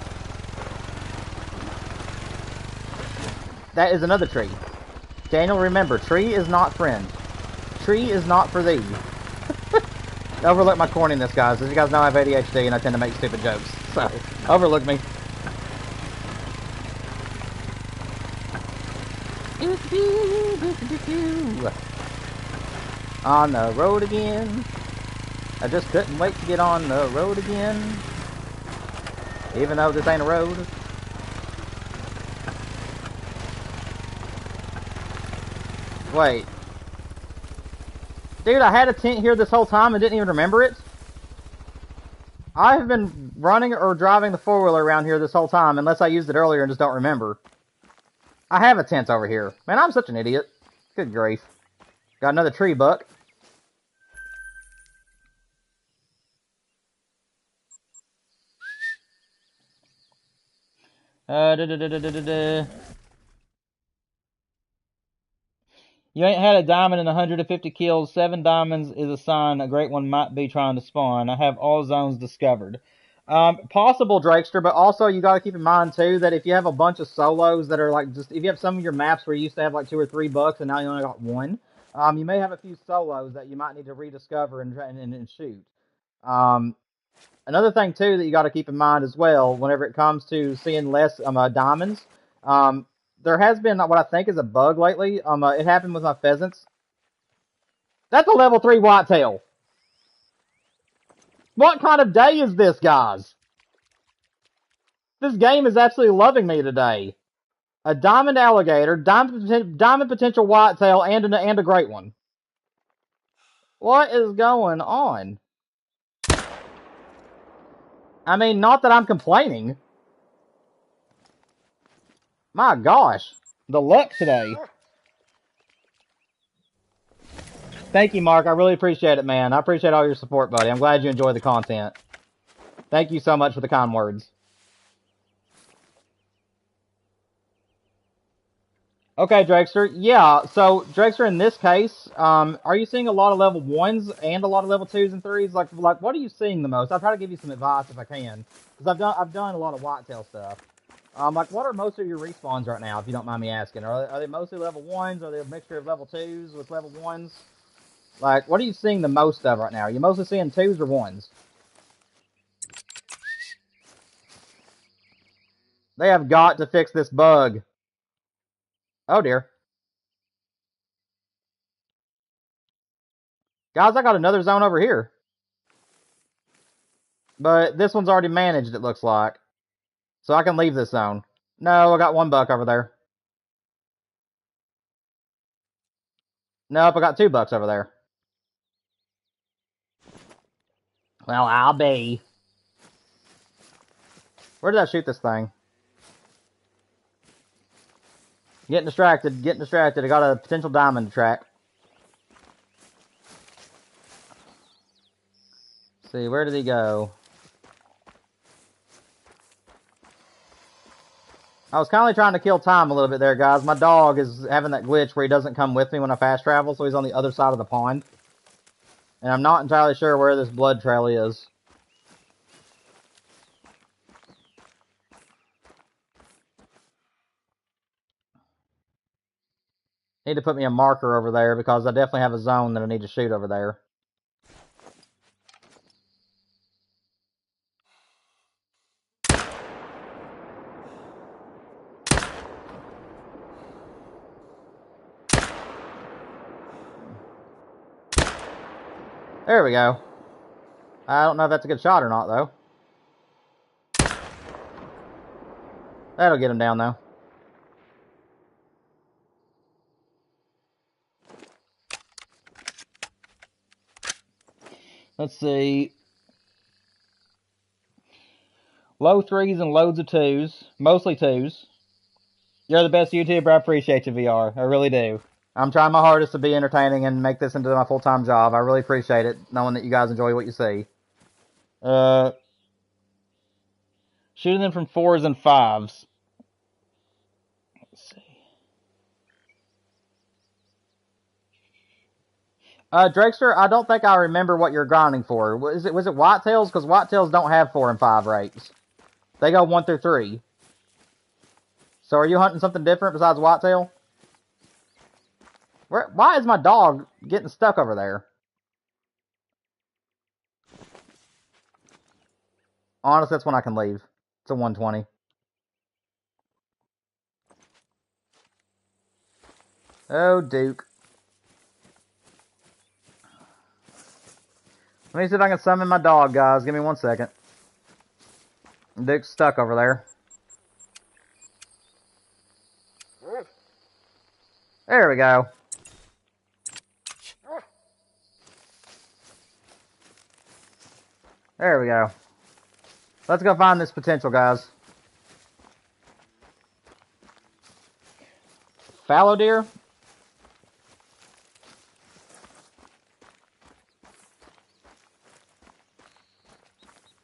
That is another tree. Daniel, remember, tree is not friend. Tree is not for thee. Overlook my corniness, guys. As you guys know, I have ADHD and I tend to make stupid jokes. So, overlook me. On the road again. I just couldn't wait to get on the road again. Even though this ain't a road. Wait. Dude, I had a tent here this whole time and didn't even remember it. I have been running or driving the four-wheeler around here this whole time, unless I used it earlier and just don't remember. I have a tent over here. Man, I'm such an idiot. Good grief. Got another tree buck. You ain't had a diamond in 150 kills. 7 diamonds is a sign a great one might be trying to spawn. I have all zones discovered. Possible, Drakester, but also you got to keep in mind, too, that if you have a bunch of solos that are like just, if you have some of your maps where you used to have like 2 or 3 bucks and now you only got 1, you may have a few solos that you might need to rediscover and shoot. Another thing, too, that you got to keep in mind as well, whenever it comes to seeing less diamonds, there has been what I think is a bug lately. It happened with my pheasants. That's a level 3 whitetail. What kind of day is this, guys? This game is absolutely loving me today. A diamond alligator, diamond potential whitetail, and a great one. What is going on? I mean, not that I'm complaining. My gosh, the luck today. Thank you, Mark. I really appreciate it, man. I appreciate all your support, buddy. I'm glad you enjoy the content. Thank you so much for the kind words. Okay, Drakester. Yeah, so Drakester, in this case, are you seeing a lot of level 1s and a lot of level 2s and 3s? Like, what are you seeing the most? I'll try to give you some advice if I can, because I've done a lot of whitetail stuff. Like, what are most of your respawns right now, if you don't mind me asking? Are they mostly level 1s? Are they a mixture of level 2s with level 1s? Like, what are you seeing the most of right now? Are you mostly seeing 2s or 1s? They have got to fix this bug. Oh, dear. Guys, I got another zone over here. But this one's already managed, it looks like. So I can leave this zone. No, I got one buck over there. Nope, I got 2 bucks over there. Well, I'll be. Where did I shoot this thing? Getting distracted, getting distracted. I got a potential diamond to track. Let's see, where did he go? I was kind of trying to kill time a little bit there, guys. My dog is having that glitch where he doesn't come with me when I fast travel, so he's on the other side of the pond. And I'm not entirely sure where this blood trail is. Need to put me a marker over there because I definitely have a zone that I need to shoot over there. There we go. I don't know if that's a good shot or not, though. That'll get him down, though. Let's see. Low 3s and loads of 2s. Mostly 2s. You're the best YouTuber. I appreciate you, VR. I really do. I'm trying my hardest to be entertaining and make this into my full-time job. I really appreciate it, knowing that you guys enjoy what you see. Shooting them from 4s and 5s. Let's see. Drakester, I don't think I remember what you're grinding for. Was it whitetails? Because whitetails don't have 4 and 5 rates. They go 1 through 3. So are you hunting something different besides whitetail? Why is my dog getting stuck over there? Honestly, that's when I can leave. It's a 120. Oh, Duke. Let me see if I can summon my dog, guys. Give me 1 second. Duke's stuck over there. There we go. There we go. Let's go find this potential, guys. Fallow deer?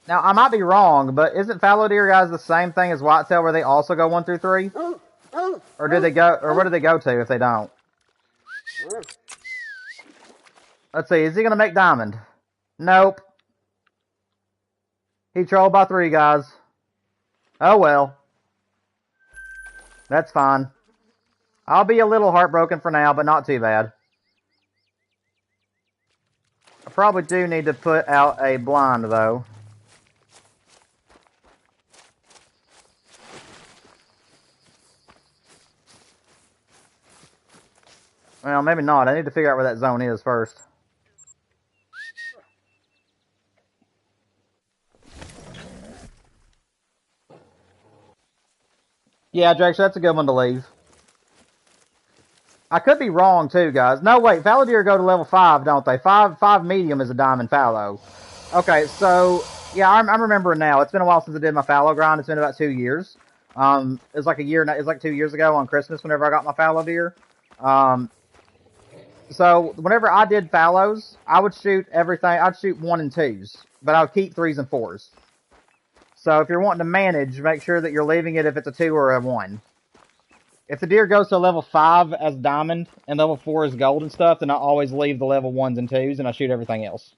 Now, I might be wrong, but isn't fallow deer, guys, the same thing as whitetail where they also go 1 through 3? Or do they go, or where do they go to if they don't? Let's see, is he gonna make diamond? Nope. He trolled by 3, guys. Oh well. That's fine. I'll be a little heartbroken for now, but not too bad. I probably do need to put out a blind, though. Well, maybe not. I need to figure out where that zone is first. Yeah, Drake, so that's a good one to leave. I could be wrong too, guys. No, wait, fallow deer go to level 5, don't they? Five medium is a diamond fallow. Okay, so yeah, I'm remembering now. It's been a while since I did my fallow grind. It's been about 2 years. It's like a year. It's like 2 years ago on Christmas whenever I got my fallow deer. So whenever I did fallows, I would shoot everything. I'd shoot 1 and 2s, but I would keep 3s and 4s. So if you're wanting to manage, make sure that you're leaving it if it's a 2 or a 1. If the deer goes to level 5 as diamond and level 4 is gold and stuff, then I always leave the level 1s and 2s and I shoot everything else.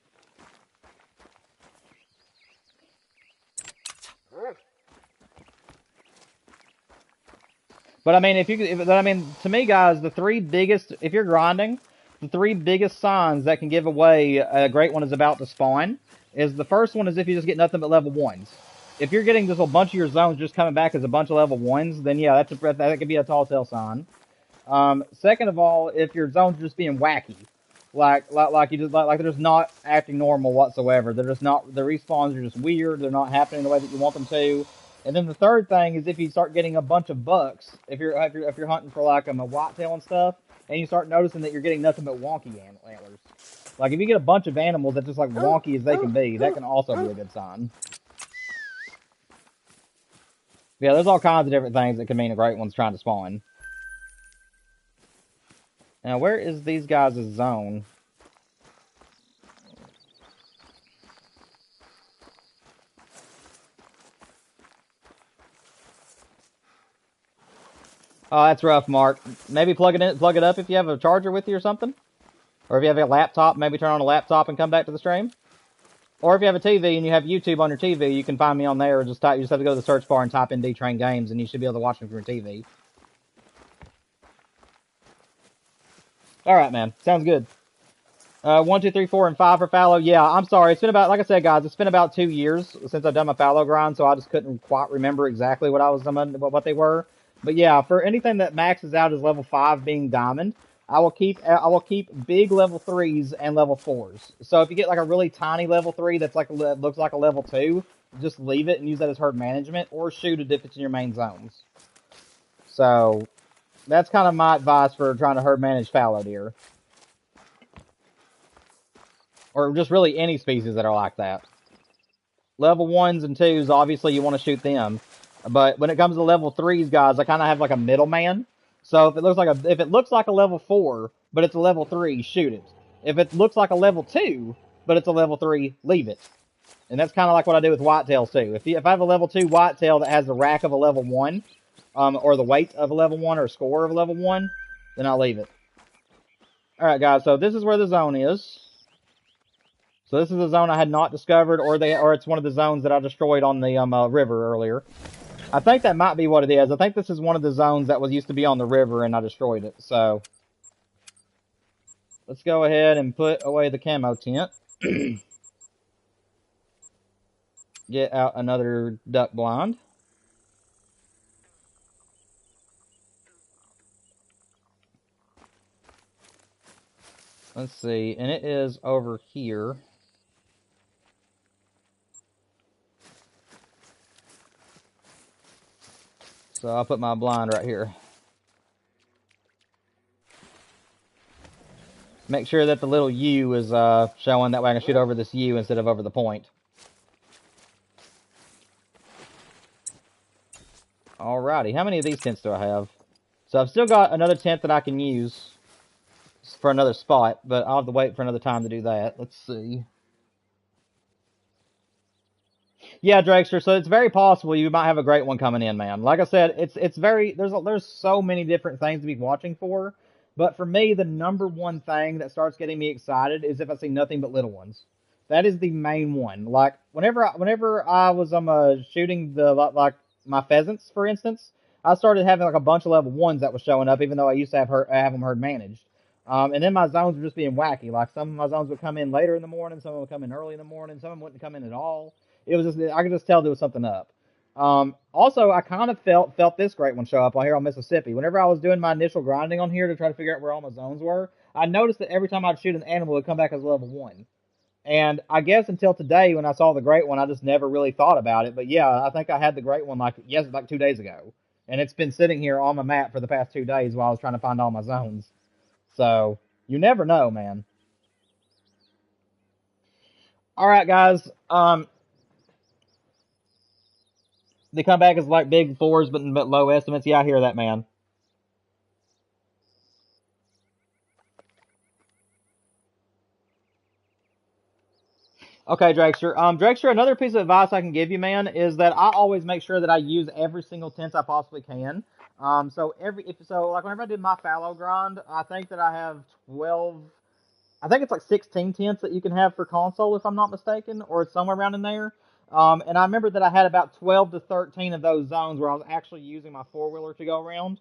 But I mean, to me, guys, the 3 biggest, if you're grinding, the 3 biggest signs that can give away a great one is about to spawn is the first one is if you just get nothing but level 1s. If you're getting just a bunch of your zones just coming back as a bunch of level 1s, then yeah, that could be a tall tale sign. Second of all, if your zones are just being wacky, like they're just not acting normal whatsoever. They're just not, the respawns are just weird. They're not happening the way that you want them to. And then the third thing is if you start getting a bunch of bucks, if you're hunting for like a whitetail and stuff, and you start noticing that you're getting nothing but wonky antlers. Like if you get a bunch of animals that's just like wonky as they can be, that can also be a good sign. Yeah, there's all kinds of different things that can mean a great one's trying to spawn. Now, where is these guys' zone? Oh, that's rough, Mark. Maybe plug it up if you have a charger with you or something. Or if you have a laptop, maybe turn on a laptop and come back to the stream. Or if you have a TV and you have YouTube on your TV, you can find me on there. Or you just have to go to the search bar and type in D-Train Games, and you should be able to watch them from your TV. All right, man. Sounds good. 1, 2, 3, 4, and 5 for fallow. Yeah, I'm sorry. It's been about, like I said, guys, it's been about 2 years since I've done my fallow grind, so I just couldn't quite remember exactly what they were. But yeah, for anything that maxes out as level 5 being diamond, I will keep big level 3s and level 4s. So if you get like a really tiny level 3 that's like looks like a level 2, just leave it and use that as herd management, or shoot it if it's in your main zones. So that's kind of my advice for trying to herd manage fallow deer. Or just really any species that are like that. Level 1s and 2s, obviously you want to shoot them. But when it comes to level 3s, guys, I kind of have like a middleman. So if it looks like a level 4, but it's a level 3, shoot it. If it looks like a level 2, but it's a level 3, leave it. And that's kind of like what I do with whitetails too. If I have a level 2 whitetail that has the rack of a level 1, or the weight of a level 1 or score of a level 1, then I'll leave it. Alright guys, so this is where the zone is. So this is a zone I had not discovered, or it's one of the zones that I destroyed on the river earlier. I think that might be what it is. I think this is one of the zones that used to be on the river and I destroyed it. So let's go ahead and put away the camo tent. Get out another duck blind. Let's see, and it is over here. So I'll put my blind right here. Make sure that the little U is showing, that way I can shoot over this U instead of over the point. Alrighty, how many of these tents do I have? So I've still got another tent that I can use for another spot, but I'll have to wait for another time to do that. Let's see. Yeah, Drakester, so it's very possible you might have a great one coming in, man. Like I said, there's so many different things to be watching for, but for me, the number one thing that starts getting me excited is if I see nothing but little ones. That is the main one. Like whenever I was shooting like my pheasants, for instance, I started having like a bunch of level 1s that was showing up, even though I used to have them herd managed. And then my zones were just being wacky. Like some of my zones would come in later in the morning, some would come in early in the morning, some of them wouldn't come in at all. It was just, I could just tell there was something up. Also, I kind of felt this great one show up on here on Mississippi. Whenever I was doing my initial grinding on here to try to figure out where all my zones were, I noticed that every time I'd shoot an animal, it would come back as level 1. And I guess until today, when I saw the great one, I just never really thought about it. But yeah, I think I had the great one like 2 days ago. and it's been sitting here on my map for the past 2 days while I was trying to find all my zones. So you never know, man. All right, guys. They come back as like big fours, but low estimates. Yeah, I hear that, man. Okay, Drakester. Drakester, another piece of advice I can give you, man, is that I always make sure that I use every single tent I possibly can. Like whenever I did my fallow grind, I think that I have 12. I think it's like 16 tents that you can have for console, if I'm not mistaken, or it's somewhere around in there. And I remember that I had about 12 to 13 of those zones where I was actually using my four-wheeler to go around.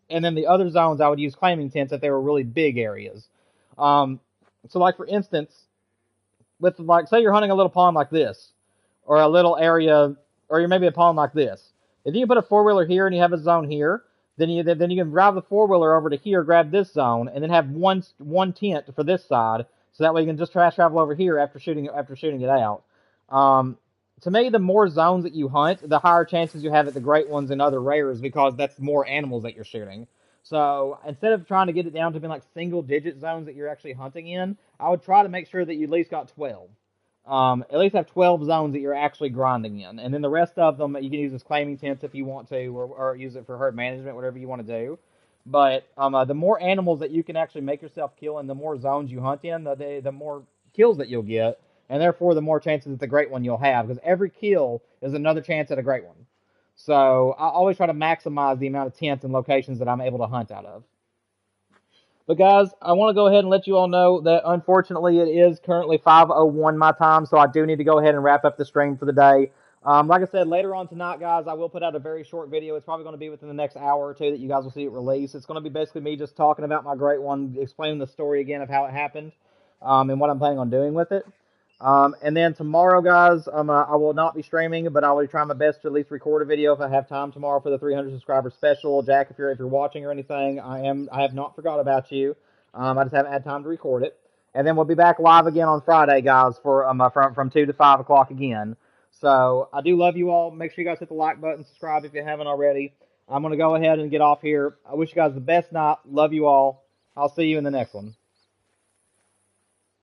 And then the other zones I would use claiming tents if they were really big areas. Um, so like for instance, with like say you're hunting a little pond like this, or a little area, or you're maybe a pond like this. If you put a four wheeler here and you have a zone here, then you can drive the four wheeler over to here, grab this zone, and then have one tent for this side, so that way you can just travel over here after shooting it out. Um, to me, the more zones that you hunt, the higher chances you have at the great ones and other rares because that's more animals that you're shooting. So instead of trying to get it down to being like single digit zones that you're actually hunting in, I would try to make sure that you at least got 12. At least have 12 zones that you're actually grinding in. And then the rest of them, you can use as claiming tents if you want to, or use it for herd management, whatever you want to do. But the more animals that you can actually make yourself kill and the more zones you hunt in, the more kills that you'll get. And therefore, the more chances at the great one you'll have. Because every kill is another chance at a great one. So I always try to maximize the amount of tents and locations that I'm able to hunt out of. But guys, I want to go ahead and let you all know that unfortunately it is currently 5:01 my time, so I do need to go ahead and wrap up the stream for the day. Like I said, later on tonight, guys, I will put out a very short video. It's probably going to be within the next hour or two that you guys will see it release. It's going to be basically me just talking about my great one, explaining the story again of how it happened, and what I'm planning on doing with it. And then tomorrow, guys, I will not be streaming, but I will try my best to at least record a video if I have time tomorrow for the 300 subscriber special. Jack, if you're watching or anything, I have not forgot about you. I just haven't had time to record it. And then we'll be back live again on Friday, guys, for from 2 to 5 o'clock again. So I do love you all. Make sure you guys hit the like button, subscribe if you haven't already. I'm gonna go ahead and get off here. I wish you guys the best night. Love you all. I'll see you in the next one.